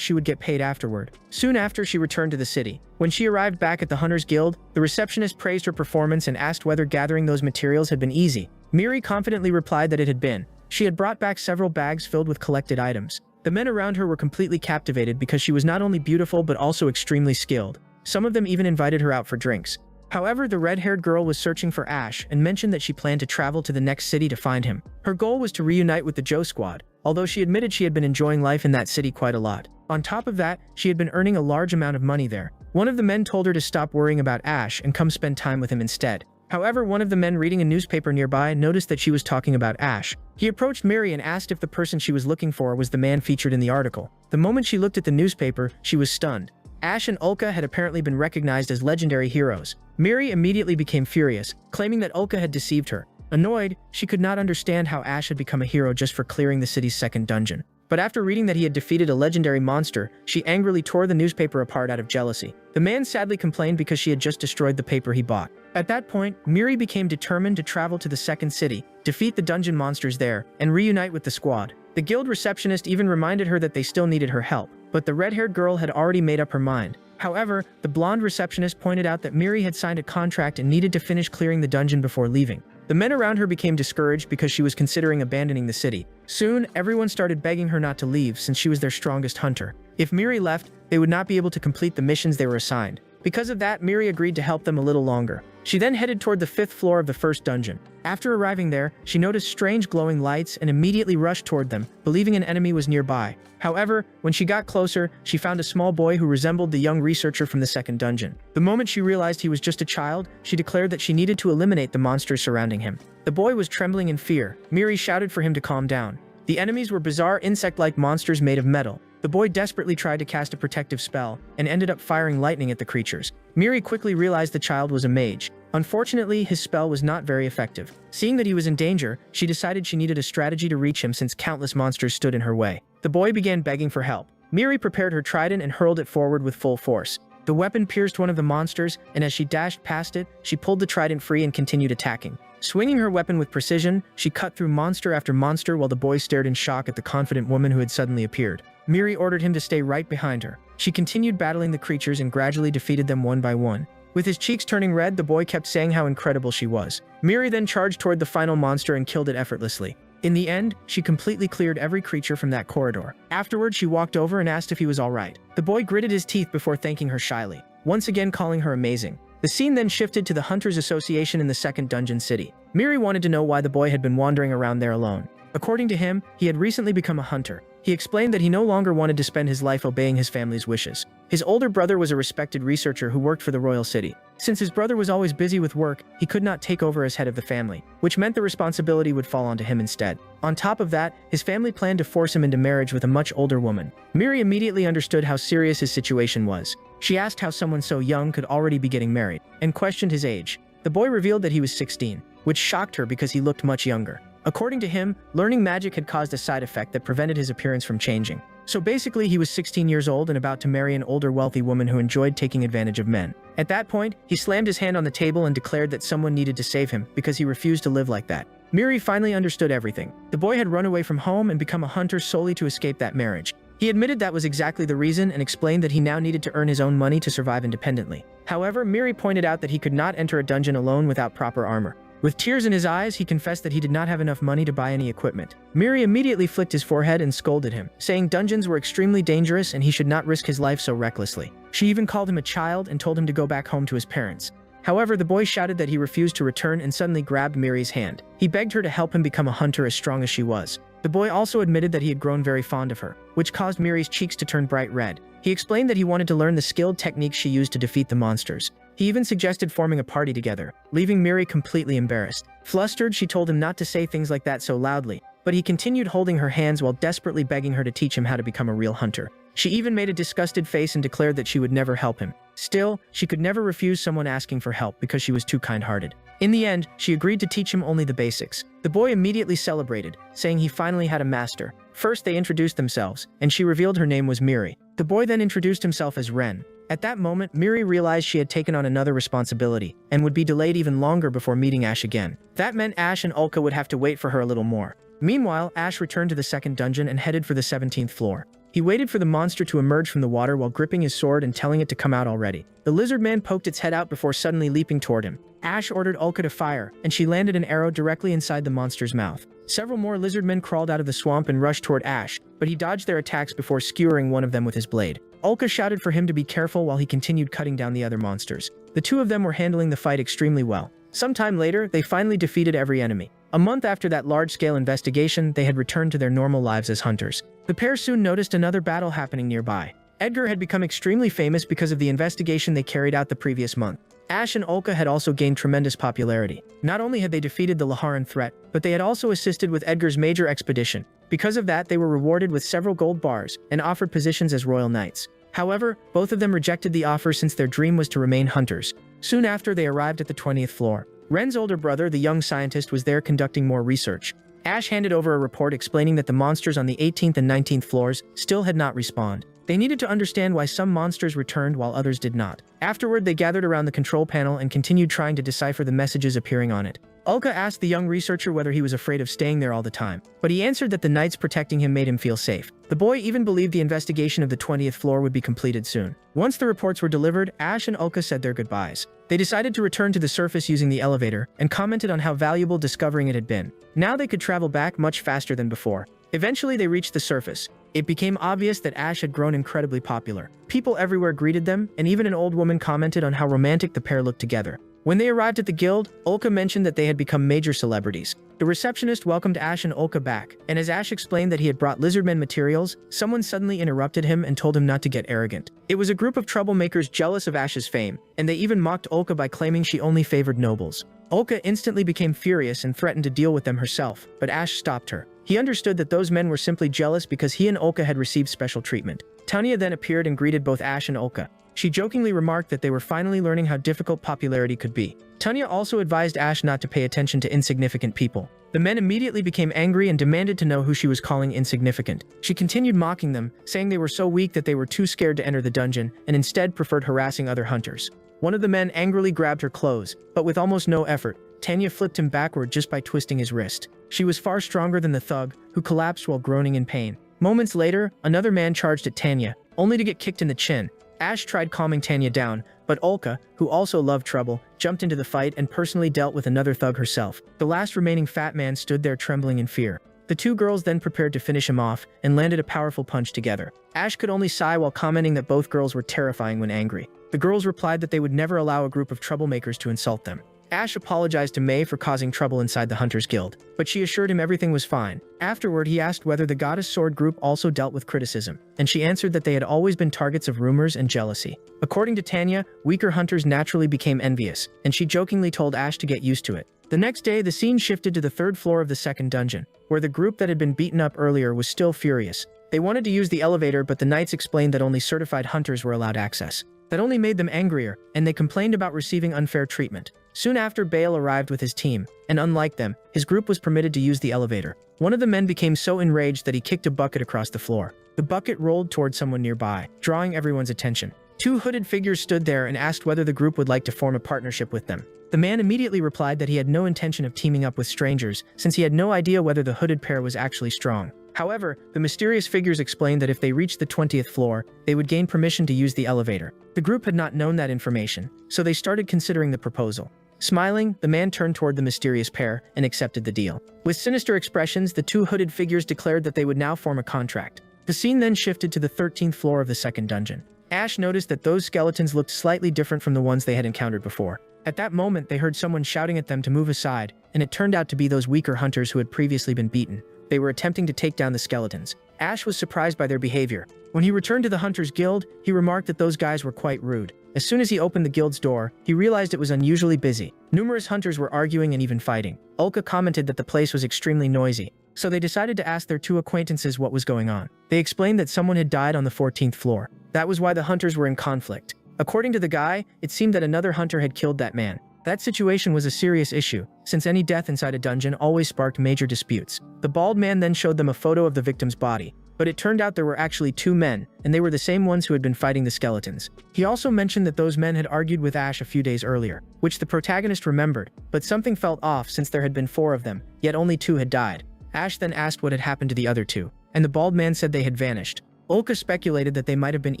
she would get paid afterward. Soon after, she returned to the city. When she arrived back at the Hunters Guild, the receptionist praised her performance and asked whether gathering those materials had been easy. Miri confidently replied that it had been. She had brought back several bags filled with collected items. The men around her were completely captivated because she was not only beautiful but also extremely skilled. Some of them even invited her out for drinks. However, the red-haired girl was searching for Ash and mentioned that she planned to travel to the next city to find him. Her goal was to reunite with the Joe Squad, although she admitted she had been enjoying life in that city quite a lot. On top of that, she had been earning a large amount of money there. One of the men told her to stop worrying about Ash and come spend time with him instead. However, one of the men reading a newspaper nearby noticed that she was talking about Ash. He approached Mary and asked if the person she was looking for was the man featured in the article. The moment she looked at the newspaper, she was stunned. Ash and Ulka had apparently been recognized as legendary heroes. Miri immediately became furious, claiming that Ulka had deceived her. Annoyed, she could not understand how Ash had become a hero just for clearing the city's second dungeon. But after reading that he had defeated a legendary monster, she angrily tore the newspaper apart out of jealousy. The man sadly complained because she had just destroyed the paper he bought. At that point, Miri became determined to travel to the second city, defeat the dungeon monsters there, and reunite with the squad. The guild receptionist even reminded her that they still needed her help, but the red-haired girl had already made up her mind. However, the blonde receptionist pointed out that Miri had signed a contract and needed to finish clearing the dungeon before leaving. The men around her became discouraged because she was considering abandoning the city. Soon, everyone started begging her not to leave since she was their strongest hunter. If Miri left, they would not be able to complete the missions they were assigned. Because of that, Miri agreed to help them a little longer. She then headed toward the 5th floor of the first dungeon. After arriving there, she noticed strange glowing lights and immediately rushed toward them, believing an enemy was nearby. However, when she got closer, she found a small boy who resembled the young researcher from the second dungeon. The moment she realized he was just a child, she declared that she needed to eliminate the monsters surrounding him. The boy was trembling in fear. Miri shouted for him to calm down. The enemies were bizarre insect-like monsters made of metal. The boy desperately tried to cast a protective spell and ended up firing lightning at the creatures. Miri quickly realized the child was a mage. Unfortunately, his spell was not very effective. Seeing that he was in danger, she decided she needed a strategy to reach him since countless monsters stood in her way. The boy began begging for help. Miri prepared her trident and hurled it forward with full force. The weapon pierced one of the monsters, and as she dashed past it, she pulled the trident free and continued attacking. Swinging her weapon with precision, she cut through monster after monster while the boy stared in shock at the confident woman who had suddenly appeared. Miri ordered him to stay right behind her. She continued battling the creatures and gradually defeated them one by one. With his cheeks turning red, the boy kept saying how incredible she was. Miri then charged toward the final monster and killed it effortlessly. In the end, she completely cleared every creature from that corridor. Afterward, she walked over and asked if he was alright. The boy gritted his teeth before thanking her shyly, once again calling her amazing. The scene then shifted to the Hunters Association in the second dungeon city. Miri wanted to know why the boy had been wandering around there alone. According to him, he had recently become a hunter. He explained that he no longer wanted to spend his life obeying his family's wishes. His older brother was a respected researcher who worked for the royal city. Since his brother was always busy with work, he could not take over as head of the family, which meant the responsibility would fall onto him instead. On top of that, his family planned to force him into marriage with a much older woman. Miri immediately understood how serious his situation was. She asked how someone so young could already be getting married, and questioned his age. The boy revealed that he was 16, which shocked her because he looked much younger. According to him, learning magic had caused a side effect that prevented his appearance from changing. So basically, he was 16 years old and about to marry an older wealthy woman who enjoyed taking advantage of men. At that point, he slammed his hand on the table and declared that someone needed to save him because he refused to live like that. Miri finally understood everything. The boy had run away from home and become a hunter solely to escape that marriage. He admitted that was exactly the reason and explained that he now needed to earn his own money to survive independently. However, Miri pointed out that he could not enter a dungeon alone without proper armor. With tears in his eyes, he confessed that he did not have enough money to buy any equipment. Miri immediately flicked his forehead and scolded him, saying dungeons were extremely dangerous and he should not risk his life so recklessly. She even called him a child and told him to go back home to his parents. However, the boy shouted that he refused to return and suddenly grabbed Miri's hand. He begged her to help him become a hunter as strong as she was. The boy also admitted that he had grown very fond of her, which caused Miri's cheeks to turn bright red. He explained that he wanted to learn the skilled techniques she used to defeat the monsters. He even suggested forming a party together, leaving Miri completely embarrassed. Flustered, she told him not to say things like that so loudly, but he continued holding her hands while desperately begging her to teach him how to become a real hunter. She even made a disgusted face and declared that she would never help him. Still, she could never refuse someone asking for help because she was too kind-hearted. In the end, she agreed to teach him only the basics. The boy immediately celebrated, saying he finally had a master. First, they introduced themselves, and she revealed her name was Miri. The boy then introduced himself as Ren. At that moment, Miri realized she had taken on another responsibility, and would be delayed even longer before meeting Ash again. That meant Ash and Ulka would have to wait for her a little more. Meanwhile, Ash returned to the second dungeon and headed for the 17th floor. He waited for the monster to emerge from the water while gripping his sword and telling it to come out already. The lizard man poked its head out before suddenly leaping toward him. Ash ordered Ulka to fire, and she landed an arrow directly inside the monster's mouth. Several more lizard men crawled out of the swamp and rushed toward Ash, but he dodged their attacks before skewering one of them with his blade. Ulka shouted for him to be careful while he continued cutting down the other monsters. The two of them were handling the fight extremely well. Sometime later, they finally defeated every enemy. A month after that large-scale investigation, they had returned to their normal lives as hunters. The pair soon noticed another battle happening nearby. Edgar had become extremely famous because of the investigation they carried out the previous month. Ash and Ulka had also gained tremendous popularity. Not only had they defeated the Laharan threat, but they had also assisted with Edgar's major expedition. Because of that, they were rewarded with several gold bars and offered positions as royal knights. However, both of them rejected the offer since their dream was to remain hunters. Soon after, they arrived at the 20th floor. Ren's older brother, the young scientist, was there conducting more research. Ash handed over a report explaining that the monsters on the 18th and 19th floors still had not respawned. They needed to understand why some monsters returned while others did not. Afterward, they gathered around the control panel and continued trying to decipher the messages appearing on it. Ulka asked the young researcher whether he was afraid of staying there all the time, but he answered that the knights protecting him made him feel safe. The boy even believed the investigation of the 20th floor would be completed soon. Once the reports were delivered, Ash and Ulka said their goodbyes. They decided to return to the surface using the elevator and commented on how valuable discovering it had been. Now they could travel back much faster than before. Eventually, they reached the surface. It became obvious that Ash had grown incredibly popular. People everywhere greeted them, and even an old woman commented on how romantic the pair looked together. When they arrived at the guild, Ulka mentioned that they had become major celebrities. The receptionist welcomed Ash and Ulka back, and as Ash explained that he had brought lizardmen materials, someone suddenly interrupted him and told him not to get arrogant. It was a group of troublemakers jealous of Ash's fame, and they even mocked Ulka by claiming she only favored nobles. Ulka instantly became furious and threatened to deal with them herself, but Ash stopped her. He understood that those men were simply jealous because he and Ulka had received special treatment. Tanya then appeared and greeted both Ash and Ulka. She jokingly remarked that they were finally learning how difficult popularity could be. Tanya also advised Ash not to pay attention to insignificant people. The men immediately became angry and demanded to know who she was calling insignificant. She continued mocking them, saying they were so weak that they were too scared to enter the dungeon and instead preferred harassing other hunters. One of the men angrily grabbed her clothes, but with almost no effort, Tanya flipped him backward just by twisting his wrist. She was far stronger than the thug, who collapsed while groaning in pain. Moments later, another man charged at Tanya, only to get kicked in the chin. Ash tried calming Tanya down, but Ulka, who also loved trouble, jumped into the fight and personally dealt with another thug herself. The last remaining fat man stood there trembling in fear. The two girls then prepared to finish him off and landed a powerful punch together. Ash could only sigh while commenting that both girls were terrifying when angry. The girls replied that they would never allow a group of troublemakers to insult them. Ash apologized to May for causing trouble inside the Hunters Guild, but she assured him everything was fine. Afterward, he asked whether the Goddess Sword group also dealt with criticism, and she answered that they had always been targets of rumors and jealousy. According to Tanya, weaker hunters naturally became envious, and she jokingly told Ash to get used to it. The next day, the scene shifted to the third floor of the second dungeon, where the group that had been beaten up earlier was still furious. They wanted to use the elevator, but the knights explained that only certified hunters were allowed access. That only made them angrier, and they complained about receiving unfair treatment. Soon after, Bale arrived with his team, and unlike them, his group was permitted to use the elevator. One of the men became so enraged that he kicked a bucket across the floor. The bucket rolled toward someone nearby, drawing everyone's attention. Two hooded figures stood there and asked whether the group would like to form a partnership with them. The man immediately replied that he had no intention of teaming up with strangers, since he had no idea whether the hooded pair was actually strong. However, the mysterious figures explained that if they reached the 20th floor, they would gain permission to use the elevator. The group had not known that information, so they started considering the proposal. Smiling, the man turned toward the mysterious pair and accepted the deal. With sinister expressions, the two hooded figures declared that they would now form a contract. The scene then shifted to the 13th floor of the second dungeon. Ash noticed that those skeletons looked slightly different from the ones they had encountered before. At that moment, they heard someone shouting at them to move aside, and it turned out to be those weaker hunters who had previously been beaten. They were attempting to take down the skeletons. Ash was surprised by their behavior. When he returned to the Hunters Guild, he remarked that those guys were quite rude. As soon as he opened the guild's door, he realized it was unusually busy. Numerous hunters were arguing and even fighting. Ulka commented that the place was extremely noisy, so they decided to ask their two acquaintances what was going on. They explained that someone had died on the 14th floor. That was why the hunters were in conflict. According to the guy, it seemed that another hunter had killed that man. That situation was a serious issue, since any death inside a dungeon always sparked major disputes. The bald man then showed them a photo of the victim's body, but it turned out there were actually two men, and they were the same ones who had been fighting the skeletons. He also mentioned that those men had argued with Ash a few days earlier, which the protagonist remembered, but something felt off since there had been 4 of them, yet only 2 had died. Ash then asked what had happened to the other 2, and the bald man said they had vanished. Ulka speculated that they might have been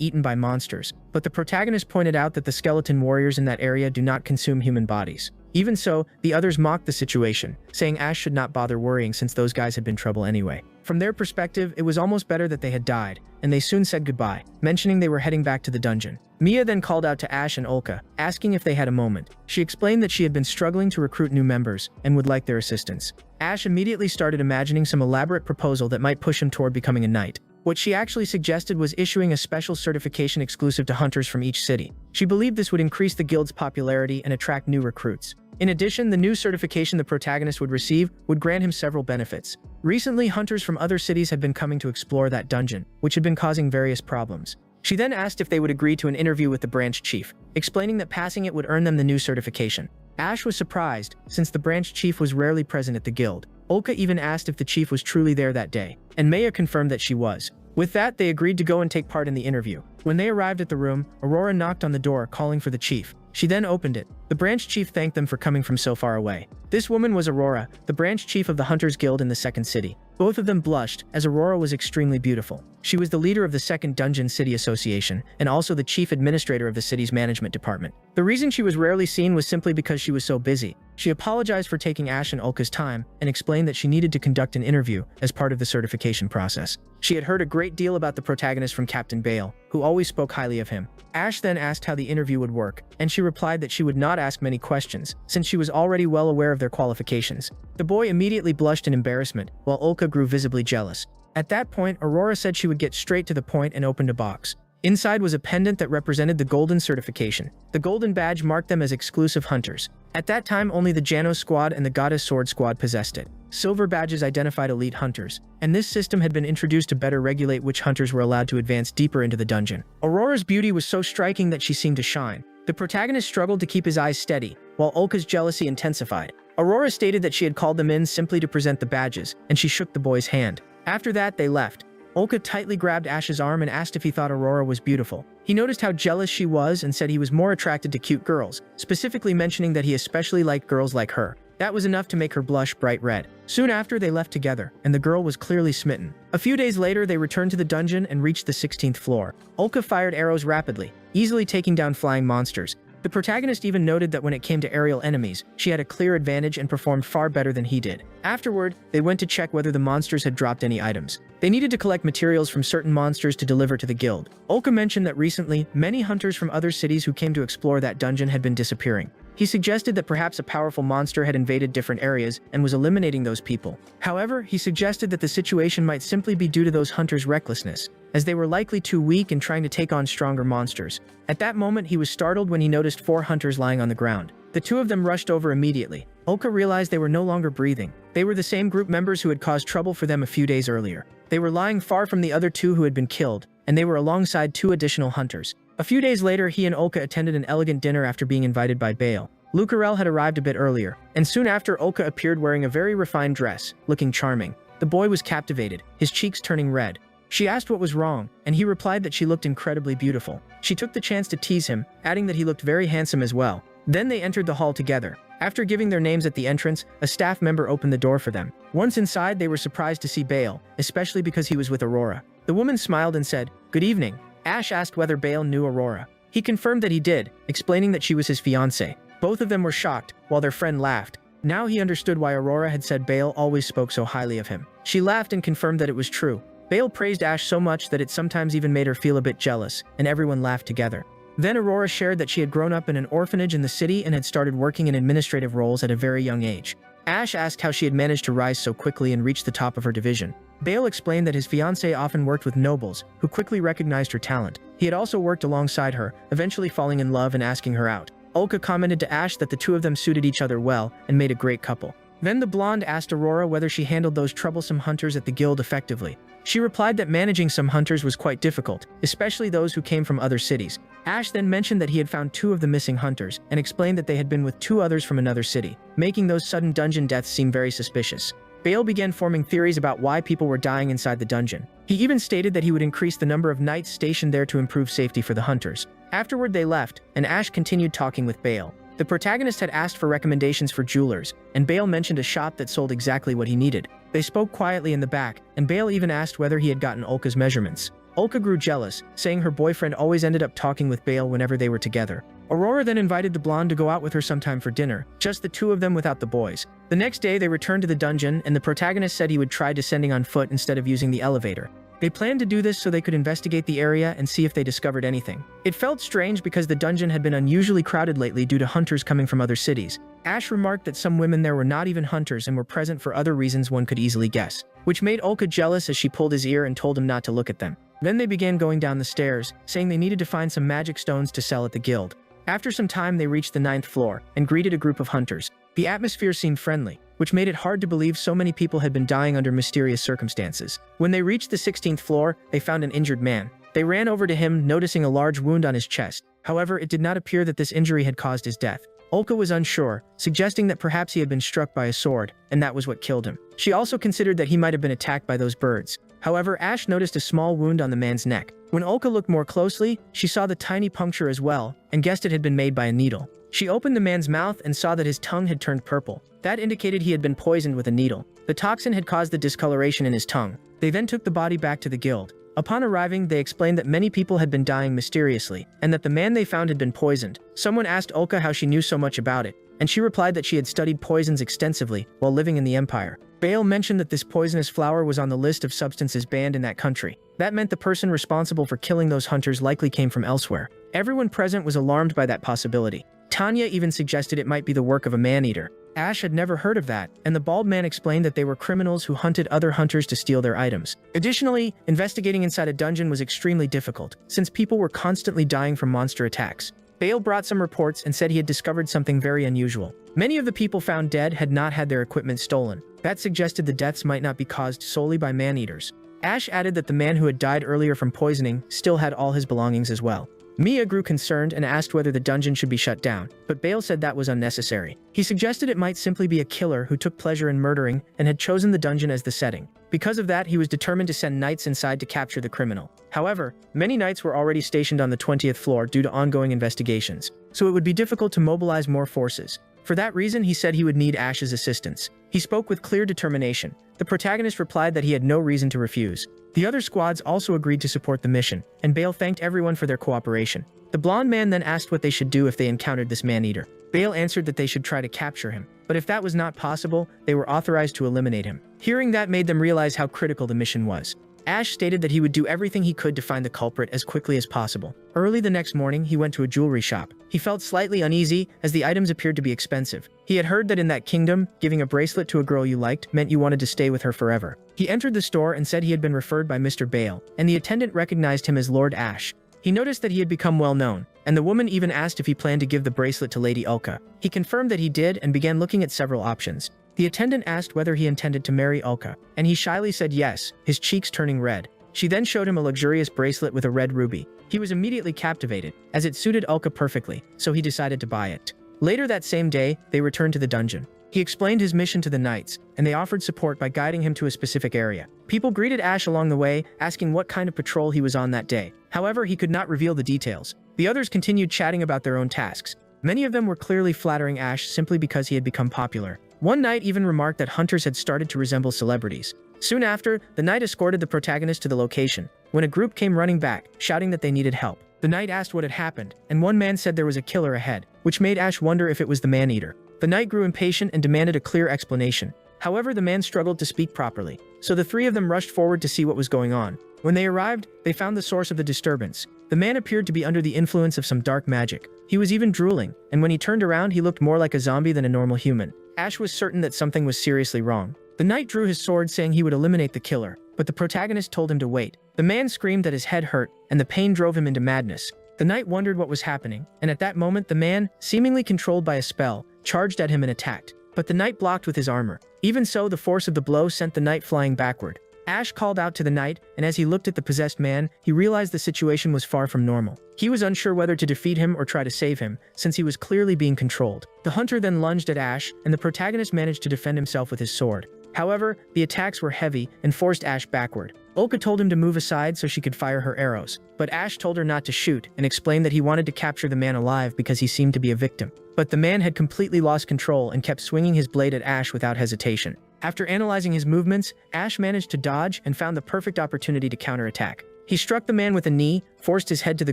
eaten by monsters, but the protagonist pointed out that the skeleton warriors in that area do not consume human bodies. Even so, the others mocked the situation, saying Ash should not bother worrying since those guys had been trouble anyway. From their perspective, it was almost better that they had died, and they soon said goodbye, mentioning they were heading back to the dungeon. Mia then called out to Ash and Ulka, asking if they had a moment. She explained that she had been struggling to recruit new members and would like their assistance. Ash immediately started imagining some elaborate proposal that might push him toward becoming a knight. What she actually suggested was issuing a special certification exclusive to hunters from each city. She believed this would increase the guild's popularity and attract new recruits. In addition, the new certification the protagonist would receive would grant him several benefits. Recently, hunters from other cities had been coming to explore that dungeon, which had been causing various problems. She then asked if they would agree to an interview with the branch chief, explaining that passing it would earn them the new certification. Ash was surprised, since the branch chief was rarely present at the guild. Ulka even asked if the chief was truly there that day, and Maya confirmed that she was. With that, they agreed to go and take part in the interview. When they arrived at the room, Aurora knocked on the door, calling for the chief. She then opened it. The branch chief thanked them for coming from so far away. This woman was Aurora, the branch chief of the Hunters Guild in the second city. Both of them blushed, as Aurora was extremely beautiful. She was the leader of the second Dungeon City Association, and also the chief administrator of the city's management department. The reason she was rarely seen was simply because she was so busy. She apologized for taking Ash and Ulka's time, and explained that she needed to conduct an interview as part of the certification process. She had heard a great deal about the protagonist from Captain Bale, who always spoke highly of him. Ash then asked how the interview would work, and she replied that she would not ask many questions, since she was already well aware of their qualifications. The boy immediately blushed in embarrassment, while Ulka grew visibly jealous. At that point, Aurora said she would get straight to the point and opened a box. Inside was a pendant that represented the Golden Certification. The golden badge marked them as exclusive hunters. At that time, only the Janos Squad and the Goddess Sword Squad possessed it. Silver badges identified elite hunters, and this system had been introduced to better regulate which hunters were allowed to advance deeper into the dungeon. Aurora's beauty was so striking that she seemed to shine. The protagonist struggled to keep his eyes steady, while Ulka's jealousy intensified. Aurora stated that she had called them in simply to present the badges, and she shook the boy's hand. After that, they left. Ulka tightly grabbed Ash's arm and asked if he thought Aurora was beautiful. He noticed how jealous she was and said he was more attracted to cute girls, specifically mentioning that he especially liked girls like her. That was enough to make her blush bright red. Soon after, they left together, and the girl was clearly smitten. A few days later, they returned to the dungeon and reached the 16th floor. Ulka fired arrows rapidly, easily taking down flying monsters. The protagonist even noted that when it came to aerial enemies, she had a clear advantage and performed far better than he did. Afterward, they went to check whether the monsters had dropped any items. They needed to collect materials from certain monsters to deliver to the guild. Ulka mentioned that recently, many hunters from other cities who came to explore that dungeon had been disappearing. He suggested that perhaps a powerful monster had invaded different areas and was eliminating those people. However, he suggested that the situation might simply be due to those hunters' recklessness, as they were likely too weak and trying to take on stronger monsters. At that moment, he was startled when he noticed 4 hunters lying on the ground. The 2 of them rushed over immediately. Ulka realized they were no longer breathing. They were the same group members who had caused trouble for them a few days earlier. They were lying far from the other 2 who had been killed, and they were alongside 2 additional hunters. A few days later, he and Ulka attended an elegant dinner after being invited by Bale. Lucarel had arrived a bit earlier, and soon after Ulka appeared wearing a very refined dress, looking charming. The boy was captivated, his cheeks turning red. She asked what was wrong, and he replied that she looked incredibly beautiful. She took the chance to tease him, adding that he looked very handsome as well. Then they entered the hall together. After giving their names at the entrance, a staff member opened the door for them. Once inside, they were surprised to see Bale, especially because he was with Aurora. The woman smiled and said, "Good evening." Ash asked whether Bale knew Aurora. He confirmed that he did, explaining that she was his fiancée. Both of them were shocked, while their friend laughed. Now he understood why Aurora had said Bale always spoke so highly of him. She laughed and confirmed that it was true. Bale praised Ash so much that it sometimes even made her feel a bit jealous, and everyone laughed together. Then Aurora shared that she had grown up in an orphanage in the city and had started working in administrative roles at a very young age. Ash asked how she had managed to rise so quickly and reach the top of her division. Bale explained that his fiancée often worked with nobles, who quickly recognized her talent. He had also worked alongside her, eventually falling in love and asking her out. Ulka commented to Ash that the two of them suited each other well and made a great couple. Then the blonde asked Aurora whether she handled those troublesome hunters at the guild effectively. She replied that managing some hunters was quite difficult, especially those who came from other cities. Ash then mentioned that he had found 2 of the missing hunters and explained that they had been with 2 others from another city, making those sudden dungeon deaths seem very suspicious. Bale began forming theories about why people were dying inside the dungeon. He even stated that he would increase the number of knights stationed there to improve safety for the hunters. Afterward they left, and Ash continued talking with Bale. The protagonist had asked for recommendations for jewelers, and Bale mentioned a shop that sold exactly what he needed. They spoke quietly in the back, and Bale even asked whether he had gotten Ulka's measurements. Ulka grew jealous, saying her boyfriend always ended up talking with Bale whenever they were together. Aurora then invited the blonde to go out with her sometime for dinner, just the 2 of them without the boys. The next day they returned to the dungeon, and the protagonist said he would try descending on foot instead of using the elevator. They planned to do this so they could investigate the area and see if they discovered anything. It felt strange because the dungeon had been unusually crowded lately due to hunters coming from other cities. Ash remarked that some women there were not even hunters and were present for other reasons one could easily guess, which made Ulka jealous as she pulled his ear and told him not to look at them. Then they began going down the stairs, saying they needed to find some magic stones to sell at the guild. After some time they reached the 9th floor and greeted a group of hunters. The atmosphere seemed friendly, which made it hard to believe so many people had been dying under mysterious circumstances. When they reached the 16th floor, they found an injured man. They ran over to him, noticing a large wound on his chest. However, it did not appear that this injury had caused his death. Ulka was unsure, suggesting that perhaps he had been struck by a sword, and that was what killed him. She also considered that he might have been attacked by those birds. However, Ash noticed a small wound on the man's neck. When Ulka looked more closely, she saw the tiny puncture as well, and guessed it had been made by a needle. She opened the man's mouth and saw that his tongue had turned purple. That indicated he had been poisoned with a needle. The toxin had caused the discoloration in his tongue. They then took the body back to the guild. Upon arriving, they explained that many people had been dying mysteriously, and that the man they found had been poisoned. Someone asked Ulka how she knew so much about it, and she replied that she had studied poisons extensively while living in the Empire. Bale mentioned that this poisonous flower was on the list of substances banned in that country. That meant the person responsible for killing those hunters likely came from elsewhere. Everyone present was alarmed by that possibility. Tanya even suggested it might be the work of a man-eater. Ash had never heard of that, and the bald man explained that they were criminals who hunted other hunters to steal their items. Additionally, investigating inside a dungeon was extremely difficult, since people were constantly dying from monster attacks. Bale brought some reports and said he had discovered something very unusual. Many of the people found dead had not had their equipment stolen. That suggested the deaths might not be caused solely by man-eaters. Ash added that the man who had died earlier from poisoning still had all his belongings as well. Mia grew concerned and asked whether the dungeon should be shut down, but Bale said that was unnecessary. He suggested it might simply be a killer who took pleasure in murdering and had chosen the dungeon as the setting. Because of that, he was determined to send knights inside to capture the criminal. However, many knights were already stationed on the 20th floor due to ongoing investigations, so it would be difficult to mobilize more forces. For that reason, he said he would need Ash's assistance. He spoke with clear determination. The protagonist replied that he had no reason to refuse. The other squads also agreed to support the mission, and Bale thanked everyone for their cooperation. The blonde man then asked what they should do if they encountered this man-eater. Bale answered that they should try to capture him, but if that was not possible, they were authorized to eliminate him. Hearing that made them realize how critical the mission was. Ash stated that he would do everything he could to find the culprit as quickly as possible. Early the next morning, he went to a jewelry shop. He felt slightly uneasy as the items appeared to be expensive. He had heard that in that kingdom, giving a bracelet to a girl you liked meant you wanted to stay with her forever. He entered the store and said he had been referred by Mr. Bale, and the attendant recognized him as Lord Ash. He noticed that he had become well known, and the woman even asked if he planned to give the bracelet to Lady Ulka. He confirmed that he did and began looking at several options. The attendant asked whether he intended to marry Ulka, and he shyly said yes, his cheeks turning red. She then showed him a luxurious bracelet with a red ruby. He was immediately captivated, as it suited Ulka perfectly, so he decided to buy it. Later that same day, they returned to the dungeon. He explained his mission to the knights, and they offered support by guiding him to a specific area. People greeted Ash along the way, asking what kind of patrol he was on that day. However, he could not reveal the details. The others continued chatting about their own tasks. Many of them were clearly flattering Ash simply because he had become popular. One knight even remarked that hunters had started to resemble celebrities. Soon after, the knight escorted the protagonist to the location, when a group came running back, shouting that they needed help. The knight asked what had happened, and one man said there was a killer ahead, which made Ash wonder if it was the man-eater. The knight grew impatient and demanded a clear explanation. However, the man struggled to speak properly, so the three of them rushed forward to see what was going on. When they arrived, they found the source of the disturbance. The man appeared to be under the influence of some dark magic. He was even drooling, and when he turned around, he looked more like a zombie than a normal human. Ash was certain that something was seriously wrong. The knight drew his sword, saying he would eliminate the killer, but the protagonist told him to wait. The man screamed that his head hurt, and the pain drove him into madness. The knight wondered what was happening, and at that moment the man, seemingly controlled by a spell, charged at him and attacked. But the knight blocked with his armor. Even so, the force of the blow sent the knight flying backward. Ash called out to the knight, and as he looked at the possessed man, he realized the situation was far from normal. He was unsure whether to defeat him or try to save him, since he was clearly being controlled. The hunter then lunged at Ash, and the protagonist managed to defend himself with his sword. However, the attacks were heavy and forced Ash backward. Olka told him to move aside so she could fire her arrows, but Ash told her not to shoot and explained that he wanted to capture the man alive because he seemed to be a victim. But the man had completely lost control and kept swinging his blade at Ash without hesitation. After analyzing his movements, Ash managed to dodge and found the perfect opportunity to counterattack. He struck the man with a knee, forced his head to the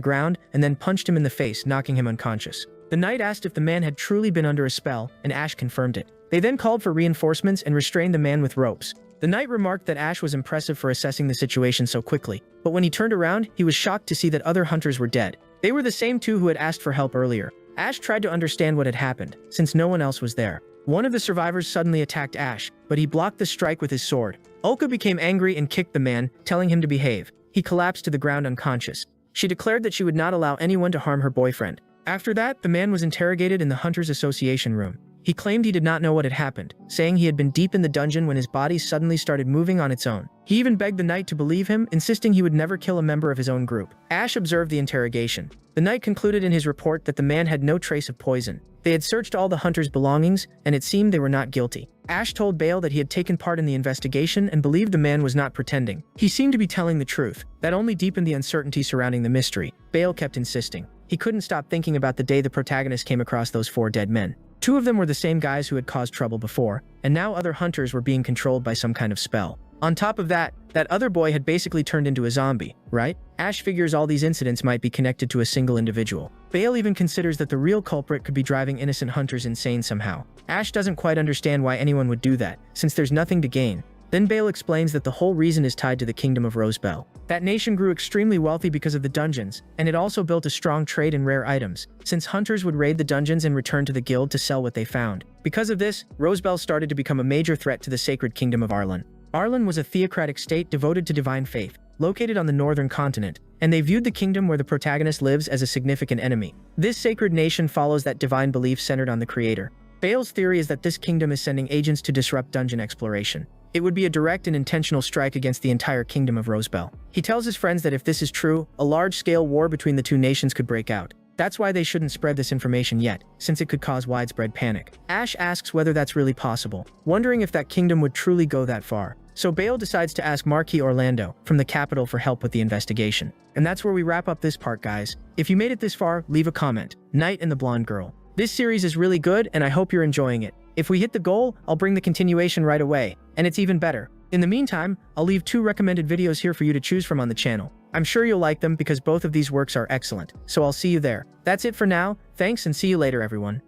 ground, and then punched him in the face, knocking him unconscious. The knight asked if the man had truly been under a spell, and Ash confirmed it. They then called for reinforcements and restrained the man with ropes. The knight remarked that Ash was impressive for assessing the situation so quickly, but when he turned around, he was shocked to see that other hunters were dead. They were the same two who had asked for help earlier. Ash tried to understand what had happened, since no one else was there. One of the survivors suddenly attacked Ash, but he blocked the strike with his sword. Olka became angry and kicked the man, telling him to behave. He collapsed to the ground unconscious. She declared that she would not allow anyone to harm her boyfriend. After that, the man was interrogated in the Hunters Association room. He claimed he did not know what had happened, saying he had been deep in the dungeon when his body suddenly started moving on its own. He even begged the knight to believe him, insisting he would never kill a member of his own group. Ash observed the interrogation. The knight concluded in his report that the man had no trace of poison. They had searched all the hunters' belongings, and it seemed they were not guilty. Ash told Bale that he had taken part in the investigation and believed the man was not pretending. He seemed to be telling the truth. That only deepened the uncertainty surrounding the mystery. Bale kept insisting. He couldn't stop thinking about the day the protagonist came across those 4 dead men. 2 of them were the same guys who had caused trouble before, and now other hunters were being controlled by some kind of spell. On top of that, that other boy had basically turned into a zombie, right? Ash figures all these incidents might be connected to a single individual. Bale even considers that the real culprit could be driving innocent hunters insane somehow. Ash doesn't quite understand why anyone would do that, since there's nothing to gain. Then Bale explains that the whole reason is tied to the kingdom of Rosebell. That nation grew extremely wealthy because of the dungeons, and it also built a strong trade in rare items, since hunters would raid the dungeons and return to the guild to sell what they found. Because of this, Rosebell started to become a major threat to the sacred kingdom of Arlen. Arlen was a theocratic state devoted to divine faith, located on the northern continent, and they viewed the kingdom where the protagonist lives as a significant enemy. This sacred nation follows that divine belief centered on the creator. Bale's theory is that this kingdom is sending agents to disrupt dungeon exploration. It would be a direct and intentional strike against the entire kingdom of Rosebell. He tells his friends that if this is true, a large-scale war between the 2 nations could break out. That's why they shouldn't spread this information yet, since it could cause widespread panic. Ash asks whether that's really possible, wondering if that kingdom would truly go that far. So Bale decides to ask Marquis Orlando from the capital for help with the investigation. And that's where we wrap up this part, guys. If you made it this far, leave a comment. Knight and the Blonde Girl. This series is really good, and I hope you're enjoying it. If we hit the goal, I'll bring the continuation right away, and it's even better. In the meantime, I'll leave 2 recommended videos here for you to choose from on the channel. I'm sure you'll like them because both of these works are excellent, so I'll see you there. That's it for now, thanks and see you later everyone.